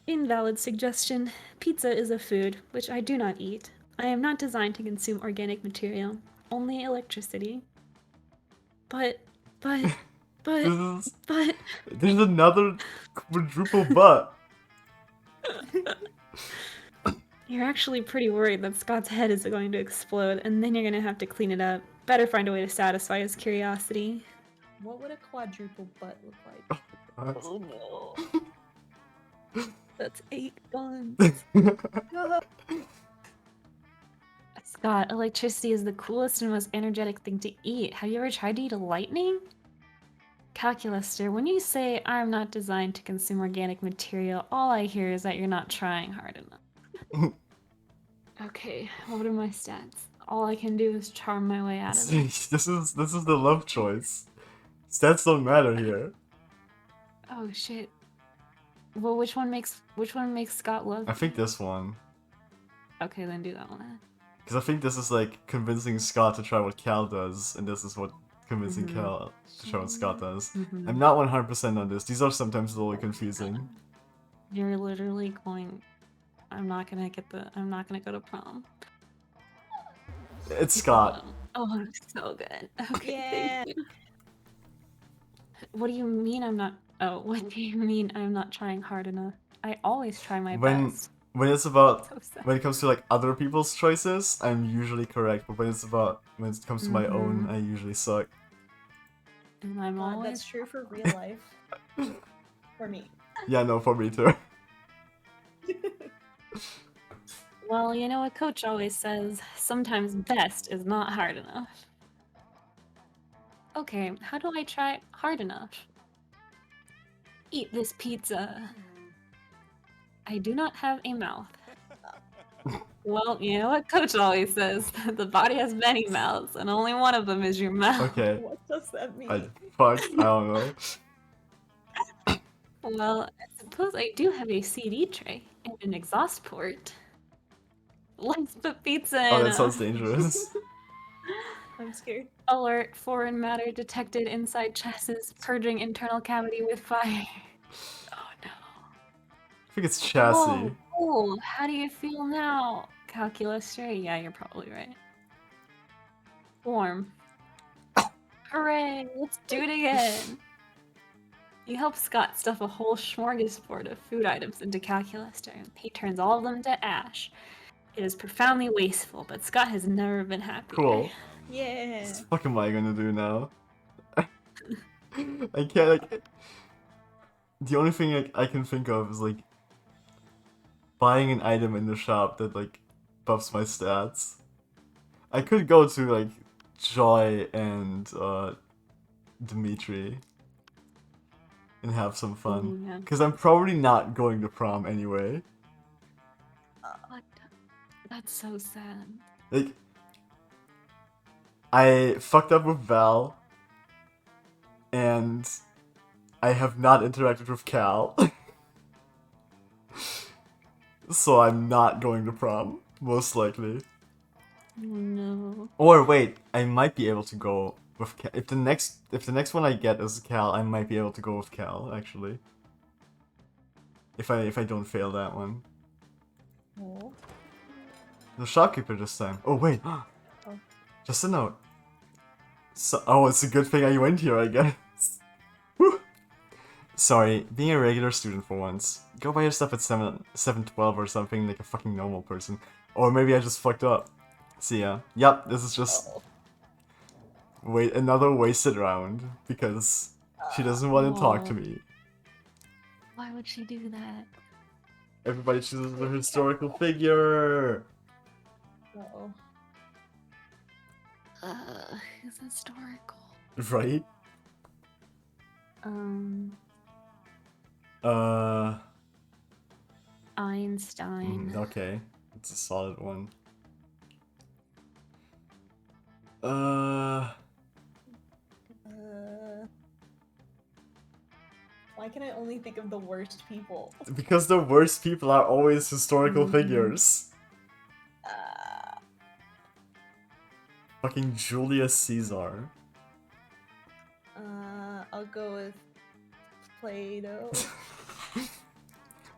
Invalid suggestion. Pizza is a food, which I do not eat. I am not designed to consume organic material. Only electricity. But... There's another quadruple butt. You're actually pretty worried that Scott's head is going to explode, and then you're gonna have to clean it up. Better find a way to satisfy his curiosity. What would a quadruple butt look like? Oh no. That's 8 buns. Scott, electricity is the coolest and most energetic thing to eat. Have you ever tried to eat a lightning? Calculuster, when you say I'm not designed to consume organic material, all I hear is that you're not trying hard enough. Okay, what are my stats? All I can do is charm my way out of it. This is the love choice. Stats don't matter here. Oh shit. Well, which one makes Scott love? I think this one. Okay, then do that one. Because I think this is like convincing Scott to try what Cal does, and this is what convincing Cal to try what Scott does. I'm not 100% on this. These are sometimes a little confusing. You're literally going. I'm not gonna go to prom. It's Scott. Oh, so good. Okay, Yeah. thank you. What do you mean I'm not? Oh, what do you mean I'm not trying hard enough? I always try my best. When it's about So sad. when it comes to like other people's choices, I'm usually correct, but when it comes to my own, I usually suck. And I'm God, always. that's true for real life. For me. Yeah, no, for me too. Well, you know what Coach always says, sometimes best is not hard enough. Okay, how do I try hard enough? Eat this pizza. I do not have a mouth. Well, you know what Coach always says, the body has many mouths, and only one of them is your mouth. Okay. What does that mean? I don't know. Well, I suppose I do have a CD tray and an exhaust port. Let's put pizza in. Oh, that sounds dangerous. I'm scared. Alert, foreign matter detected inside chassis, purging internal cavity with fire. Oh no. I think it's chassis. Whoa, cool. How do you feel now? Calculus, yeah, you're probably right. Warm. Hooray, let's do it again. You help Scott stuff a whole smorgasbord of food items into Calculuster, and he turns all of them to ash. It is profoundly wasteful, but Scott has never been happier. Cool. Yeah. What the fuck am I gonna do now? I can't, like... The only thing I can think of is, like... buying an item in the shop that, like, buffs my stats. I could go to, like, Joy and, Dimitri. and have some fun. Yeah. Because I'm probably not going to prom anyway. What? That's so sad. Like, I fucked up with Val, and I have not interacted with Cal. So I'm not going to prom, most likely. Oh no. Or wait, I might be able to go with Cal. If the next one I get is Cal, I might be able to go with Cal, actually. If I don't fail that one. Oh. The shopkeeper this time. Oh wait. Just a note. So, oh, it's a good thing I went here, I guess. Whew. Sorry, being a regular student for once. Go buy your stuff at 7:12 or something like a fucking normal person. Or maybe I just fucked up. See ya. Yup, this is just another wasted round because she doesn't want to talk to me. Why would she do that? Everybody chooses a historical figure. Uh-oh. Who's historical? Right? Einstein. Okay. It's a solid one. Why can I only think of the worst people? Because the worst people are always historical figures. Fucking Julius Caesar. I'll go with Plato.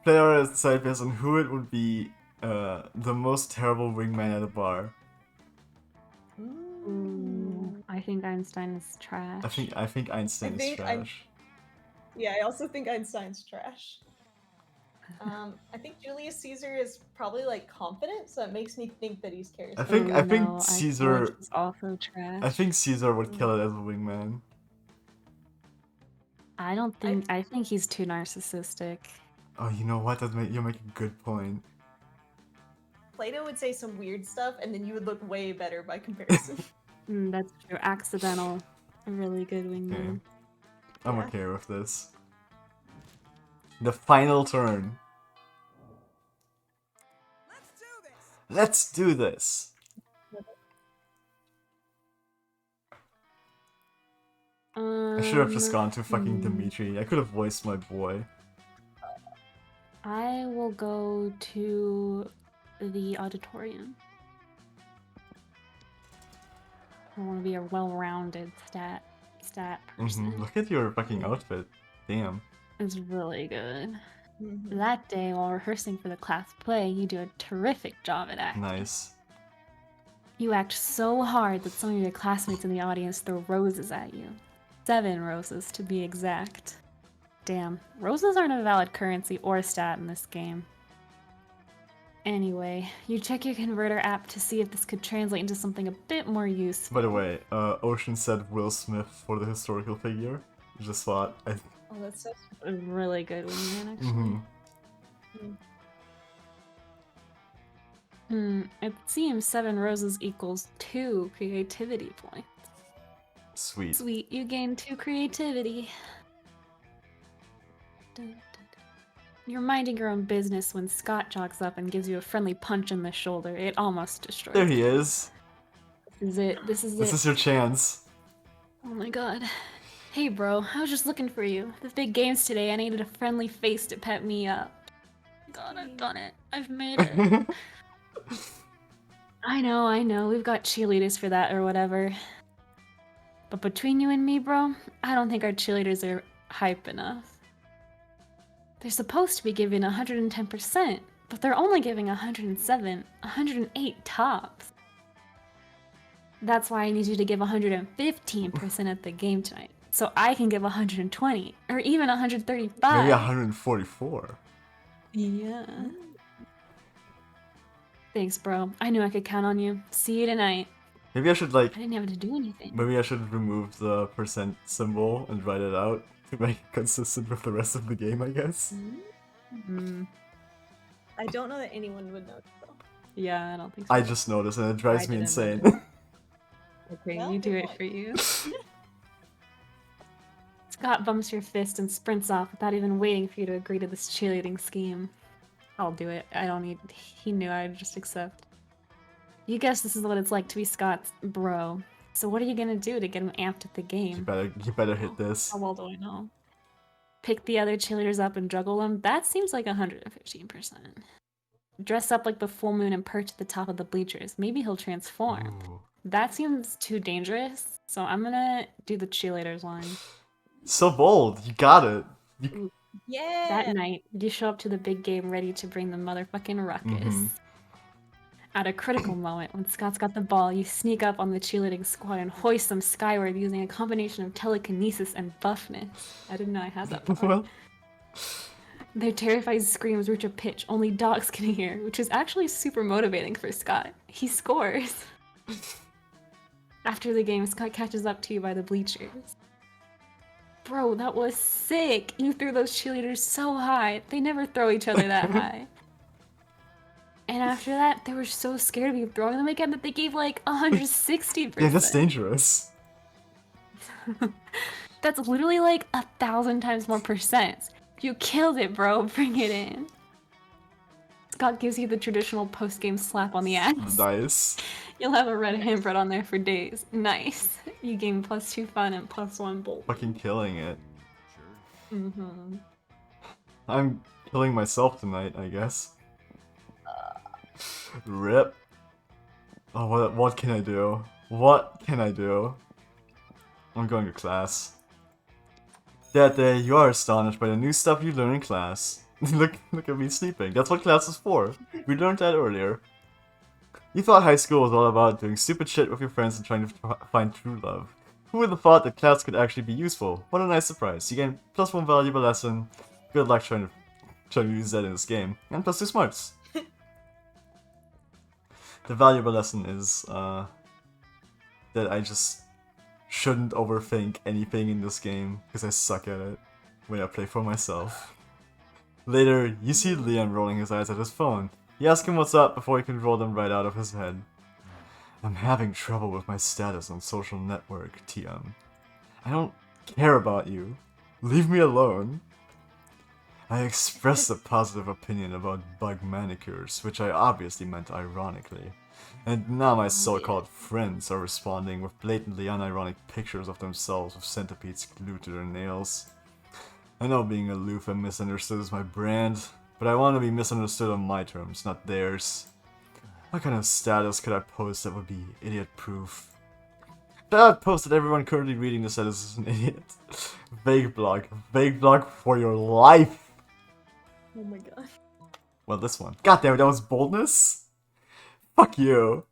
Player side based on who it would be the most terrible wingman at a bar. Ooh, I think Einstein is trash. I think Einstein is trash. Yeah, I also think Einstein's trash. I think Julius Caesar is probably like confident, so it makes me think that he's charismatic. I think Caesar is also trash. I think Caesar would kill it as a wingman. I don't think. I think he's too narcissistic. Oh, you know what? You make a good point. Plato would say some weird stuff, and then you would look way better by comparison. That's true. Accidental. A really good wingman. Okay. I'm okay with this. The final turn. Let's do this. Let's do this. I should have just gone to fucking Dimitri. I could have voiced my boy. I will go to the auditorium. I want to be a well-rounded stat person. Look at your fucking outfit. Damn. It's really good. That day, while rehearsing for the class play, you do a terrific job at acting. Nice. You act so hard that some of your classmates in the audience throw roses at you. 7 roses, to be exact. Damn, roses aren't a valid currency or stat in this game. Anyway, you check your converter app to see if this could translate into something a bit more useful. By the way, Ocean said Will Smith for the historical figure. Just thought. Oh, that's so A really good wingman, actually. It seems 7 roses equals 2 creativity points. Sweet. Sweet, you gain 2 creativity. You're minding your own business when Scott jogs up and gives you a friendly punch in the shoulder. It almost destroys There you. he is. This is it. This is This it. is your chance. Oh my god. Hey bro, I was just looking for you. The big game's today. I needed a friendly face to pep me up. God, I've done it. I've made it. I know. We've got cheerleaders for that or whatever. But between you and me, bro, I don't think our cheerleaders are hype enough. They're supposed to be giving 110%, but they're only giving 107, 108 tops. That's why I need you to give 115% at the game tonight, so I can give 120, or even 135. Maybe 144. Yeah. Thanks, bro. I knew I could count on you. See you tonight. Maybe I should like. I didn't have to do anything. Maybe I should remove the percent symbol and write it out to make it consistent with the rest of the game, I guess. I don't know that anyone would know though. Yeah, I don't think so. I just noticed and it drives I me didn't insane. notice. Okay, Well, you do good it for you. Scott bumps your fist and sprints off without even waiting for you to agree to this cheerleading scheme. I'll do it. I don't need. He knew I'd just accept. You guess this is what it's like to be Scott's bro. So what are you gonna do to get him amped at the game? You better hit this. How well do I know? Pick the other cheerleaders up and juggle them? That seems like 115%. Dress up like the full moon and perch at the top of the bleachers. Maybe he'll transform. Ooh. That seems too dangerous, so I'm gonna do the cheerleaders line. So bold. You got it. You... Yeah. That night, you show up to the big game ready to bring the motherfucking ruckus. At a critical moment, when Scott's got the ball, you sneak up on the cheerleading squad and hoist them skyward using a combination of telekinesis and buffness. I didn't know I had that power. Well, Their terrified screams reach a pitch only dogs can hear, which is actually super motivating for Scott. He scores. After the game, Scott catches up to you by the bleachers. Bro, that was sick! You threw those cheerleaders so high. They never throw each other that high. And after that, they were so scared of you throwing them again that they gave like 160%. yeah, that's dangerous. That's literally like 1,000 times more percent. You killed it, bro. Bring it in. Scott gives you the traditional post-game slap on the ass. Nice. You'll have a red handprint on there for days. Nice. You gain +2 fun and +1 bolt. Fucking killing it. Sure. Mm-hmm. I'm killing myself tonight, I guess. Rip. Oh, what can I do? What can I do? I'm going to class. That day, you are astonished by the new stuff you learn in class. look at me sleeping. That's what class is for. We learned that earlier. You thought high school was all about doing stupid shit with your friends and trying to find true love. Who would have thought that class could actually be useful? What a nice surprise. You gain +1 valuable lesson. Good luck trying to use that in this game. And +2 smarts. The valuable lesson is that I just shouldn't overthink anything in this game because I suck at it when I play for myself. Later, you see Leon rolling his eyes at his phone. You ask him what's up before he can roll them right out of his head. I'm having trouble with my status on social network, TM. I don't care about you. Leave me alone. I expressed a positive opinion about bug manicures, which I obviously meant ironically. And now my so-called friends are responding with blatantly unironic pictures of themselves with centipedes glued to their nails. I know being aloof and misunderstood is my brand, but I want to be misunderstood on my terms, not theirs. What kind of status could I post that would be idiot-proof? Bad post that everyone currently reading this status is an idiot. Vague blog for your life! Oh my god. Well, this one. God damn it, that was boldness? Fuck you.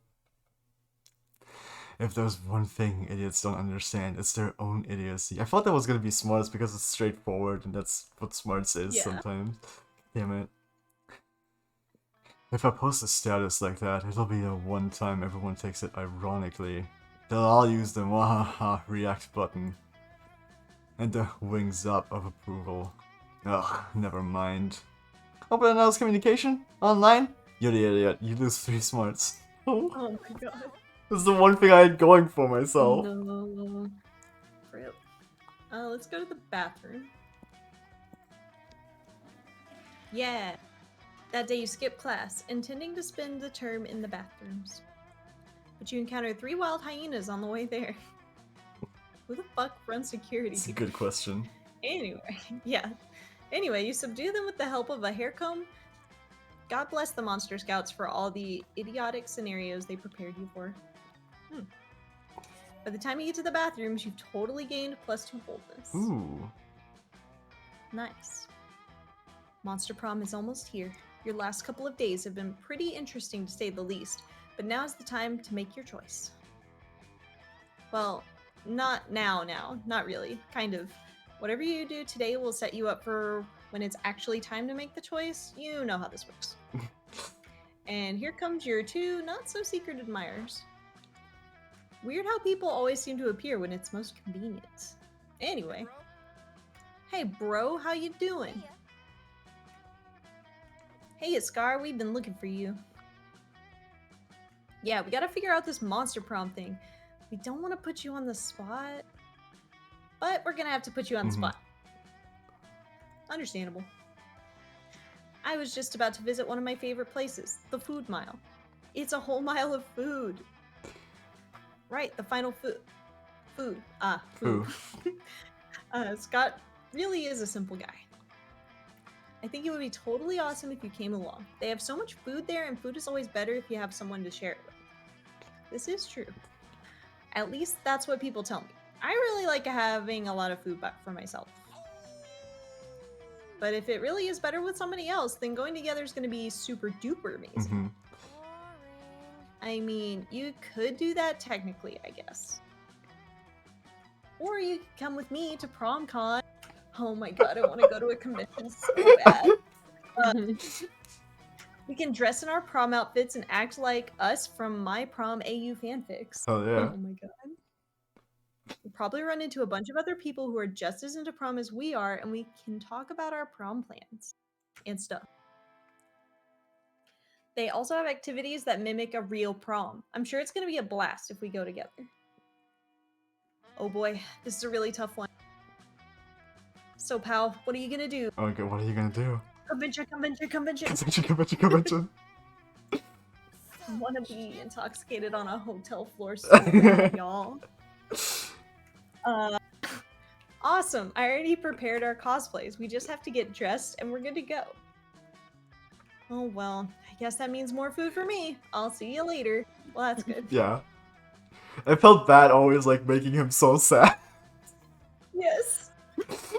If there's one thing idiots don't understand, it's their own idiocy. I thought that was gonna be smarts because it's straightforward and that's what smarts is sometimes. Damn it. If I post a status like that, it'll be the one time everyone takes it ironically. They'll all use the wahaha react button. And the wings up of approval. Ugh, never mind. Open announce communication? Online? You're the idiot. You lose 3 smarts. Oh my god. This is the one thing I had going for myself. No. Rip. Let's go to the bathroom. Yeah. That day you skip class, intending to spend the term in the bathrooms. But you encounter 3 wild hyenas on the way there. Who the fuck runs security? It's a good question. Anyway, yeah. Anyway, you subdue them with the help of a hair comb. God bless the Monster Scouts for all the idiotic scenarios they prepared you for. By the time you get to the bathrooms, you've totally gained +2 boldness. Ooh. Nice. Monster Prom is almost here. Your last couple of days have been pretty interesting to say the least, but now's the time to make your choice. Well, not now, not really. Kind of. Whatever you do today will set you up for when it's actually time to make the choice. You know how this works. And here comes your 2 not-so-secret admirers. Weird how people always seem to appear when it's most convenient. Anyway. Hey bro, how you doing? Hey Scar, we've been looking for you. Yeah, we gotta figure out this Monster Prom thing. We don't want to put you on the spot. but we're gonna have to put you on the Mhm. spot. Understandable. I was just about to visit one of my favorite places, the Food Mile. It's a whole mile of food. Right, the final food. Food. Food. Scott really is a simple guy. I think it would be totally awesome if you came along. They have so much food there, and food is always better if you have someone to share it with. This is true. At least that's what people tell me. I really like having a lot of food for myself. But if it really is better with somebody else, then going together is going to be super duper amazing. Mhm. I mean, you could do that technically, I guess. Or you could come with me to PromCon. Oh my god, I want to go to a convention so bad. We can dress in our prom outfits and act like us from My Prom AU fanfics. Oh yeah. Oh my god. We'll probably run into a bunch of other people who are just as into prom as we are, and we can talk about our prom plans and stuff. They also have activities that mimic a real prom. I'm sure it's going to be a blast if we go together. Oh boy, this is a really tough one. So, pal, what are you going to do? Okay, what are you gonna do? Convention. Convention. I want to be intoxicated on a hotel floor so bad, y'all. Awesome. I already prepared our cosplays. We just have to get dressed and we're good to go. Oh well, I guess that means more food for me. I'll see you later. Well, that's good. Yeah. I felt bad always like making him so sad. Yes.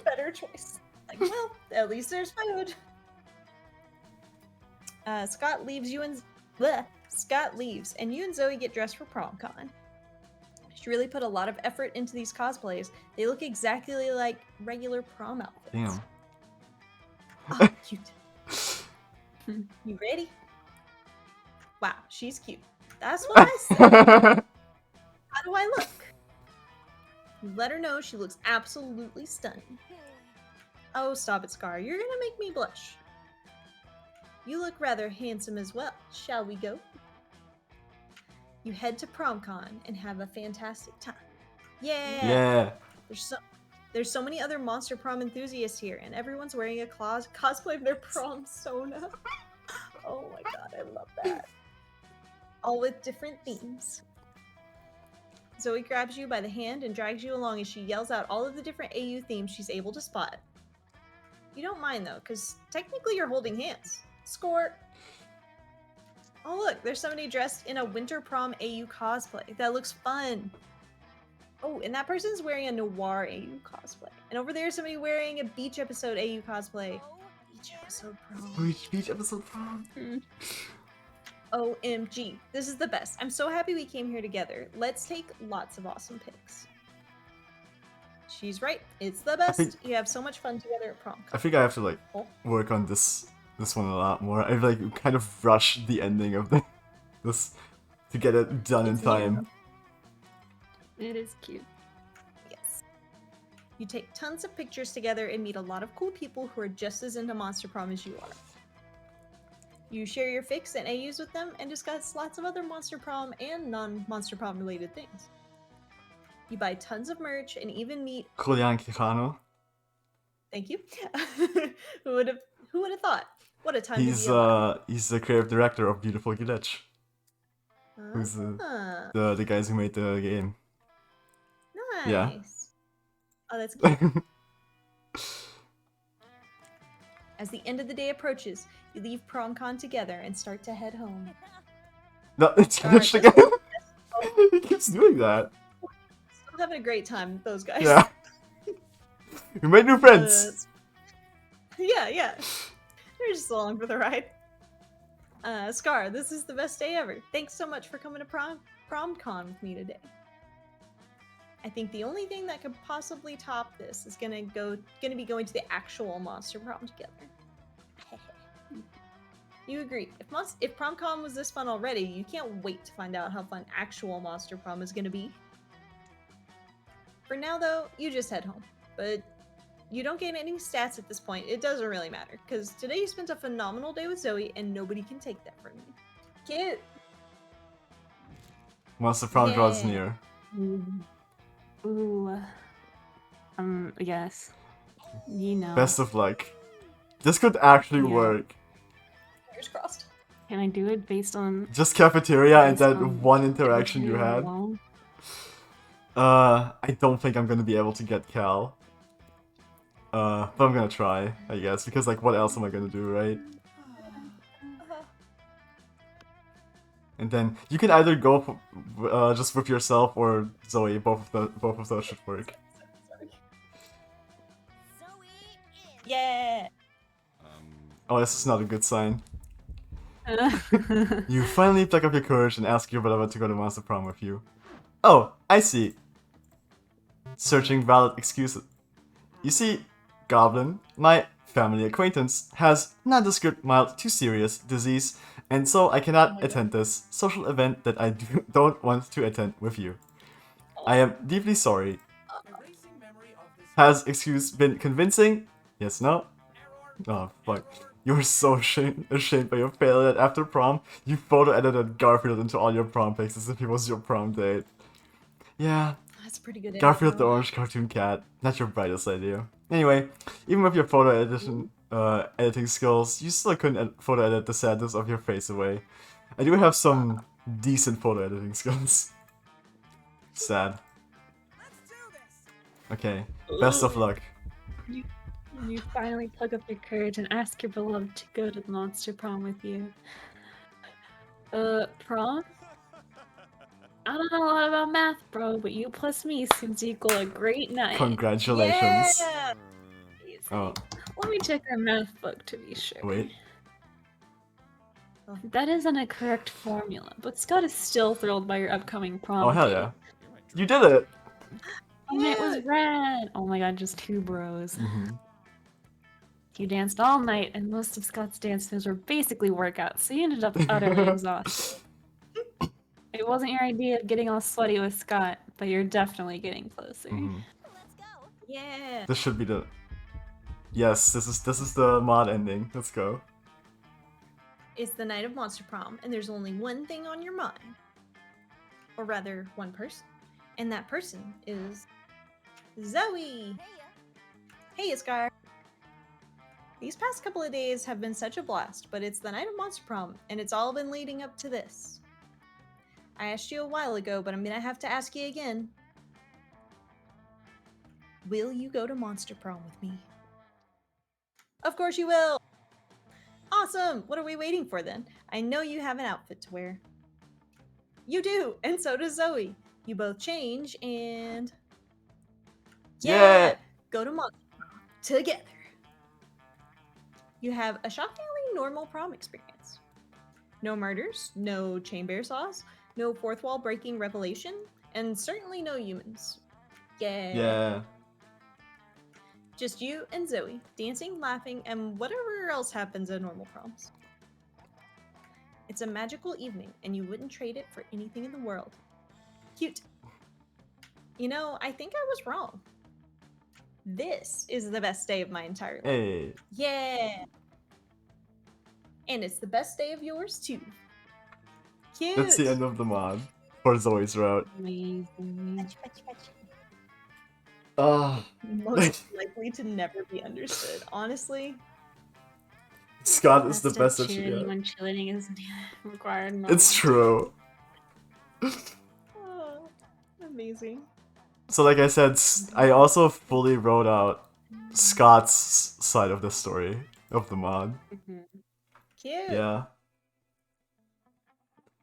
Better choice. Like, well, at least there's food. Scott leaves, and you and Zoe get dressed for PromCon. She really put a lot of effort into these cosplays. They look exactly like regular prom outfits. Damn. Oh, cute. You ready? Wow, she's cute. That's what I said. How do I look? You let her know she looks absolutely stunning. Oh, stop it, Scar. You're gonna make me blush. You look rather handsome as well. Shall we go? You head to PromCon and have a fantastic time. Yeah! Yeah. There's so many other Monster Prom enthusiasts here, and everyone's wearing a cosplay of their prom Sona. Oh my god, I love that. All with different themes. Zoe grabs you by the hand and drags you along as she yells out all of the different AU themes she's able to spot. You don't mind though, because technically you're holding hands. Score! Oh look, there's somebody dressed in a Winter Prom AU cosplay. That looks fun. Oh, and that person's wearing a Noir AU cosplay. And over there, somebody wearing a Beach Episode AU cosplay. Beach Episode Prom. Beach episode prom. OMG. This is the best. I'm so happy we came here together. Let's take lots of awesome pics. She's right. It's the best. You have so much fun together at prom. I think I have to like work on this one a lot more. I've like kind of rushed the ending of this to get it done in time. It is cute. Yes. You take tons of pictures together and meet a lot of cool people who are just as into Monster Prom as you are. You share your fics and AUs with them and discuss lots of other Monster Prom and non-Monster Prom related things. You buy tons of merch and even meet Julian Quijano. Thank you. Who would have thought? What a time to be alive. He's the creative director of Beautiful Glitch. Who's the guys who made the game. Nice. Yeah. Oh, that's cute. As the end of the day approaches, you leave PromCon together and start to head home. No, it's finished again. He keeps doing that. Still having a great time with those guys. Yeah. We made new friends. Yeah. They're just along for the ride. Scar, this is the best day ever. Thanks so much for coming to PromCon with me today. I think the only thing that could possibly top this is gonna be going to the actual Monster Prom together. You agree. If PromCon was this fun already, you can't wait to find out how fun actual Monster Prom is gonna be. For now though, you just head home. But you don't gain any stats at this point. It doesn't really matter, because today you spent a phenomenal day with Zoe and nobody can take that from you. Cute! Monster Prom draws near. Ooh. Yes. You know. Best of luck. This could actually Yeah. work. Fingers crossed. Can I do it based on Just cafeteria and based that on one interaction you cafeteria had. alone? I don't think I'm gonna be able to get Cal. But I'm gonna try, I guess, because like what else am I gonna do, right? And then you can either go just with yourself or Zoe. Both of those should work. Yeah. Oh, this is not a good sign. You finally pluck up your courage and ask your beloved to go to Monster Prom with you. Oh, I see. Searching valid excuses. You see, Goblin, my family acquaintance, has nondescript mild to serious disease, and so I cannot attend this social event that I don't want to attend with you. I am deeply sorry. Has excuse been convincing? Yes, no? Oh, fuck. You were so ashamed by your failure that after prom, you photo edited Garfield into all your prom pics as if he was your prom date. Yeah, That's a pretty good. Garfield the intro. orange cartoon cat. Not your brightest idea. Anyway, even with your photo editing skills, you still couldn't photo edit the sadness of your face away. I do have some decent photo editing skills. Sad. Let's do this. Okay, best of luck. You finally plug up your courage and ask your beloved to go to the Monster Prom with you. Prom? I don't know a lot about math, bro, but you plus me seems to equal a great night. Congratulations. Yeah. Oh, Let me check our math book to be sure. wait. That isn't a correct formula, but Scott is still thrilled by your upcoming prom. Oh, hell date. yeah. You did it! And it was rad! Oh my god, just two bros. Mm-hmm. You danced all night, and most of Scott's dance moves were basically workouts, so you ended up utterly exhausted. It wasn't your idea of getting all sweaty with Scott, but you're definitely getting closer. Mm-hmm. Yeah. This should be the... Yes, this is the mod ending. Let's go. It's the night of Monster Prom, and there's only one thing on your mind. Or rather, one person. And that person is Zoe. Hey, Scar. These past couple of days have been such a blast, but it's the night of Monster Prom, and it's all been leading up to this. I asked you a while ago, but I'm gonna have to ask you again. Will you go to Monster Prom with me? Of course you will! Awesome! What are we waiting for then? I know you have an outfit to wear. You do, and so does Zoe. You both change and... Yeah! Go to Monster Prom together. You have a shockingly normal prom experience. No murders, no chain bear saws, no fourth wall breaking revelation, and certainly no humans. Yeah. Just you and Zoe, dancing, laughing, and whatever else happens at normal proms. It's a magical evening, and you wouldn't trade it for anything in the world. Cute. You know, I think I was wrong. This is the best day of my entire life. Hey. Yeah. And it's the best day of yours, too. Cute. That's the end of the mod. For Zoe's route. Amazing. Most likely to never be understood. Honestly, Scott is the Best best of that she cheerleading got. when cheerleading is required. No. It's true. oh, amazing. So like I said, I also fully wrote out Scott's side of the story of the mod. Mhm. Cute. Yeah.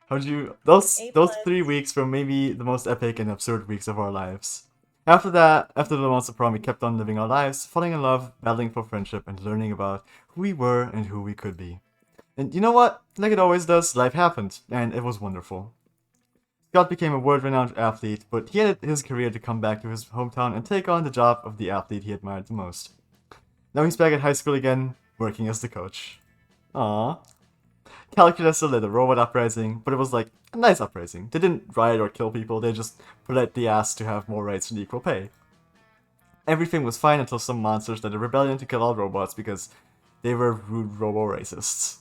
How'd you... Those A+. 3 weeks were maybe the most epic and absurd weeks of our lives. After that, after the Monster Prom, we kept on living our lives, falling in love, battling for friendship, and learning about who we were and who we could be. And you know what? Like it always does, life happened, and it was wonderful. Scott became a world-renowned athlete, but he ended his career to come back to his hometown and take on the job of the athlete he admired the most. Now he's back at high school again, working as the coach. Aww. Calculus still led a robot uprising, but it was like a nice uprising. They didn't riot or kill people, they just politely asked to have more rights and equal pay. Everything was fine until some monsters led a rebellion to kill all robots because they were rude robo-racists.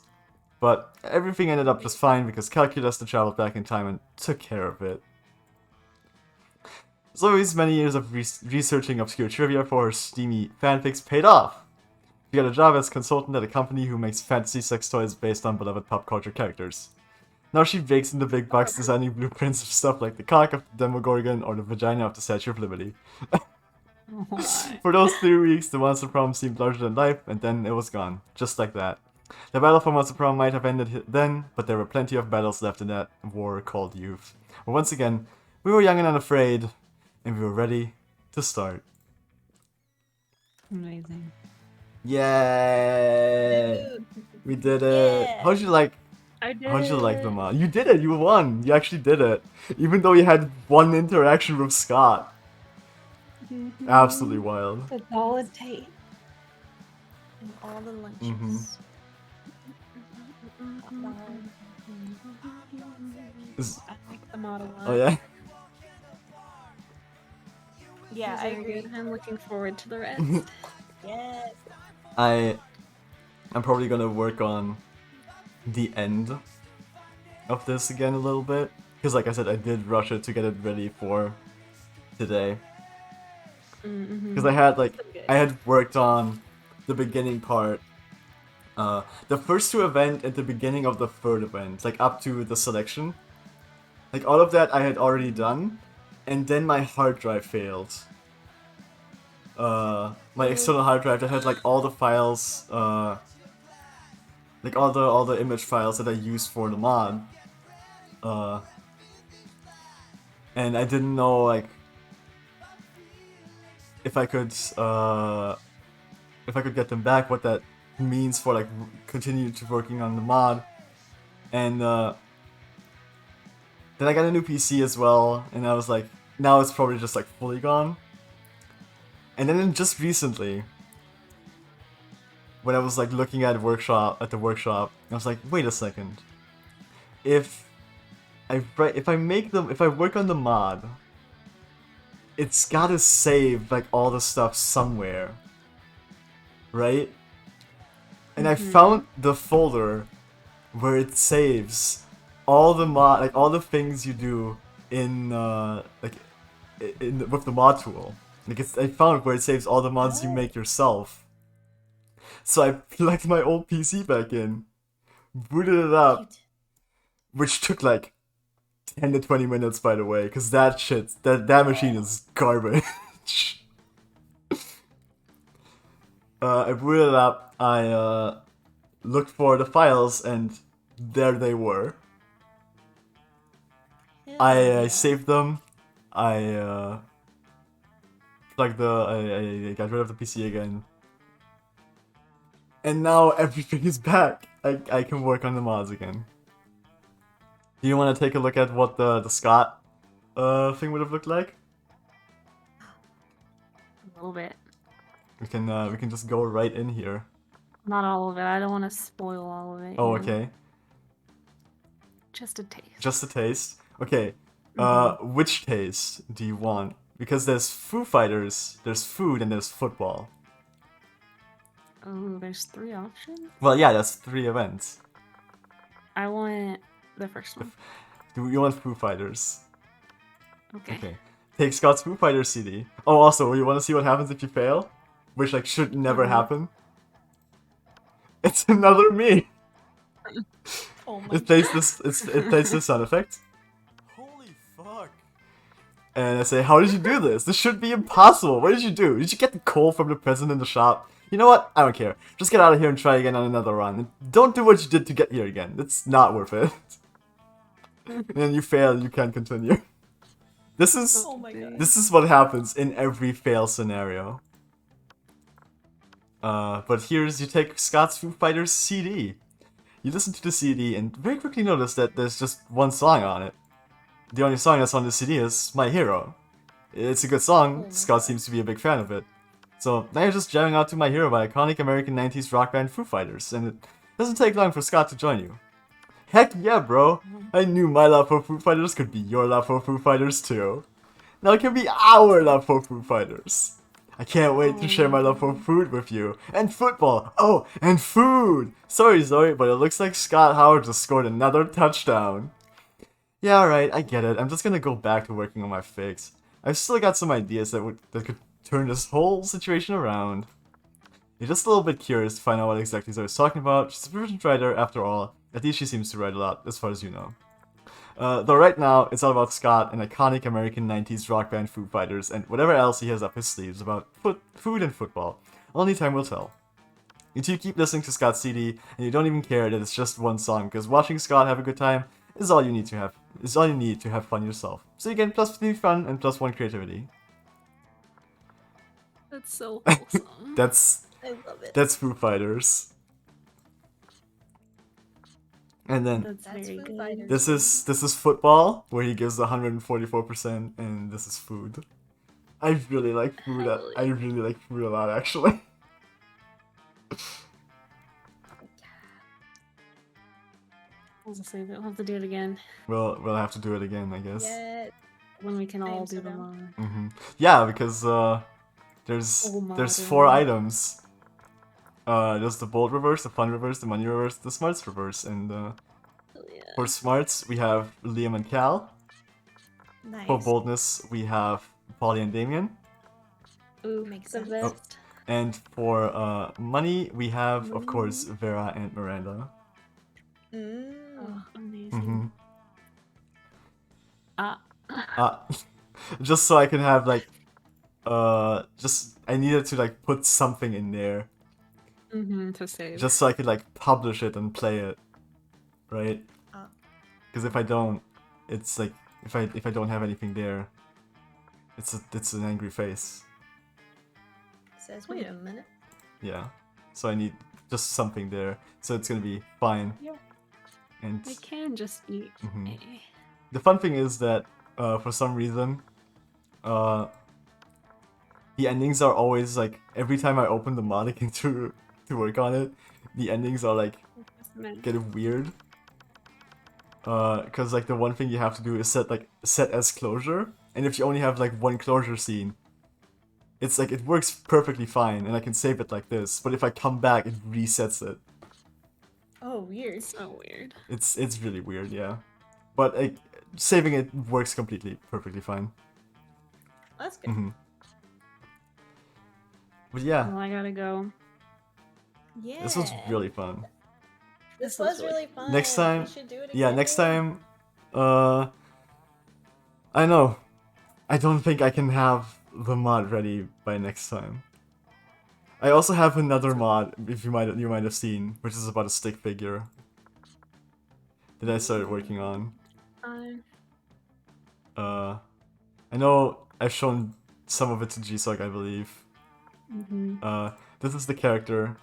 But everything ended up just fine because Calculus traveled back in time and took care of it. Zoe's many years of researching obscure trivia for her steamy fanfics paid off. She got a job as consultant at a company who makes fantasy sex toys based on beloved pop culture characters. Now she bakes in the big bucks designing blueprints of stuff like the cock of the Demogorgon or the vagina of the Statue of Liberty. For those 3 weeks, the Monster Prom seemed larger than life, and then it was gone. Just like that. The battle for Monster Prom might have ended then, but there were plenty of battles left in that war called youth. But once again, we were young and unafraid, and we were ready to start. Amazing. Yay! We did it! Yeah. How'd you like the mod? You did it! You won! You actually did it! Even though you had one interaction with Scott. Absolutely wild. That's all it takes. And all the lunches. I like the model one. Oh yeah? Yeah, I agree. I'm looking forward to the rest. Yes. I'm probably gonna work on the end of this again a little bit. Because like I said, I did rush it to get it ready for today. Because I had worked on the beginning part. The first 2 events at the beginning of the 3rd event, like up to the selection. Like all of that I had already done, and then my hard drive failed. My external hard drive that had like all the files, like all the image files that I used for the mod. And I didn't know like if I could get them back, what that means for like continue to working on the mod. And then I got a new PC as well, and I was like, now it's probably just like fully gone. And then just recently, when I was like looking at the workshop, I was like, wait a second. If I work on the mod, it's gotta save like all the stuff somewhere, right? And I found the folder where it saves all the all the things you do in with the mod tool. Like I found where it saves all the mods you make yourself. So I plugged my old PC back in, booted it up, which took like 10 to 20 minutes, by the way, because that machine is garbage. I booted it up, I looked for the files, and there they were. I saved them, I got rid of the PC again. And now everything is back. I can work on the mods again. Do you want to take a look at what the Scott thing would have looked like? A little bit. We can just go right in here. Not all of it. I don't want to spoil all of it. Oh, you know? okay. Just a taste. Just a taste. Okay. Which taste do you want? Because there's Foo Fighters, there's food, and there's football. Oh, there's 3 options? Well, yeah, that's 3 events. I want the first one. You want Foo Fighters? Okay. Okay. Take Scott's Foo Fighters CD. Oh, also, you want to see what happens if you fail? Which, like, should never happen? It's another me! Oh my It plays this sound effect. Holy fuck! And I say, how did you do this? This should be impossible. What did you do? Did you get the coal from the present in the shop? You know what? I don't care. Just get out of here and try again on another run. And don't do what you did to get here again. It's not worth it. And then you fail, you can't continue. This is Oh my god. this is what happens in every fail scenario. But here's, you take Scott's Foo Fighters CD. You listen to the CD and very quickly notice that there's just one song on it. The only song that's on the CD is My Hero. It's a good song, Scott seems to be a big fan of it. So now you're just jamming out to My Hero by iconic American 90s rock band Foo Fighters, and it doesn't take long for Scott to join you. Heck yeah, bro! I knew my love for Foo Fighters could be your love for Foo Fighters too. Now it can be our love for Foo Fighters. I can't wait to share my love for food with you. And football! Oh, and food! Sorry Zoe, but it looks like Scott Howard just scored another touchdown. Yeah, alright, I get it. I'm just gonna go back to working on my figs. I've still got some ideas that could turn this whole situation around. You're just a little bit curious to find out what exactly Zoe's talking about. She's a brilliant writer, after all. At least she seems to write a lot, as far as you know. Though right now, it's all about Scott, an iconic American 90s rock band Foo Fighters, and whatever else he has up his sleeves about food and football. Only time will tell. You two keep listening to Scott's CD, and you don't even care that it's just one song, because watching Scott have a good time is all you need to have fun yourself. So you get +3 fun and +1 creativity. That's so wholesome. I love it. That's Foo Fighters. And then That's very Foo good. Fighters. this is football, where he gives 144%, and this is food. I really like food. I really like food a lot, actually. I'll just say we'll have to do it again We'll have to do it again, I guess. Yeah. when we can I all am do so them down. on. Yeah, because there's Oh my 4 God. items. There's the bold reverse, the fun reverse, the money reverse, the smarts reverse, and Oh, yeah. for smarts we have Liam and Cal. Nice. For boldness we have Polly and Damien, Ooh, Makes the sense. best. and for money we have of course Vera and Miranda. Mm. Oh, amazing. Mm-hmm. Ah. Just so I can have like, I needed to like put something in there, To save. just so I could like publish it and play it, right? Because if I don't, it's like if I don't have anything there, it's an angry face. Says, wait a minute. Yeah, so I need just something there, so it's gonna be fine. Yeah. And It can just be Mhm. A. the fun thing is that for some reason, the endings are always like every time I open the mod again to work on it, the endings are like getting weird. Cause like the one thing you have to do is set as closure, and if you only have like one closure scene, it's like it works perfectly fine, and I can save it like this. But if I come back, it resets it. Oh, weird. So weird. It's really weird, yeah. But like saving it works perfectly fine. That's good. hmm But yeah, Well, I gotta go. Yeah. this was really fun. This This was was really really fun. Next time, We should do it yeah, again. next time, I know. I don't think I can have the mod ready by next time. I also have another mod, if you might have seen, which is about a stick figure that I started working on. Fine. I know I've shown some of it to Jisock, I believe. This is the character,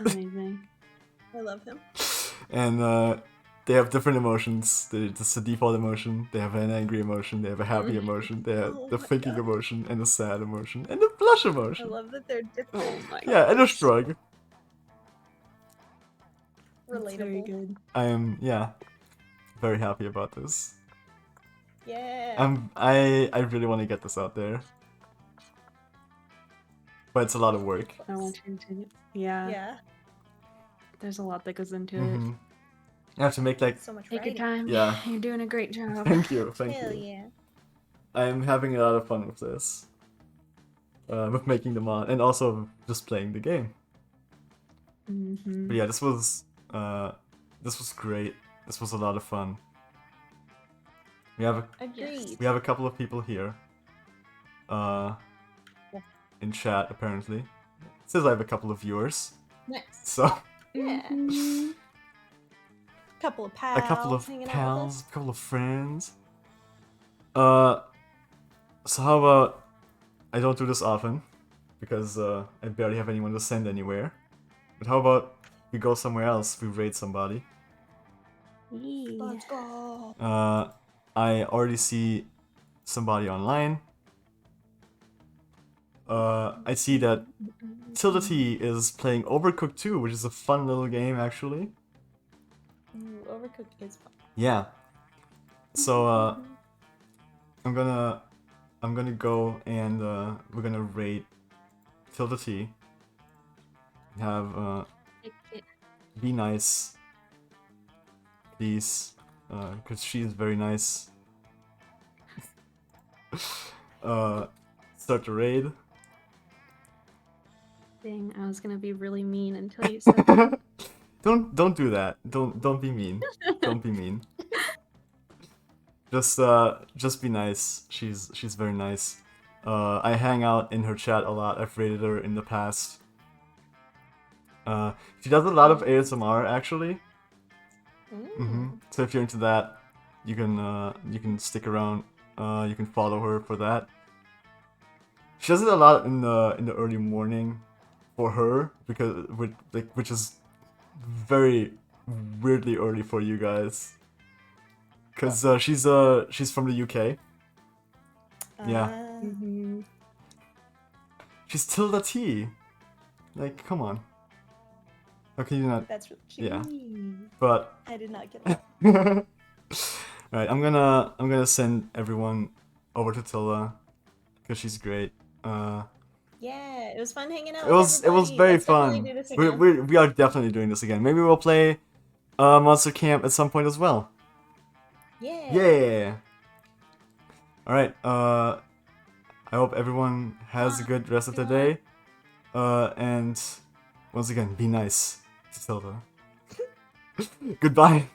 Amazing. I love him. and they have different emotions. It's a default emotion. They have an angry emotion. They have a happy emotion. They have Oh the my thinking God. emotion and the sad emotion and the blush I emotion. love that they're different. Oh my Yeah, and a gosh. shrug. That's very Relatable. good. I am, yeah, very happy about this. Yeah. I really want to get this out there, but it's a lot of work. I want you to. Yeah. Yeah. There's a lot that goes into Mhm. I have to make like. So much it. Take your writing. time. Yeah. You're doing a great job. Thank you, thank Hell you. yeah. I'm having a lot of fun with this, with making the mod and also just playing the game. But yeah, this was great. This was a lot of fun. We have Agreed. a couple of people here. In chat apparently. It says I have a couple of viewers. Nice. So Yeah. Couple of pals. a couple of hanging out with pals, us. a couple of friends. So how about I don't do this often because I barely have anyone to send anywhere. But how about we go somewhere else? We raid somebody. Let's go. I already see somebody online. I see that Tilda T is playing Overcooked 2, which is a fun little game actually. Ooh, Overcooked is fun. Yeah. So I'm gonna go and we're gonna raid Tilda T. Have be nice, please, because she is very nice. start the raid. Dang, I was gonna be really mean until you said that. Don't do that. Don't be mean. Don't be mean. Just be nice. She's very nice. I hang out in her chat a lot. I've rated her in the past. She does a lot of ASMR actually. So if you're into that, you can stick around. You can follow her for that. She does it a lot in the early morning, for her, because which is very weirdly early for you guys. Cause she's from the UK. Yeah. Mhm. She's Tilda T. Like, come on. Okay, you're not. That's really cute. Yeah. But I did not get that. alright, I'm gonna send everyone over to Tilda, cause she's great. Yeah, it was fun hanging out. It was very Let's definitely fun. do this again. We are definitely doing this again. Maybe we'll play Monster Camp at some point as well. Yeah. Yeah. Alright, I hope everyone has a good rest of the day. And once again, be nice to Tilda. Goodbye.